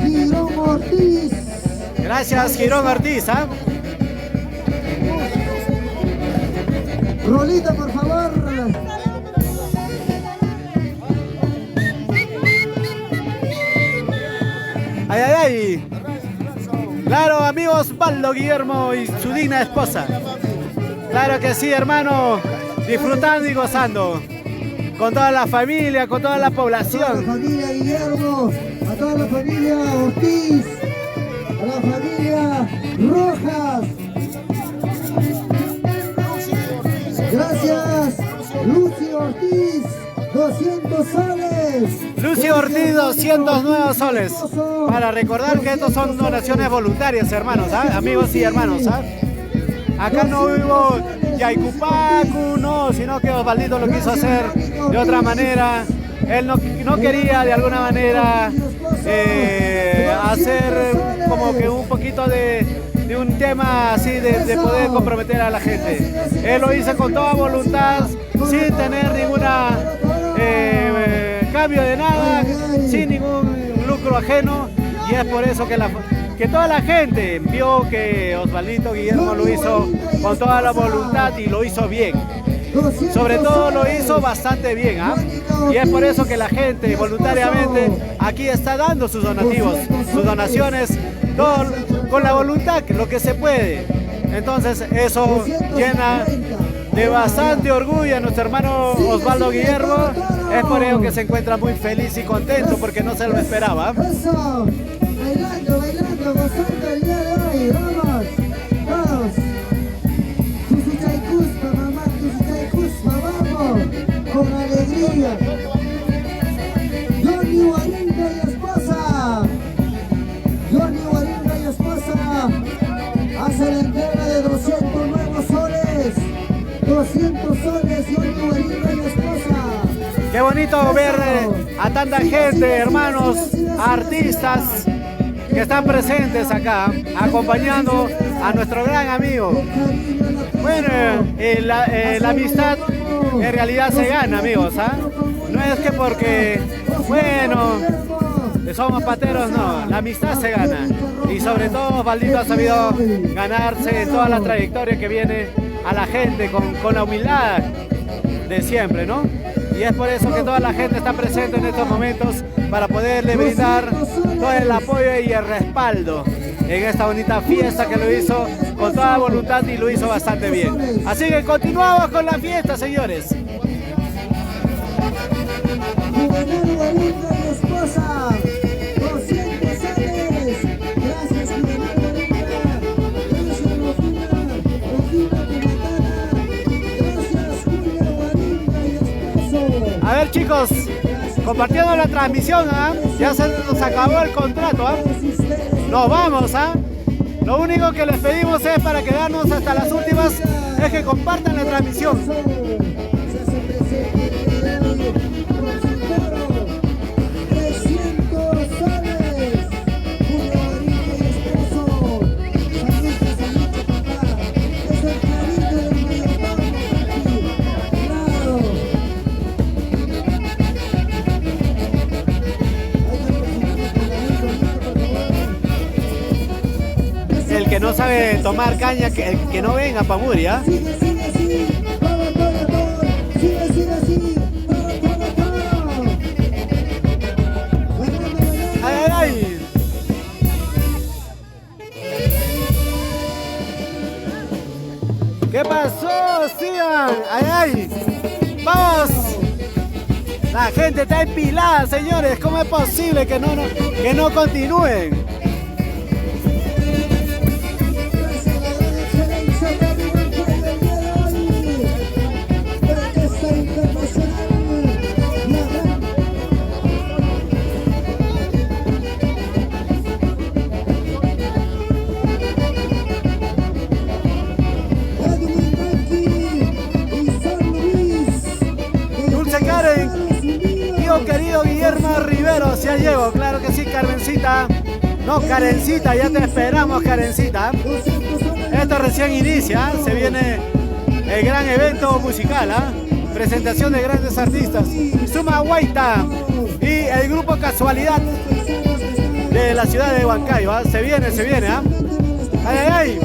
Girón Ortiz. Gracias, Girón Ortiz, ¿ah? Rolita, por favor. Ay, ay, ay. Claro, amigos, Baldo Guillermo y su digna esposa. Claro que sí, hermano. Disfrutando y gozando. Con toda la familia, con toda la A toda la población. familia Guillermo, a toda la familia Ortiz, a la familia Rojas. Gracias, Lucy Ortiz, 200 soles. Lucy Ortiz, 200 nuevos soles. Para recordar que estos son donaciones voluntarias, hermanos, ¿ah? Amigos y hermanos, ¿ah? Acá no hubo Yaicupacu, no, sino que Osvaldito lo quiso hacer de otra manera. Él no quería de alguna manera hacer como que un poquito de un tema así de poder comprometer a la gente. Él lo hizo con toda voluntad, sin tener ninguna cambio de nada, sin ningún lucro ajeno, y es por eso que toda la gente vio que Osvaldito Guillermo lo hizo con toda la voluntad y lo hizo bien. Sobre todo lo hizo bastante bien, ¿ah? Y es por eso que la gente voluntariamente aquí está dando sus donativos, sus donaciones, todo con la voluntad, lo que se puede. Entonces eso llena de bastante orgullo a nuestro hermano Osvaldo Guillermo. Es por ello que se encuentra muy feliz y contento porque no se lo esperaba. Eso, bailando, bailando, gozando el día de hoy, vamos, todos. Tusuchaycuspa, mamá, Tusuchaycuspa, vamos, con alegría. Johnny Guaringa y esposa. bonito ver a tanta gente, hermanos, artistas que están presentes acá, acompañando a nuestro gran amigo. Bueno, la amistad en realidad se gana, amigos, ¿ah? No es que porque, bueno, somos pateros, no, la amistad se gana. Y sobre todo, Osvaldito ha sabido ganarse en toda la trayectoria que viene a la gente con la humildad de siempre, ¿no? Y es por eso que toda la gente está presente en estos momentos para poderle brindar todo el apoyo y el respaldo en esta bonita fiesta que lo hizo con toda voluntad y lo hizo bastante bien. Así que continuamos con la fiesta, señores. A ver, chicos, compartiendo la transmisión, ¿eh? Ya se nos acabó el contrato, ¿eh? Nos vamos, ¿eh? Lo único que les pedimos es para quedarnos hasta las últimas, es que compartan la transmisión. El que no sabe tomar caña, que no venga a Pamuri, ¿ah? ¡Ay, ay, ay! ¿Qué pasó, Sigan? ¡Ay, ay! ¡Vamos! La gente está empilada, señores. ¿Cómo es posible que no continúen? Querido Guillermo Rivero, ya llego, claro que sí, Carmencita. No, Karencita, ya te esperamos, Karencita. Esto recién inicia, se viene el gran evento musical, presentación de grandes artistas. Suma Guaita y el grupo Casualidad de la ciudad de Huancayo, se viene, ¡ay, ay, ay!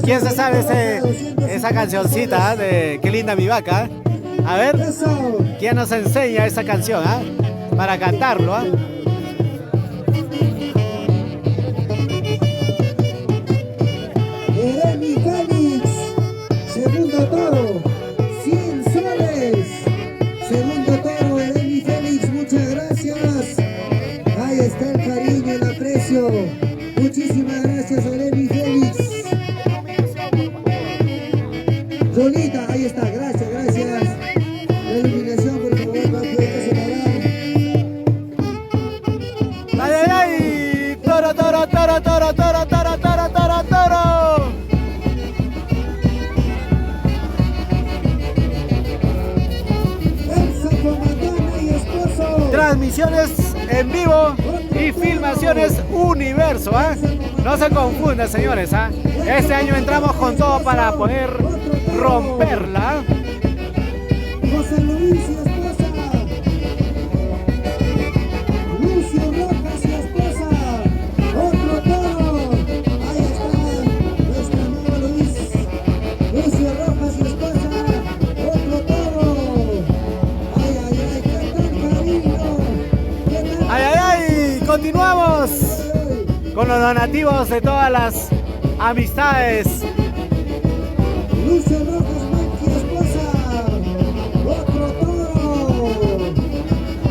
¿Quién se sabe esa cancioncita de Qué linda mi vaca? A ver, ¿quién nos enseña esa canción para cantarlo? Eremi Félix, segundo toro, 100 soles. Segundo toro, Eremi Félix, muchas gracias. Ahí está el cariño, el aprecio. Muchísimas gracias, Eremi Félix. Solita, ahí está, gracias, gracias. La iluminación, por favor, no puede separar. ¡Ay, ay, ay! ¡Toro, toro, toro, toro, toro, toro, toro, toro, toro! Elsa Comandante y esposo. Transmisiones en vivo y filmaciones Universo, No se confundan, señores, Este año entramos con todo para poder romperla. José Luis y esposa. Lucio Rojas y esposa. Otro toro. Ahí está nuestro amigo Luis. Lucio Rojas y esposa. Otro toro. Ay, ay, ay, qué tal cariño. ¡Ay, ay, ay! Continuamos con con los donativos de todas las amistades. Lucio Rojas, Mike, esposa. Otro toro.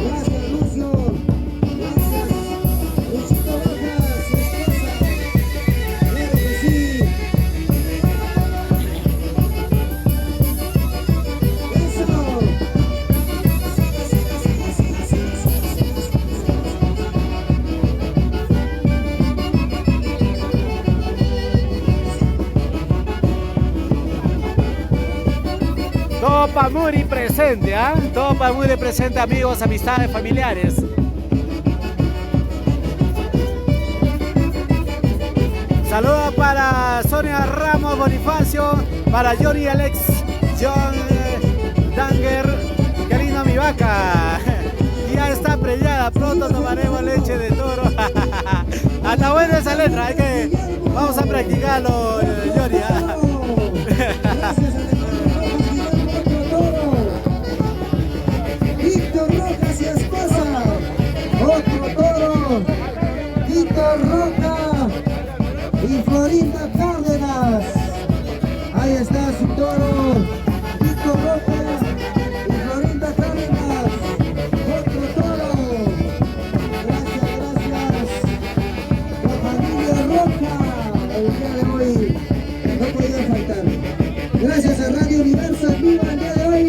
Gracias, Lucio. Gracias. Luisito Rojas, su esposa. Claro que sí. Eso. Todo Pamuri presente, ¿ah? Todo Pamuri presente, amigos, amistades, familiares. Saludos para Sonia Ramos Bonifacio, para Johnny Alex, John Danger, qué lindo mi vaca. Ya está preñada, pronto tomaremos leche de toro. Hasta buena esa letra, vamos a practicarlo, Johnny. Víctor Rojas y esposa. Otro toro. Víctor Rojas y Florinda Cárdenas. Ahí está su toro. Víctor Rojas y Florinda Cárdenas. Otro toro. Gracias. La familia Roja. El día de hoy no podía faltar. Gracias a Radio Universo en vivo el día de hoy.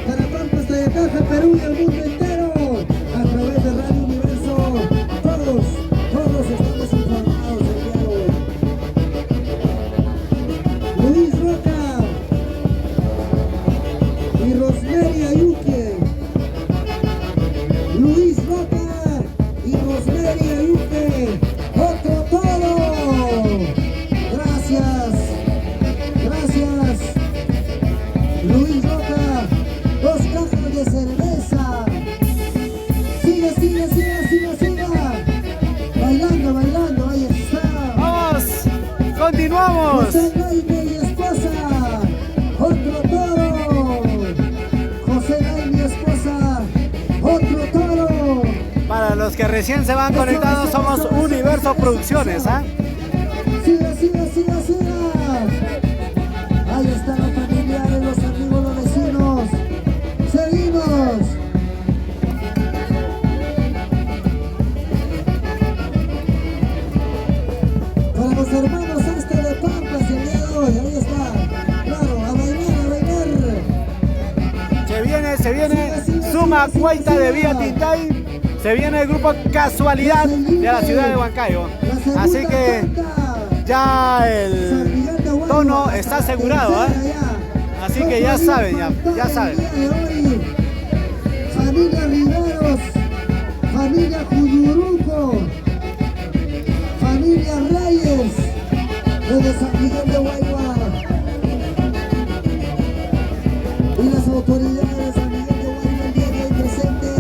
Para Pampas, Tayacaja, Perú y el mundo entero. A través de Radio Universo. Todos estamos informados el día de hoy. Luis Roca y Rosemary Ayuque. Luis Roca y Rosemary Ayuque. Otro toro. Gracias. Luis Roca, 2 cajas de cerveza. Siga. Bailando, ahí está. ¡Vamos! ¡Continuamos! José Jaime y esposa. Otro toro. José Jaime y esposa. Otro toro. Para los que recién se van conectando, somos Universo Producciones, ¿ah? Siga. Ahí están los familiares, los amigos, los vecinos. Seguimos. Para los hermanos de Pampas el día de hoy. Ahí está. Claro, a bailar. Se viene Suma Cuaita de Vía Tintay. Se viene el grupo Casualidad de la ciudad de Huancayo. Así que ya el tono está asegurado, ¿eh? Así que ya saben. Familia Riveros, familia Juyuruco, familia Reyes, desde San Miguel de Guayua, y las autoridades de San Miguel de Guayua el día de hoy presente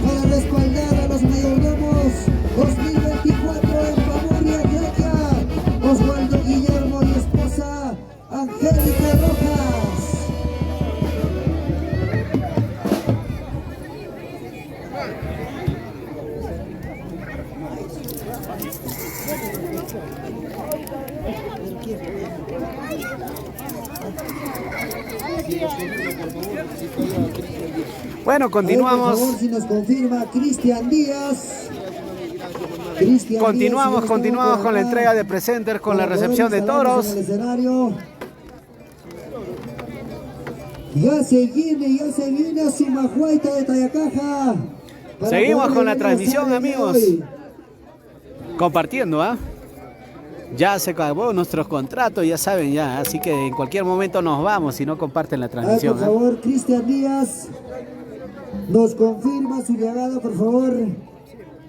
para respaldar a los mayordomos 2024 en Pamuri, Antioquia. Osvaldo Guillermo y esposa Angélica Rojas. Bueno, continuamos. Por favor, si nos confirma Cristian Díaz. Continuamos con la entrega de presentes, con la recepción de toros. Ya se viene a Sumajuaita de Tayacaja. Seguimos con la transmisión, amigos. Compartiendo, ¿ah? Ya se acabó nuestros contratos, ya saben ya. Así que en cualquier momento nos vamos si no comparten la transmisión. Por favor, Cristian Díaz nos confirma su llegada, por favor,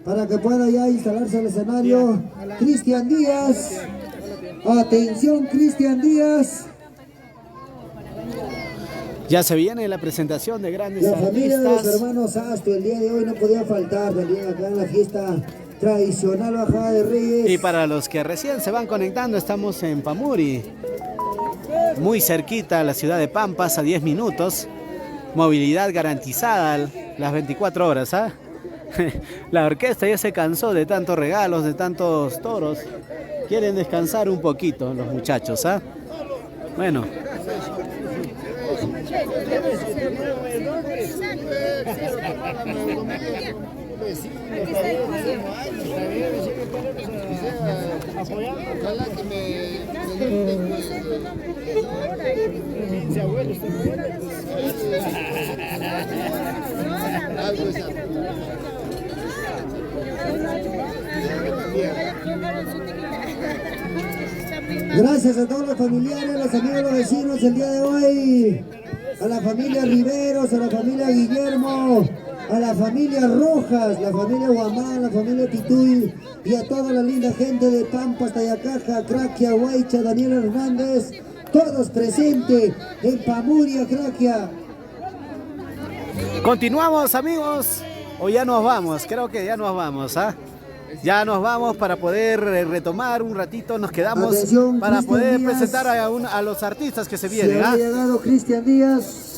para que pueda ya instalarse al escenario. Cristian Díaz. Atención, Cristian Díaz. Ya se viene la presentación de grandes La familia de los artistas. hermanos Astro el día de hoy no podía faltar también acá en la fiesta tradicional Bajada de Reyes. Y para los que recién se van conectando, estamos en Pamuri, muy cerquita a la ciudad de Pampas, a 10 minutos. Movilidad garantizada las 24 horas, ¿ah? La orquesta ya se cansó de tantos regalos, de tantos toros. Quieren descansar un poquito los muchachos, ¿ah? Bueno. Gracias a todos los familiares, los amigos, los vecinos el día de hoy. A la familia Riveros, a la familia Guillermo, a la familia Rojas, la familia Guamán, la familia Pituy y a toda la linda gente de Pampas, Tayacaja, Craquia, Huaycha, Daniel Hernández, todos presentes en Pamuria, Craquia. Continuamos, amigos, o ya nos vamos. Creo que ya nos vamos, ¿ah? Ya nos vamos para poder retomar un ratito, nos quedamos. Atención, para Cristian poder Díaz. presentar a los artistas que se Se vienen, ha ¿ah? llegado Cristian Díaz.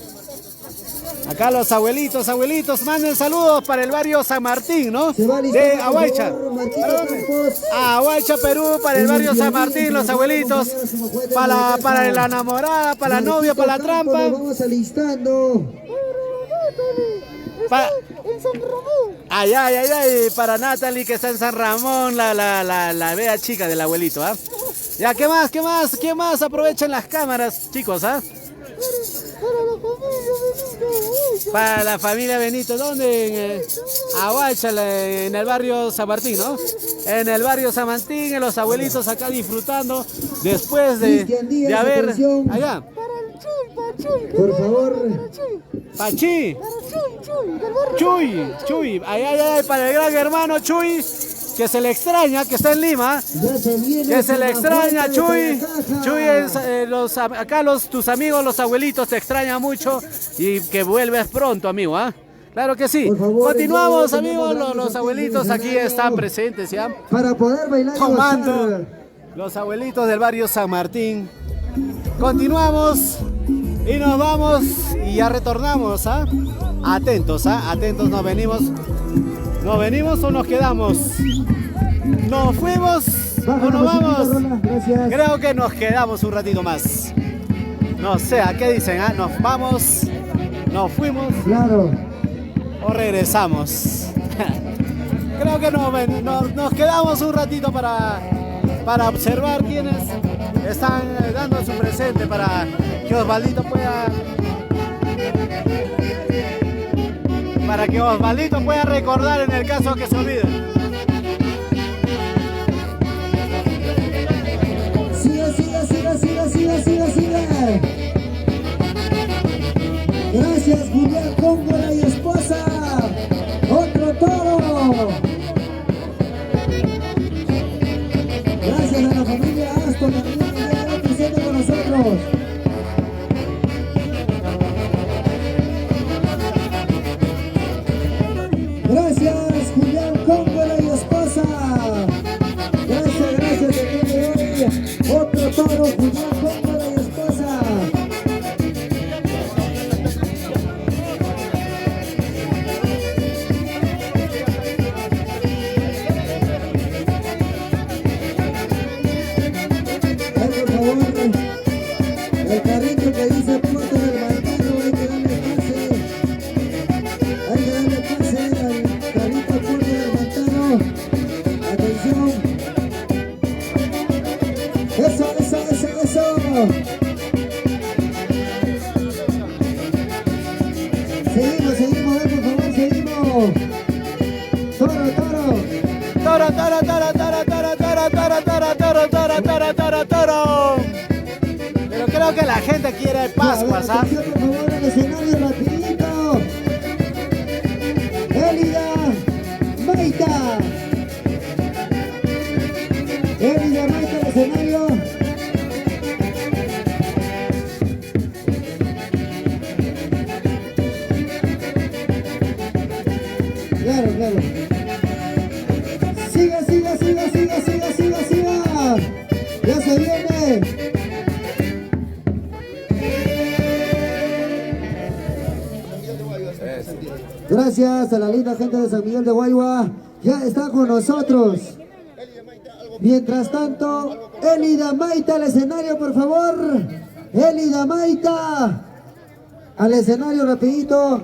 Acá los abuelitos, manden saludos para el barrio San Martín, ¿no? Se va listando, De por Ahuaycha. favor, Marquito Campos. Ahuaycha, Perú, para el barrio San Martín, los abuelitos. Para la enamorada, para la novia, para la Marquito Campos, trampa. nos vamos alistando. En San Ramón. Ay, para Natalie que está en San Ramón, la bella chica del abuelito, ¿ah? Ya, ¿qué más? Aprovechen las cámaras, chicos, ¿ah? Para la familia Benito, ¿dónde? En Ahuaycha, en el barrio San Martín, ¿no? En el barrio San Martín, los abuelitos acá disfrutando después Cristian Díaz, de haber... atención. Allá. Por favor. Pachi. Chuy. Ay, para el gran hermano Chuy, que se le extraña, que está en Lima. Ya se viene. Que se le extraña, Chuy. Chuy. Acá tus amigos, los abuelitos, te extrañan mucho y que vuelves pronto, amigo, ¿ah? Claro que sí. Por favor, Continuamos, el día de hoy amigos, tenemos los grandes abuelitos aquí escenarios. están presentes, ¿ya? Para poder bailar y Tomando. gozar. Los abuelitos del barrio San Martín. Continuamos y nos vamos y ya retornamos, ¿ah? Atentos, nos venimos o nos quedamos. ¿Nos fuimos o Bájala, nos vamos? Rola, gracias. Creo que nos quedamos un ratito más. No sé, ¿a qué dicen? ¿Nos vamos? ¿Nos fuimos? Claro. ¿O regresamos? Creo que nos quedamos un ratito para observar quiénes están dando su presente para que Osvaldito pueda recordar en el caso que se olvide. Siga. Gracias, Julián Góngora y esposa. Otro toro. Gracias a la familia Aston, también que está presente con nosotros. Gracias, Julián Góngora y esposa. Gracias, el día de hoy. Otro toro, Julián Góngora y esposa. Ay, por favor, el carrito que dice Puerto del Martino, hay que darle pase. Hay que darle pase al carrito Puerto del Martino. Atención. Eso. Seguimos, por favor, seguimos. Toro. Pero creo que la gente quiere Pascuas, ¿ah? Atención, por favor, el escenario rapidito. Elida Maita, el escenario. Claro. Siga. Ya se viene. Gracias a la linda gente de San Miguel de Guayua. Ya está con nosotros. Mientras tanto, Elida Maita al escenario, por favor. Elida Maita al escenario rapidito.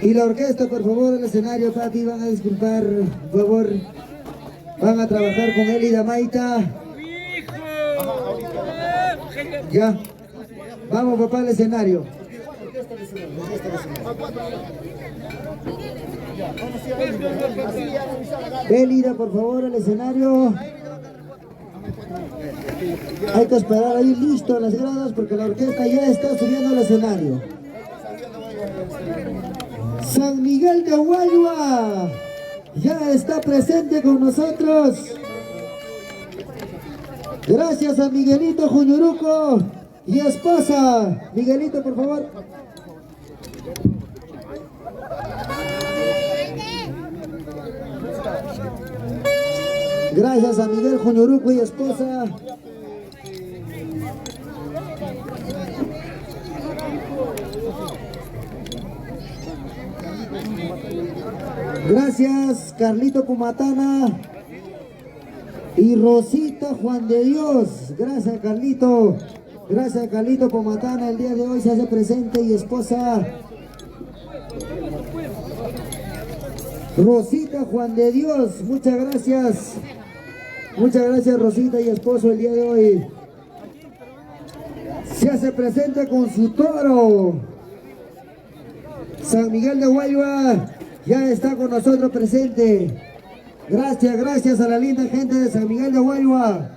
Y la orquesta, por favor, al escenario, papi. Van a disculpar, por favor. Van a trabajar con Elida Maita. Ya. Vamos, papá, al escenario. Elida, por favor, al escenario. Hay que esperar ahí listo en las gradas porque la orquesta ya está subiendo al escenario. San Miguel de Guayua ya está presente con nosotros. Gracias a Miguelito Juñuruco y esposa. Miguelito, por favor. Gracias a Miguel Juñuruco y esposa. Gracias Carlito Pumatana y Rosita Juan de Dios. Gracias Carlito. Gracias Carlito Pumatana. El día de hoy se hace presente y esposa Rosita Juan de Dios. Muchas gracias. Muchas gracias Rosita y esposo el día de hoy. Se hace presente con su toro. San Miguel de Guayua ya está con nosotros presente. Gracias, gracias a la linda gente de San Miguel de Guayua.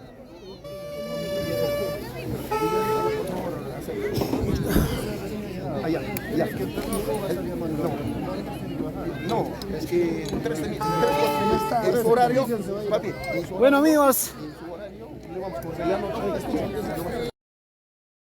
No, es que en su horario, papi. Bueno amigos,